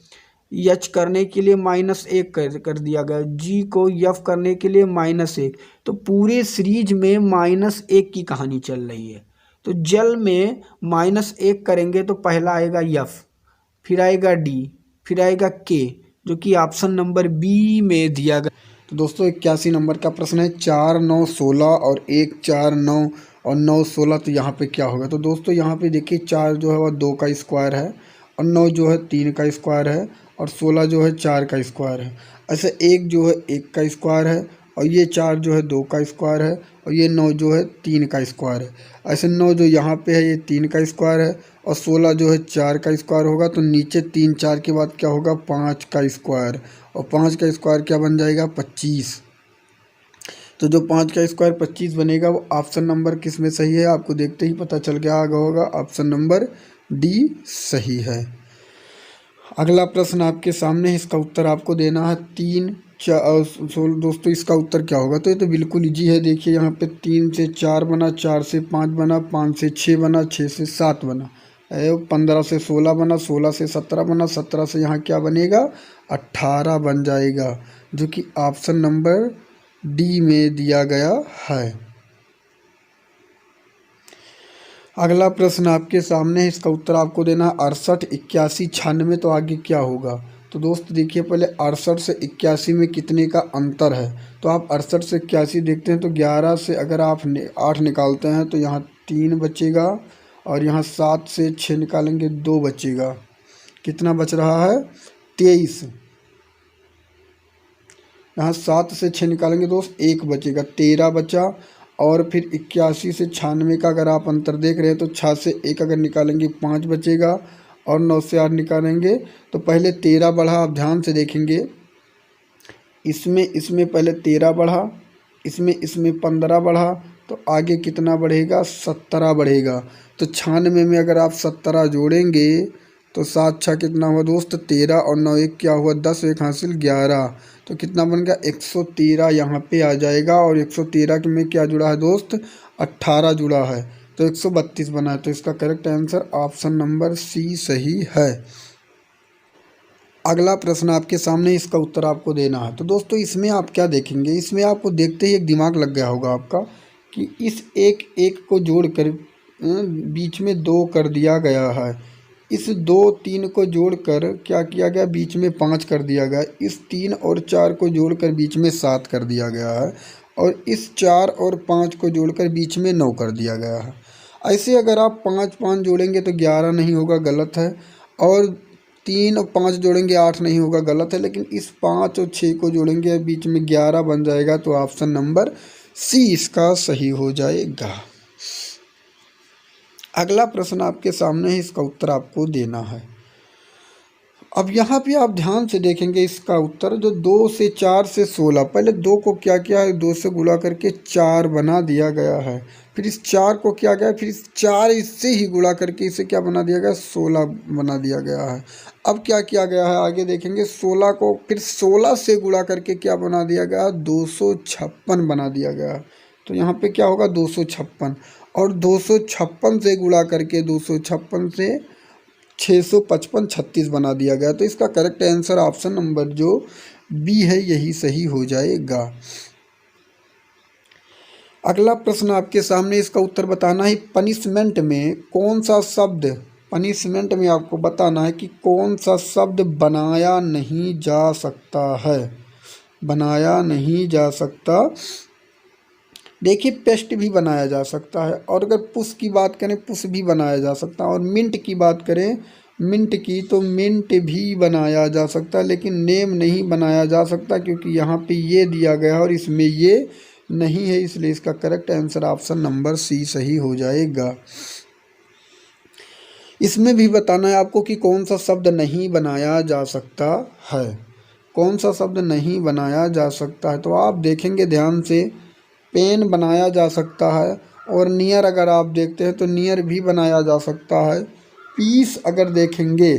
यच करने के लिए -1 कर दिया गया, जी को यफ करने के लिए -1। तो पूरे सीरीज में -1 की कहानी चल रही है। तो जल में -1 करेंगे तो पहला आएगा यफ, फिर आएगा डी, फिर आएगा के, जो कि ऑप्शन नंबर बी में दिया गया। तो दोस्तों 81 नंबर का प्रश्न है, 4 9 16 और 1 4 9 और 9 16, तो यहाँ पे क्या होगा। तो दोस्तों यहाँ पे देखिए 4 जो है वह 2 का स्क्वायर है, और 9 जो है 3 का स्क्वायर है, और 16 जो है 4 का स्क्वायर है। ऐसे 1 जो है 1 का स्क्वायर है, और ये 4 जो है 2 का स्क्वायर है, और ये 9 जो है 3 का स्क्वायर है। ऐसे 9 जो यहाँ पे है ये 3 का स्क्वायर है, और 16 जो है 4 का स्क्वायर होगा। तो नीचे 3 4 के बाद क्या होगा, 5 का स्क्वायर, और 5 का स्क्वायर क्या बन जाएगा, 25। तो जो 5 का स्क्वायर 25 बनेगा, वो ऑप्शन नंबर किस में सही है, आपको देखते ही पता चल गया होगा, ऑप्शन नंबर डी सही है। अगला प्रश्न आपके सामने, इसका उत्तर आपको देना है 3 4। दोस्तों इसका उत्तर क्या होगा, तो ये तो बिल्कुल इजी है। देखिए यहाँ पे 3 से 4 बना, 4 से 5 बना, 5 से 6 बना, 6 से 7 बना, 15 से 16 बना, 16 से 17 बना, 17 से यहाँ क्या बनेगा, 18 बन जाएगा, जो कि ऑप्शन नंबर डी में दिया गया है। अगला प्रश्न आपके सामने है, इसका उत्तर आपको देना 68 81 96, तो आगे क्या होगा। तो दोस्त देखिए पहले 68 से 81 में कितने का अंतर है। तो आप 68 से 81 देखते हैं, तो 11 से अगर आप 8 निकालते हैं तो यहाँ 3 बचेगा, और यहाँ 7 से 6 निकालेंगे 2 बचेगा, कितना बच रहा है, 23। यहाँ 7 से 6 निकालेंगे दोस्त 1 बचेगा, 13 बचा। और फिर 81 से 96 का अगर आप अंतर देख रहे हैं, तो 6 से 1 अगर निकालेंगे 5 बचेगा, और 9 से 8 निकालेंगे तो पहले 13 बढ़ा। आप ध्यान से देखेंगे, इसमें पहले 13 बढ़ा, इसमें 15 बढ़ा, तो आगे कितना बढ़ेगा, 17 बढ़ेगा। तो 96 में अगर आप 17 जोड़ेंगे तो 7 6 कितना हुआ दोस्त, 13, और 9 1 क्या हुआ, 10, 1 हासिल 11, तो कितना बन गया, 113 यहाँ पे आ जाएगा। और 113 में क्या जुड़ा है दोस्त, 18 जुड़ा है, तो 132 बना है। तो इसका correct answer option number C सही है। अगला प्रश्न आपके सामने, इसका उत्तर आपको देना है। तो दोस्तों इसमें आप क्या देखेंगे, इसमें आपको देखते ही एक दिमाग लग गया होगा आपका कि इस एक एक को जोड़कर बीच में 2 कर दिया गया है, इस 2 3 को जोड़कर क्या किया गया, बीच में 5 कर दिया गया, इस 3 और 4 को जोड़कर बीच में 7 कर दिया गया है, और इस 4 और 5 को जोड़कर बीच में 9 कर दिया गया है। ऐसे अगर आप 5 5 जोड़ेंगे तो 11 नहीं होगा, गलत है। और 3 और 5 जोड़ेंगे 8 नहीं होगा, गलत है। लेकिन इस 5 और 6 को जोड़ेंगे बीच में 11 बन जाएगा, तो ऑप्शन नंबर सी इसका सही हो जाएगा। अगला प्रश्न आपके सामने है, इसका उत्तर आपको देना है। अब यहाँ पे आप ध्यान से देखेंगे इसका उत्तर, जो 2 से 4 से 16, पहले 2 को क्या किया है, 2 से गुणा करके 4 बना दिया गया है। फिर इस 4 को क्या गया, फिर इस 4 इससे ही गुणा करके इसे क्या बना दिया गया, 16 बना दिया गया है। अब क्या किया गया है, आगे देखेंगे, 16 को फिर 16 से गुणा करके क्या बना दिया गया, 256 बना दिया गया। तो यहाँ पे क्या होगा, 256, और 256 से गुणा करके 256 से 655 36 बना दिया गया। तो इसका करेक्ट आंसर ऑप्शन नंबर जो बी है यही सही हो जाएगा। अगला प्रश्न आपके सामने, इसका उत्तर बताना है, पनिशमेंट में कौन सा शब्द, पनिशमेंट में आपको बताना है कि कौन सा शब्द बनाया नहीं जा सकता है, बनाया नहीं जा सकता। देखिए पेस्ट भी बनाया जा सकता है, और अगर पुश की बात करें पुश भी बनाया जा सकता है, और मिंट की बात करें मिंट की, तो मिंट भी बनाया जा सकता है, लेकिन नेम नहीं बनाया जा सकता क्योंकि यहाँ पे ये दिया गया है और इसमें ये नहीं है, इसलिए इसका correct answer option number C सही हो जाएगा। इसमें भी बताना है आपको कि कौन सा शब्द नहीं बनाया जा सकता है, कौन सा शब्द नहीं बनाया जा सकता है। तो आप देखेंगे ध्यान से, पेन बनाया जा सकता है, और नियर अगर आप देखते हैं तो नियर भी बनाया जा सकता है। पीस अगर देखेंगे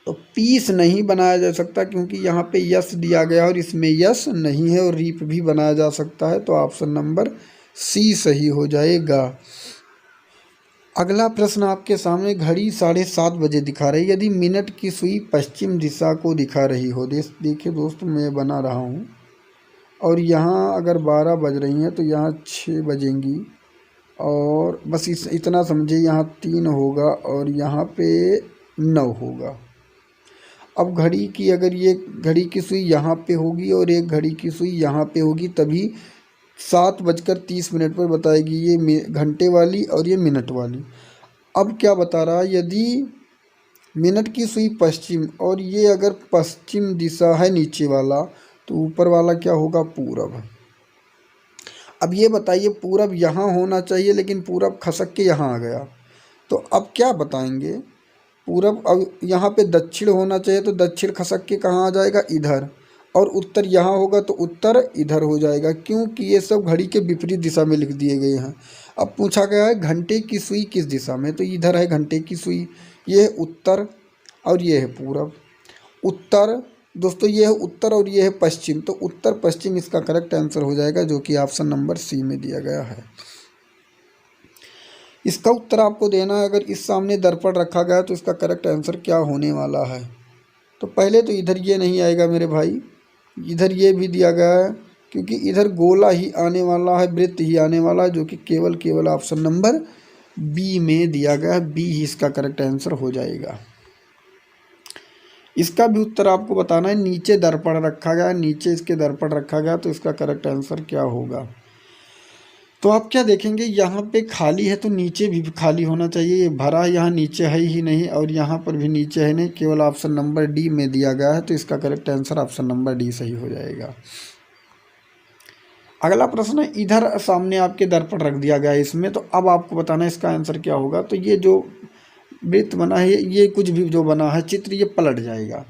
तो पीस नहीं बनाया जा सकता क्योंकि यहाँ पे यस दिया गया और इसमें यस नहीं है, और रीप भी बनाया जा सकता है, तो ऑप्शन नंबर सी सही हो जाएगा। अगला प्रश्न आपके सामने, घड़ी 7:30 बजे दिखा रही, यदि मिनट की सुई पश्चिम दिशा को दिखा रही हो। देखिए दोस्तों, मैं बना रहा हूँ, और यहाँ अगर 12 बज रही हैं तो यहाँ 6 बजेंगी, और बस इतना समझिए, यहाँ 3 होगा और यहाँ पे 9 होगा। अब घड़ी की, अगर ये घड़ी की सुई यहाँ पे होगी और एक घड़ी की सुई यहाँ पे होगी, तभी 7:30 पर बताएगी, ये घंटे वाली और ये मिनट वाली। अब क्या बता रहा है, यदि मिनट की सुई पश्चिम, और ये अगर पश्चिम दिशा है नीचे वाला, तो ऊपर वाला क्या होगा, पूरब। अब ये बताइए, पूरब यहाँ होना चाहिए लेकिन पूरब खसक के यहाँ आ गया, तो अब क्या बताएंगे, पूरब अब यहाँ पे दक्षिण होना चाहिए, तो दक्षिण खसक के कहाँ आ जाएगा, इधर, और उत्तर यहाँ होगा तो उत्तर इधर हो जाएगा, क्योंकि ये सब घड़ी के विपरीत दिशा में लिख दिए गए हैं। अब पूछा गया है घंटे की सुई किस दिशा में, तो इधर है घंटे की सुई, ये है उत्तर और ये है पूरब। उत्तर दोस्तों, ये है उत्तर और ये है पश्चिम, तो उत्तर पश्चिम इसका करेक्ट आंसर हो जाएगा, जो कि ऑप्शन नंबर सी में दिया गया है। इसका उत्तर आपको देना है, अगर इस सामने दर्पण रखा गया तो इसका करेक्ट आंसर क्या होने वाला है। तो पहले तो इधर ये नहीं आएगा मेरे भाई, इधर ये भी दिया गया है, क्योंकि इधर गोला ही आने वाला है, वृत्त ही आने वाला है, जो कि केवल ऑप्शन नंबर बी में दिया गया है, बी ही इसका करेक्ट आंसर हो जाएगा। इसका भी उत्तर आपको बताना है, नीचे दर्पण रखा गया, नीचे इसके दर्पण रखा गया, तो इसका करेक्ट आंसर क्या होगा। तो आप क्या देखेंगे, यहाँ पे खाली है तो नीचे भी खाली होना चाहिए, ये भरा यहाँ नीचे है ही नहीं, और यहाँ पर भी नीचे है नहीं, केवल ऑप्शन नंबर डी में दिया गया है, तो इसका correct answer option number D सही हो जाएगा। अगला प्रश्न, इधर सामने आपके दर्पण रख दिया गया है इसमें, तो अब आपको बताना है इसका आंसर क्या होगा। तो ये जो वृत्त बना है, ये कुछ भी जो बना है चित्र, ये पलट जाएगा।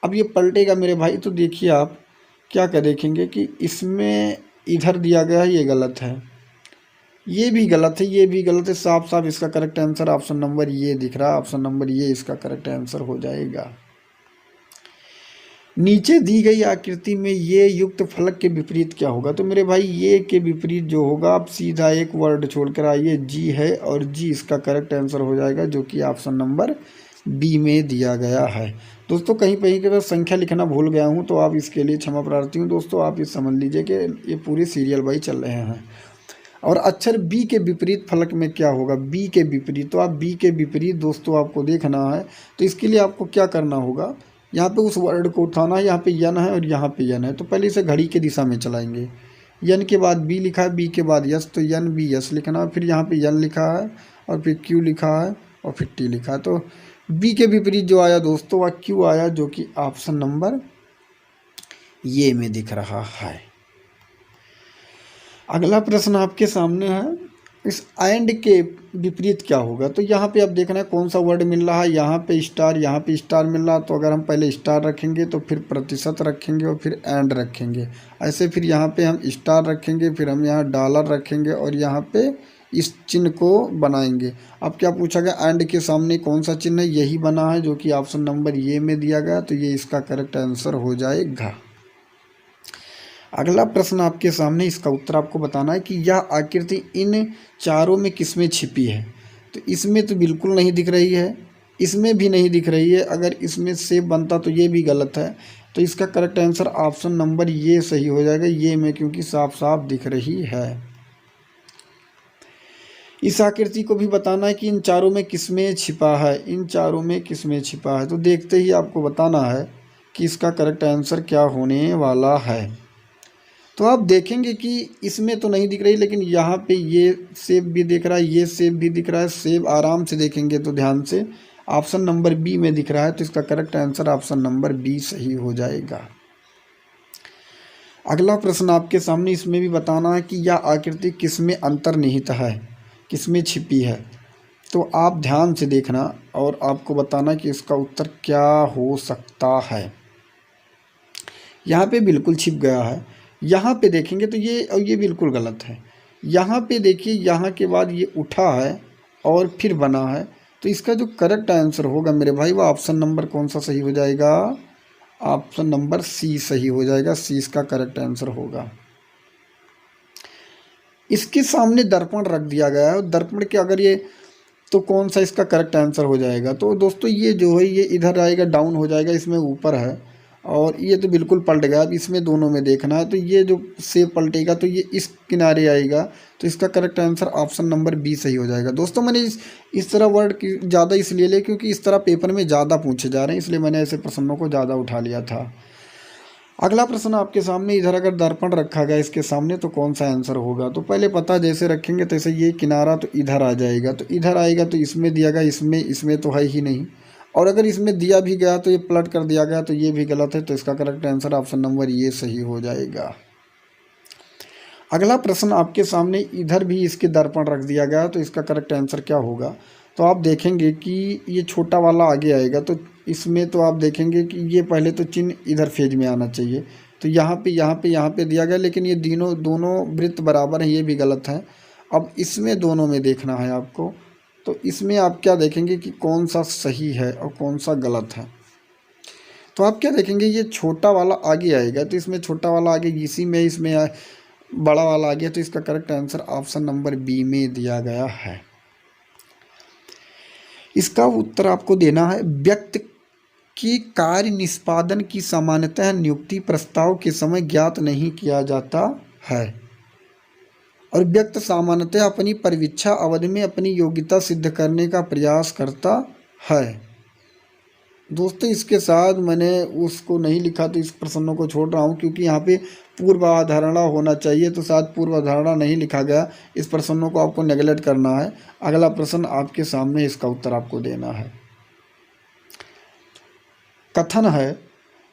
अब ये पलटेगा मेरे भाई, तो देखिए आप क्या देखेंगे कि इसमें इधर दिया गया है, ये गलत है, ये भी गलत है, ये भी गलत है, साफ साफ इसका करेक्ट आंसर ऑप्शन नंबर ये दिख रहा है, ऑप्शन नंबर ये इसका करेक्ट आंसर हो जाएगा। नीचे दी गई आकृति में ये युक्त फलक के विपरीत क्या होगा। तो मेरे भाई ये के विपरीत जो होगा, आप सीधा एक वर्ड छोड़कर आइए, जी है, और जी इसका करेक्ट आंसर हो जाएगा, जो कि ऑप्शन नंबर बी में दिया गया है। दोस्तों कहीं के बाद संख्या लिखना भूल गया हूँ, तो आप इसके लिए क्षमा प्रार्थी हूँ। दोस्तों आप ये समझ लीजिए कि ये पूरी सीरियल वाइज चल रहे हैं। और अक्षर बी के विपरीत फलक में क्या होगा, बी के विपरीत, तो आप बी के विपरीत दोस्तों आपको देखना है। तो इसके लिए आपको क्या करना होगा, यहाँ पे उस वर्ड को उठाना है, यहाँ पे यन है और यहाँ पे यन है, तो पहले इसे घड़ी के दिशा में चलाएंगे। यन के बाद बी लिखा है, बी के बाद यस, तो यन बी यस लिखना है, फिर यहाँ पे यन लिखा है और फिर क्यू लिखा है और फिर टी लिखा है। तो बी के विपरीत जो आया दोस्तों वह क्यू आया, जो कि ऑप्शन नंबर ये में दिख रहा है। अगला प्रश्न आपके सामने है, इस एंड के विपरीत क्या होगा। तो यहाँ पे आप देखना है कौन सा वर्ड मिल रहा है, यहाँ पे स्टार मिल रहा है, तो अगर हम पहले स्टार रखेंगे तो फिर प्रतिशत रखेंगे और फिर एंड रखेंगे, ऐसे फिर यहाँ पे हम स्टार रखेंगे, फिर हम यहाँ डॉलर रखेंगे और यहाँ पे इस चिन्ह को बनाएंगे। अब क्या पूछा गया, एंड के सामने कौन सा चिन्ह है, यही बना है, जो कि ऑप्शन नंबर ये में दिया गया, तो ये इसका करेक्ट आंसर हो जाएगा। अगला प्रश्न आपके सामने, इसका उत्तर आपको बताना है कि यह आकृति इन चारों में किसमें छिपी है। तो इसमें तो बिल्कुल नहीं दिख रही है, इसमें भी नहीं दिख रही है, अगर इसमें सेब बनता तो ये भी गलत है, तो इसका करेक्ट आंसर ऑप्शन नंबर ये सही हो जाएगा, ये में, क्योंकि साफ साफ दिख रही है। इस आकृति को भी बताना है कि इन चारों में किसमें छिपा है, इन चारों में किसमें छिपा है। तो देखते ही आपको बताना है कि इसका करेक्ट आंसर क्या होने वाला है। तो आप देखेंगे कि इसमें तो नहीं दिख रही, लेकिन यहाँ पे ये सेब भी दिख रहा है, ये सेब भी दिख रहा है। सेब आराम से देखेंगे तो ध्यान से ऑप्शन नंबर बी में दिख रहा है, तो इसका correct answer option number B सही हो जाएगा। अगला प्रश्न आपके सामने, इसमें भी बताना है कि यह आकृति किसमें अंतर्निहित है, किसमें छिपी है। तो आप ध्यान से देखना और आपको बताना कि इसका उत्तर क्या हो सकता है। यहाँ पे बिल्कुल छिप गया है। यहाँ पे देखेंगे तो ये बिल्कुल गलत है। यहाँ पे देखिए, यहाँ के बाद ये उठा है और फिर बना है, तो इसका जो करेक्ट आंसर होगा मेरे भाई, वो ऑप्शन नंबर कौन सा सही हो जाएगा? ऑप्शन नंबर सी सही हो जाएगा। सी इसका करेक्ट आंसर होगा। इसके सामने दर्पण रख दिया गया है, दर्पण के अगर ये, तो कौन सा इसका करेक्ट आंसर हो जाएगा? तो दोस्तों ये जो है ये इधर आएगा, डाउन हो जाएगा, इसमें ऊपर है, और ये तो बिल्कुल पलट गया। अब इसमें दोनों में देखना है, तो ये जो सेब पलटेगा तो ये इस किनारे आएगा, तो इसका correct answer option number B सही हो जाएगा। दोस्तों मैंने इस तरह वर्ड ज़्यादा इसलिए ले क्योंकि इस तरह पेपर में ज़्यादा पूछे जा रहे हैं, इसलिए मैंने ऐसे प्रश्नों को ज़्यादा उठा लिया था। अगला प्रश्न आपके सामने, इधर अगर दर्पण रखा गया इसके सामने तो कौन सा आंसर होगा? तो पहले पता, जैसे रखेंगे तैसे ये किनारा तो इधर आ जाएगा, तो इधर आएगा तो इसमें दिया गया, इसमें तो है ही नहीं, और अगर इसमें दिया भी गया तो ये पलट कर दिया गया, तो ये भी गलत है, तो इसका करेक्ट आंसर ऑप्शन नंबर ये सही हो जाएगा। अगला प्रश्न आपके सामने, इधर भी इसके दर्पण रख दिया गया, तो इसका करेक्ट आंसर क्या होगा? तो आप देखेंगे कि ये छोटा वाला आगे आएगा, तो इसमें तो आप देखेंगे कि ये पहले तो चिन्ह इधर फेज में आना चाहिए, तो यहाँ पे दिया गया, लेकिन ये दोनों वृत्त बराबर हैं, ये भी गलत है। अब इसमें दोनों में देखना है आपको, तो इसमें आप क्या देखेंगे कि कौन सा सही है और कौन सा गलत है। तो आप क्या देखेंगे, ये छोटा वाला आगे आएगा, तो इसमें छोटा वाला आगे, इसी में इसमें बड़ा वाला आ गया, तो इसका correct answer option number B में दिया गया है। इसका उत्तर आपको देना है, व्यक्ति की कार्य निष्पादन की सामान्यतः नियुक्ति प्रस्ताव के समय ज्ञात नहीं किया जाता है, और व्यक्ति सामान्यतः अपनी परिवीक्षा अवधि में अपनी योग्यता सिद्ध करने का प्रयास करता है। दोस्तों इसके साथ मैंने उसको नहीं लिखा, तो इस प्रश्नों को छोड़ रहा हूँ, क्योंकि यहाँ पे पूर्वाधारणा होना चाहिए, तो साथ पूर्वाधारणा नहीं लिखा गया, इस प्रश्नों को आपको नेगलेक्ट करना है। अगला प्रश्न आपके सामने, इसका उत्तर आपको देना है। कथन है,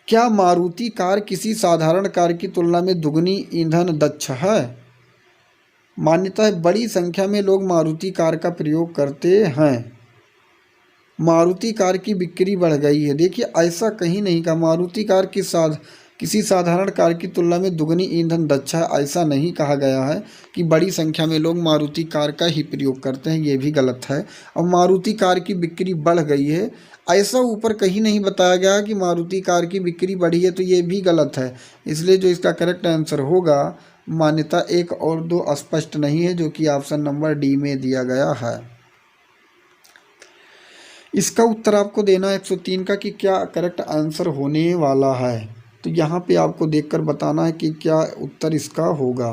क्या मारुति कार किसी साधारण कार की तुलना में दुगनी ईंधन दक्ष है? मान्यता है, बड़ी संख्या में लोग मारुति कार का प्रयोग करते हैं। मारुति कार की बिक्री बढ़ गई है। देखिए ऐसा कहीं नहीं कहा, मारुति कार किसी साधारण कार की तुलना में दुगनी ईंधन दक्ष है, ऐसा नहीं कहा गया है कि बड़ी संख्या में लोग मारुति कार का ही प्रयोग करते हैं, ये भी गलत है। और मारुति कार की बिक्री बढ़ गई है, ऐसा ऊपर कहीं नहीं बताया गया कि मारुति कार की बिक्री बढ़ी है, तो ये भी गलत है। इसलिए जो इसका करेक्ट आंसर होगा, मान्यता 1 और 2 स्पष्ट नहीं है, जो कि ऑप्शन नंबर डी में दिया गया है। इसका उत्तर आपको देना 103 का कि क्या करेक्ट आंसर होने वाला है। तो यहाँ पे आपको देखकर बताना है कि क्या उत्तर इसका होगा।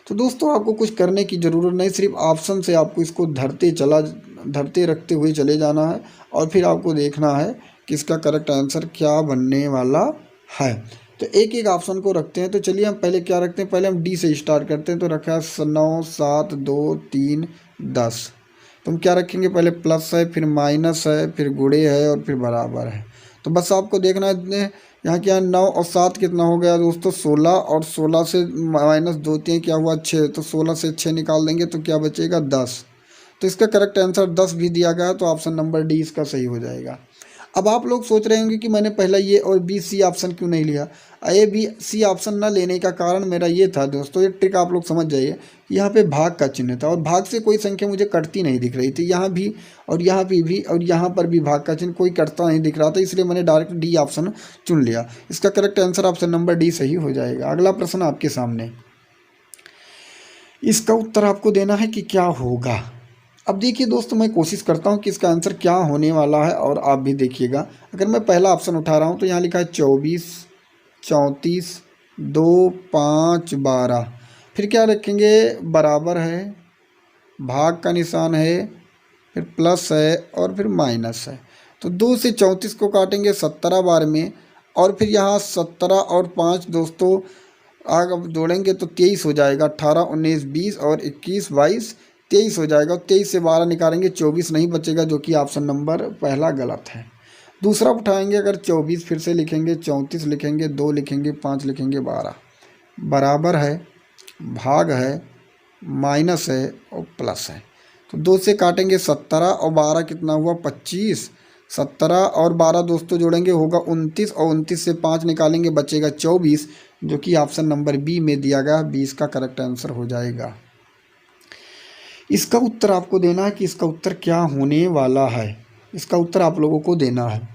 तो दोस्तों आपको कुछ करने की ज़रूरत नहीं, सिर्फ ऑप्शन से आपको इसको धरते रखते हुए चले जाना है, और फिर आपको देखना है कि इसका करेक्ट आंसर क्या बनने वाला है। तो एक एक ऑप्शन को रखते हैं। तो चलिए हम पहले क्या रखते हैं, पहले हम डी से स्टार्ट करते हैं। तो रखा है 9, 7, 2, 3, 10। तो हम क्या रखेंगे, पहले प्लस है, फिर माइनस है, फिर गुणे है, और फिर बराबर है। तो बस आपको देखना है यहाँ क्या 9 और 7 कितना हो गया दोस्तों, 16, और 16 से माइनस 2 3 क्या हुआ 6, तो 16 से 6 निकाल देंगे तो क्या बचेगा 10। तो इसका करेक्ट आंसर 10 भी दिया गया, तो ऑप्शन नंबर डी इसका सही हो जाएगा। अब आप लोग सोच रहे होंगे कि मैंने पहला ये और बी सी ऑप्शन क्यों नहीं लिया। ए बी सी ऑप्शन ना लेने का कारण मेरा ये था दोस्तों, ये ट्रिक आप लोग समझ जाइए। यहाँ पे भाग का चिन्ह था, और भाग से कोई संख्या मुझे कटती नहीं दिख रही थी, यहाँ भी और यहाँ पे भी और यहाँ पर भी भाग का चिन्ह कोई कटता नहीं दिख रहा था, इसलिए मैंने डायरेक्ट डी ऑप्शन चुन लिया। इसका correct answer option number D सही हो जाएगा। अगला प्रश्न आपके सामने, इसका उत्तर आपको देना है कि क्या होगा। अब देखिए दोस्तों, मैं कोशिश करता हूँ कि इसका आंसर क्या होने वाला है, और आप भी देखिएगा। अगर मैं पहला ऑप्शन उठा रहा हूँ तो यहाँ लिखा है 24, 34, 2, 5, 12। फिर क्या रखेंगे, बराबर है, भाग का निशान है, फिर प्लस है, और फिर माइनस है। तो 2 से 34 को काटेंगे 17 बार में, और फिर यहाँ 17 और 5 दोस्तों आगे जोड़ेंगे तो 23 हो जाएगा। 18, 19, 20 और 21, 22, 23 हो जाएगा। 23 से 12 निकालेंगे 24 नहीं बचेगा, जो कि ऑप्शन नंबर पहला गलत है। दूसरा उठाएंगे, अगर 24 फिर से लिखेंगे, 34 लिखेंगे, 2 लिखेंगे, 5 लिखेंगे, 12 बराबर है, भाग है, माइनस है और प्लस है। तो 2 से काटेंगे 17 और 12 कितना हुआ 25। 17 और 12 दोस्तों जोड़ेंगे होगा 29 और 29 से 5 निकालेंगे बचेगा 24, जो कि ऑप्शन नंबर बी में दिया गया 20 का करेक्ट आंसर हो जाएगा। इसका उत्तर आपको देना है कि इसका उत्तर क्या होने वाला है, इसका उत्तर आप लोगों को देना है।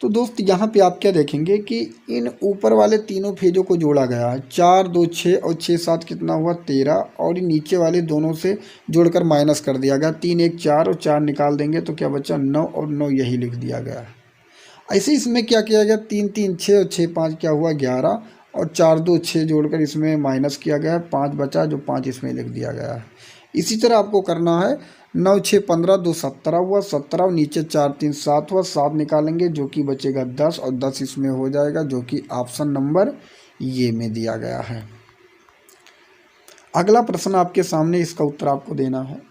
तो दोस्त यहाँ पे आप क्या देखेंगे कि इन ऊपर वाले तीनों फेजों को जोड़ा गया है। 4 2 6 और 6 7 कितना हुआ 13, और नीचे वाले दोनों से जोड़कर माइनस कर दिया गया। 3 1 4 और 4 निकाल देंगे तो क्या बचा 9 और 9 यही लिख दिया गया। ऐसे इसमें क्या किया गया 3 3 6 और 6 5 क्या हुआ 11, और 4 2 6 जोड़कर इसमें माइनस किया गया, 5 बचा जो 5 इसमें लिख दिया गया है। इसी तरह आपको करना है। 9 6 15 2 17 हुआ 17, और नीचे 4 3 7 हुआ 7 निकालेंगे जो कि बचेगा 10, और 10 इसमें हो जाएगा जो कि ऑप्शन नंबर ये में दिया गया है। अगला प्रश्न आपके सामने, इसका उत्तर आपको देना है।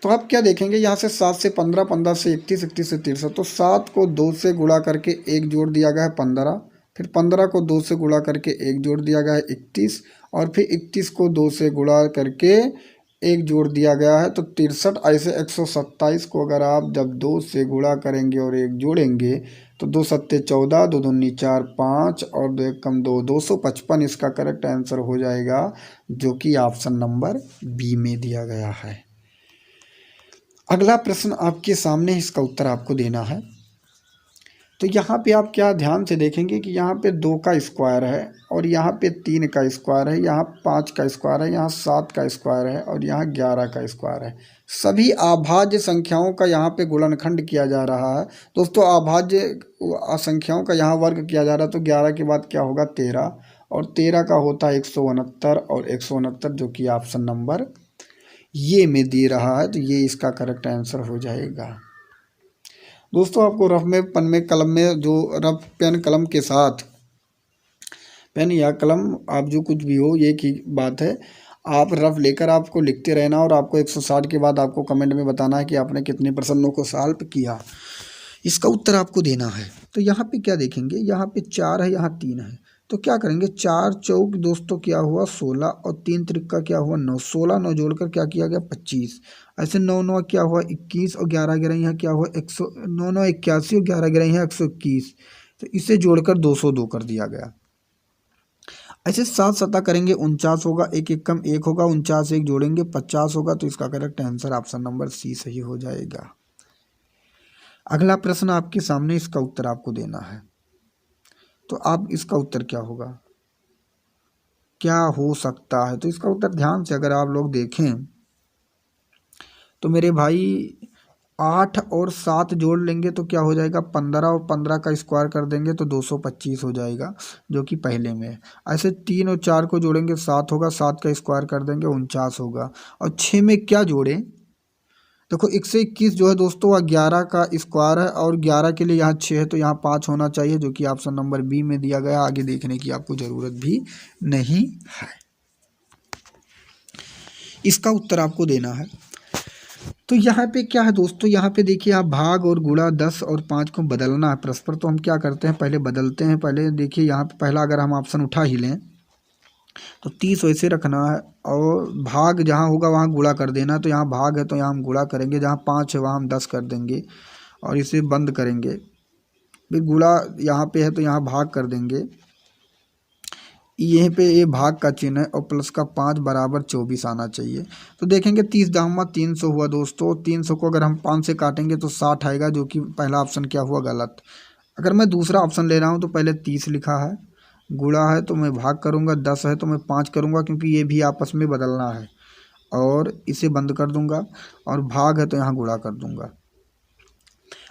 तो आप क्या देखेंगे यहाँ से 7 से 15, 15 से 31, 31 से 63, तो 7 को 2 से गुणा करके 1 जोड़ दिया गया है 15, फिर 15 को 2 से गुणा करके 1 जोड़ दिया गया है 31, और फिर 31 को 2 से गुणा करके 1 जोड़ दिया गया है तो 63। ऐसे 127 को अगर आप जब 2 से गुणा करेंगे और 1 जोड़ेंगे तो 2 सत्ते 14, 2 दूनी 4 5 और 2 1 कम 2, 255 इसका करेक्ट आंसर हो जाएगा, जो कि ऑप्शन नंबर बी में दिया गया है। अगला प्रश्न आपके सामने, इसका उत्तर आपको देना है। तो यहाँ पे आप क्या ध्यान से देखेंगे कि यहाँ पे 2 का स्क्वायर है, और यहाँ पे 3 का स्क्वायर है, यहाँ 5 का स्क्वायर है, यहाँ 7 का स्क्वायर है, और यहाँ 11 का स्क्वायर है। सभी अभाज्य संख्याओं का यहाँ पे गुणनखंड किया जा रहा है। दोस्तों अभाज्य संख्याओं का यहाँ वर्ग किया जा रहा है, तो 11 के बाद क्या होगा 13, और 13 का होता है 169, और 169 जो कि ऑप्शन नंबर ये में दे रहा है, तो ये इसका करेक्ट आंसर हो जाएगा। दोस्तों आपको रफ में पेन में कलम में जो रफ पेन कलम के साथ, पेन या कलम आप जो कुछ भी हो ये की बात है, आप रफ लेकर आपको लिखते रहना, और आपको 160 के बाद आपको कमेंट में बताना है कि आपने कितने प्रश्नों को सॉल्व किया। इसका उत्तर आपको देना है। तो यहाँ पे क्या देखेंगे, यहाँ पे 4 है, यहाँ 3 है, तो क्या करेंगे 4 चौक दोस्तों क्या हुआ 16, और 3 त्रिक्का क्या हुआ 9, 16 9 जोड़कर क्या किया गया 25। ऐसे 9 9 क्या हुआ 21, और 11 11 यहाँ क्या हुआ 100, 9 9 81, और 11 11 यहाँ 121, तो इसे जोड़कर 202 कर दिया गया। ऐसे 7 7 करेंगे 49 होगा, 1 1 कम 1 होगा, 49 1 जोड़ेंगे 50 होगा, तो इसका correct answer option number C सही हो जाएगा। अगला प्रश्न आपके सामने, इसका उत्तर आपको देना है। तो आप इसका उत्तर क्या होगा, क्या हो सकता है, तो इसका उत्तर ध्यान से अगर आप लोग देखें तो मेरे भाई 8 और 7 जोड़ लेंगे तो क्या हो जाएगा 15, और 15 का स्क्वायर कर देंगे तो 225 हो जाएगा, जो कि पहले में है। ऐसे 3 और 4 को जोड़ेंगे 7 होगा, 7 का स्क्वायर कर देंगे 49 होगा, और 6 में क्या जोड़ें, देखो 121 जो है दोस्तों वह 11 का स्क्वायर है, और 11 के लिए यहाँ 6 है तो यहाँ 5 होना चाहिए, जो कि ऑप्शन नंबर बी में दिया गया। आगे देखने की आपको ज़रूरत भी नहीं है। इसका उत्तर आपको देना है। तो यहाँ पे क्या है दोस्तों, यहाँ पे देखिए आप भाग और गुणा 10 और 5 को बदलना है परस्पर, तो हम क्या करते हैं पहले बदलते हैं। पहले देखिए यहाँ पे पहला अगर हम ऑप्शन उठा ही लें तो 30 वैसे रखना है, और भाग जहाँ होगा वहाँ गुणा कर देना। तो यहाँ भाग है तो यहाँ हम गुणा करेंगे, जहाँ 5 है वहाँ हम 10 कर देंगे और इसे बंद करेंगे। फिर गुणा यहाँ पे है तो यहाँ भाग कर देंगे, यहीं पे ये भाग का चिन्ह है, और प्लस का 5 बराबर 24 आना चाहिए। तो देखेंगे 30 दामा 300 हुआ दोस्तों। 300 को अगर हम 5 से काटेंगे तो 60 आएगा, जो कि पहला ऑप्शन क्या हुआ गलत। अगर मैं दूसरा ऑप्शन ले रहा हूँ तो पहले 30 लिखा है, गुणा है तो मैं भाग करूँगा, 10 है तो मैं 5 करूँगा, क्योंकि ये भी आपस में बदलना है, और इसे बंद कर दूँगा, और भाग है तो यहाँ गुणा कर दूँगा,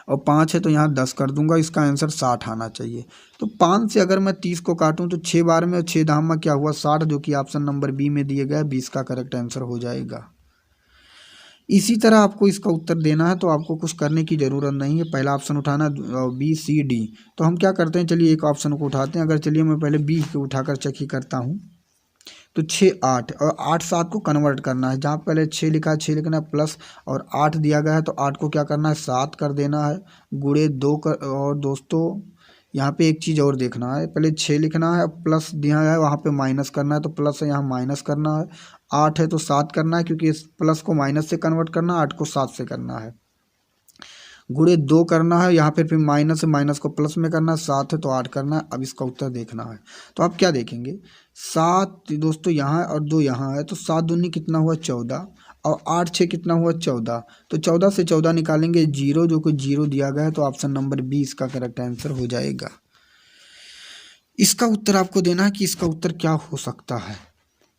और 5 है तो यहाँ 10 कर दूंगा। इसका आंसर 60 आना चाहिए। तो 5 से अगर मैं 30 को काटूं तो 6 बार में और 6 धाम में क्या हुआ 60, जो कि ऑप्शन नंबर बी में दिए गया 20 का करेक्ट आंसर हो जाएगा। इसी तरह आपको इसका उत्तर देना है, तो आपको कुछ करने की ज़रूरत नहीं है। पहला ऑप्शन उठाना बी सी डी, तो हम क्या करते हैं चलिए एक ऑप्शन को उठाते हैं। अगर चलिए मैं पहले बी को उठाकर चेक ही करता हूँ। तो 6 8 और 8 7 को कन्वर्ट करना है। जहाँ पहले 6 लिखा है 6 लिखना है प्लस और 8 दिया गया है तो 8 को क्या करना है 7 कर देना है गुणे 2 कर। और दोस्तों यहाँ पे एक चीज़ और देखना है, पहले 6 लिखना है प्लस दिया है वहाँ पे माइनस करना है तो प्लस है यहाँ माइनस करना है। 8 है तो 7 करना है क्योंकि इस प्लस को माइनस से कन्वर्ट करना है, 8 को 7 से करना है। गुणे 2 करना है, यहाँ पे फिर माइनस है माइनस को प्लस में करना है, 7 है तो 8 करना है। अब इसका उत्तर देखना है तो आप क्या देखेंगे 7 दोस्तों यहाँ और 2 यहाँ है तो 7 दूनी कितना हुआ 14 और 8 6 कितना हुआ 14। तो 14 से 14 निकालेंगे 0 जो कि 0 दिया गया है तो ऑप्शन नंबर बी इसका करेक्ट आंसर हो जाएगा। इसका उत्तर आपको देना है कि इसका उत्तर क्या हो सकता है।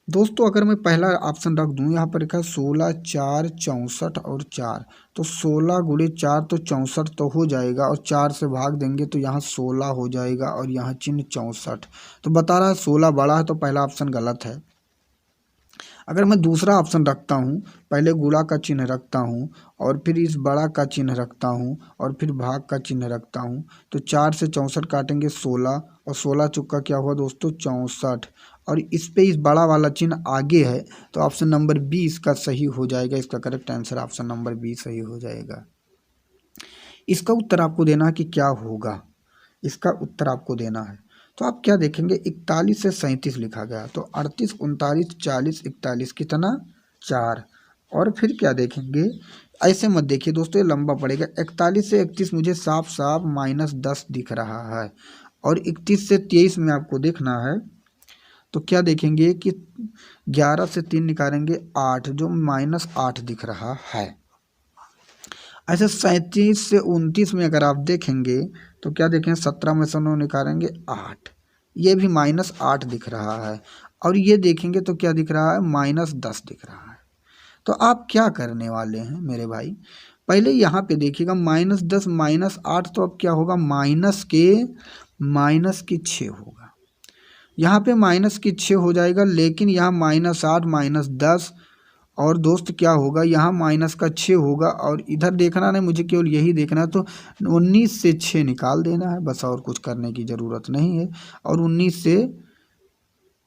दोस्तों अगर मैं पहला ऑप्शन रख दूं यहाँ पर लिखा है 16 4 64 और 4 तो 16 गुणे 4 तो 64 तो हो जाएगा और 4 से भाग देंगे तो यहाँ 16 हो जाएगा और यहाँ चिन्ह 64। तो बता रहा है 16 बड़ा है तो पहला ऑप्शन गलत है। अगर मैं दूसरा ऑप्शन रखता हूँ, पहले गुणा का चिन्ह रखता हूँ और फिर इस बड़ा का चिन्ह रखता हूँ और फिर भाग का चिन्ह रखता हूँ तो 4 से 64 काटेंगे 16 और 16 चुका क्या हुआ दोस्तों 64 और इस पे इस बड़ा वाला चिन्ह आगे है तो ऑप्शन नंबर बी इसका सही हो जाएगा। इसका correct answer option number B सही हो जाएगा। इसका उत्तर आपको देना है कि क्या होगा, इसका उत्तर आपको देना है। तो आप क्या देखेंगे 41 से 37 लिखा गया तो 38 39 40 41 कितना 4 और फिर क्या देखेंगे ऐसे मत देखिए दोस्तों ये लंबा पड़ेगा। 41 से 31 मुझे साफ साफ -10 दिख रहा है और 31 से 23 में आपको देखना है तो क्या देखेंगे कि 11 से 3 निकालेंगे 8 जो -8 दिख रहा है। ऐसे 37 से 29 में अगर आप देखेंगे तो क्या देखें 17 में से 9 निकालेंगे 8 ये भी -8 दिख रहा है और ये देखेंगे तो क्या दिख रहा है -10 दिख रहा है। तो आप क्या करने वाले हैं मेरे भाई, पहले यहाँ पे देखिएगा -10 -8 तो अब क्या होगा माइनस के 6 होगा। यहाँ पे -6 हो जाएगा लेकिन यहाँ -8 -10 और दोस्त क्या होगा यहाँ -6 होगा और इधर देखना नहीं मुझे केवल यही देखना है तो 19 से 6 निकाल देना है बस और कुछ करने की ज़रूरत नहीं है। और 19 से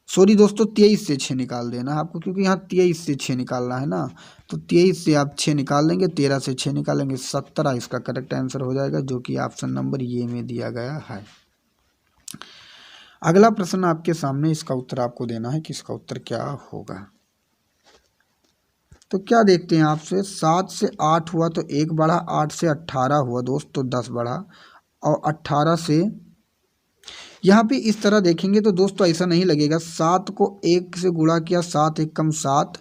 सॉरी दोस्तों 23 से 6 निकाल देना है आपको क्योंकि यहाँ 23 से 6 निकालना है ना तो 23 से आप 6 निकाल लेंगे 13 से 6 निकालेंगे 17 इसका करेक्ट आंसर हो जाएगा जो कि ऑप्शन नंबर ये में दिया गया है। अगला प्रश्न आपके सामने, इसका उत्तर आपको देना है कि इसका उत्तर क्या होगा। तो क्या देखते हैं आपसे 7 से 8 हुआ तो 1 बढ़ा, 8 से 18 हुआ दोस्त तो 10 बढ़ा और 18 से यहाँ पे इस तरह देखेंगे तो दोस्तों ऐसा नहीं लगेगा 7 को 1 से गुणा किया 7 1 कम 7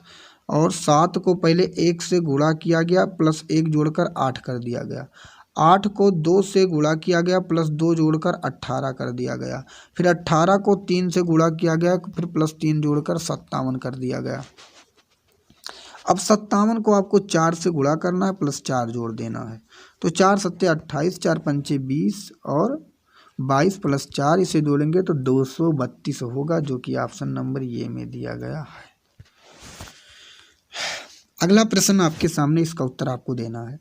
और 7 को पहले 1 से गुणा किया गया प्लस 1 जोड़कर 8 कर दिया गया। 8 को 2 से गुणा किया गया प्लस 2 जोड़कर 18 कर दिया गया। फिर 18 को 3 से गुणा किया गया फिर प्लस 3 जोड़कर 57 कर दिया गया। अब 57 को आपको 4 से गुणा करना है प्लस 4 जोड़ देना है तो 4 सत्ते 28 4 पंचे 20 और 22 प्लस 4 इसे जोड़ेंगे तो 232 होगा जो कि ऑप्शन नंबर ये में दिया गया है। अगला प्रश्न आपके सामने, इसका उत्तर आपको देना है।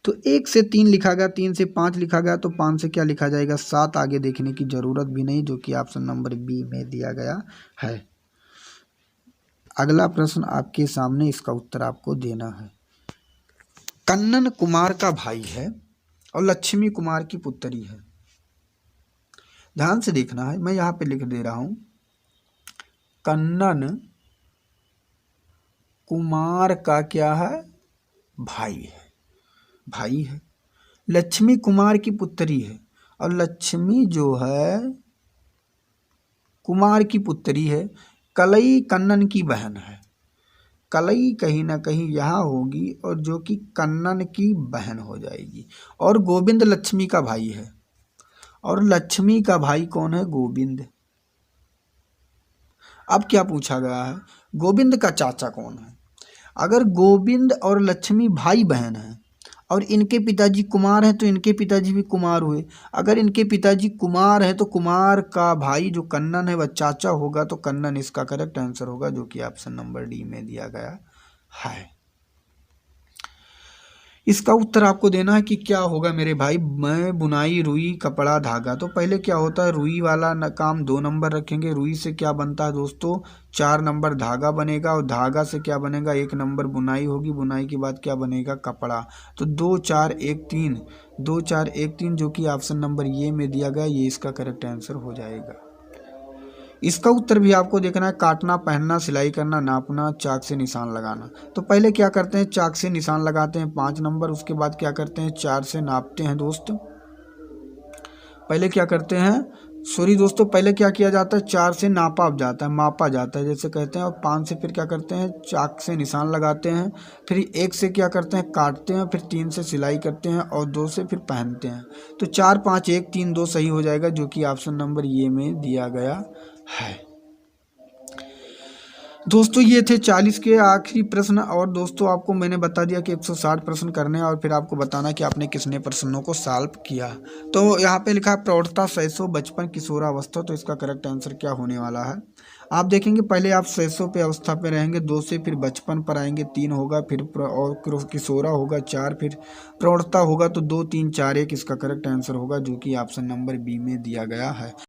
तो 1 से 3 लिखा गया 3 से 5 लिखा गया तो 5 से क्या लिखा जाएगा 7 आगे देखने की जरूरत भी नहीं जो कि ऑप्शन नंबर बी में दिया गया है। अगला प्रश्न आपके सामने, इसका उत्तर आपको देना है। कन्नन कुमार का भाई है और लक्ष्मी कुमार की पुत्री है। ध्यान से देखना है, मैं यहाँ पे लिख दे रहा हूँ कन्नन कुमार का क्या है भाई है, लक्ष्मी कुमार की पुत्री है और लक्ष्मी जो है कुमार की पुत्री है, कलई कन्नन की बहन है। कलई कहीं ना कहीं यहाँ होगी और जो कि कन्नन की बहन हो जाएगी और गोविंद लक्ष्मी का भाई है और लक्ष्मी का भाई कौन है गोविंद। अब क्या पूछा गया है गोविंद का चाचा कौन है। अगर गोविंद और लक्ष्मी भाई बहन हैं और इनके पिताजी कुमार हैं तो इनके पिताजी भी कुमार हुए। अगर इनके पिताजी कुमार हैं तो कुमार का भाई जो कन्नन है वह चाचा होगा तो कन्नन इसका करेक्ट आंसर होगा जो कि ऑप्शन नंबर डी में दिया गया है। इसका उत्तर आपको देना है कि क्या होगा मेरे भाई। मैं बुनाई रुई कपड़ा धागा, तो पहले क्या होता है, रुई वाला काम 2 नंबर रखेंगे। रुई से क्या बनता है दोस्तों, 4 नंबर धागा बनेगा, और धागा से क्या बनेगा, 1 नंबर बुनाई होगी। बुनाई के बाद क्या बनेगा, कपड़ा। तो 2 4 1 3, 2 4 1 3 जो कि ऑप्शन नंबर ये में दिया गया, ये इसका करेक्ट आंसर हो जाएगा। इसका उत्तर भी आपको देखना है, काटना, पहनना, सिलाई करना, नापना, चाक से निशान लगाना। तो पहले क्या करते हैं, चाक से निशान लगाते हैं 5 नंबर, उसके बाद क्या करते हैं, 4 से नापते हैं दोस्तों। पहले क्या करते हैं, सॉरी दोस्तों, पहले क्या किया जाता है, 4 से नापा जाता है, मापा जाता है जैसे कहते हैं, और 5 से फिर क्या करते हैं, चाक से निशान लगाते हैं। फिर 1 से क्या करते हैं, काटते हैं। फिर 3 से सिलाई करते हैं, और 2 से फिर पहनते हैं। तो 4 5 1 3 2 सही हो जाएगा, जो कि ऑप्शन नंबर ये में दिया गया है। दोस्तों ये थे 40 के आखिरी प्रश्न, और दोस्तों आपको मैंने बता दिया कि 160 प्रश्न करने हैं, और फिर आपको बताना कि आपने कितने प्रश्नों को सॉल्व किया। तो यहाँ पे लिखा है प्रौढ़ता, शैशव, बचपन, किशोरावस्था। तो इसका करेक्ट आंसर क्या होने वाला है, आप देखेंगे पहले आप शैशव पे अवस्था पे रहेंगे, 2 से फिर बचपन पर आएंगे, 3 होगा, फिर और किशोरा होगा 4, फिर प्रौढ़ता होगा। तो 2 3 4 1 इसका करेक्ट आंसर होगा, जो कि ऑप्शन नंबर बी में दिया गया है।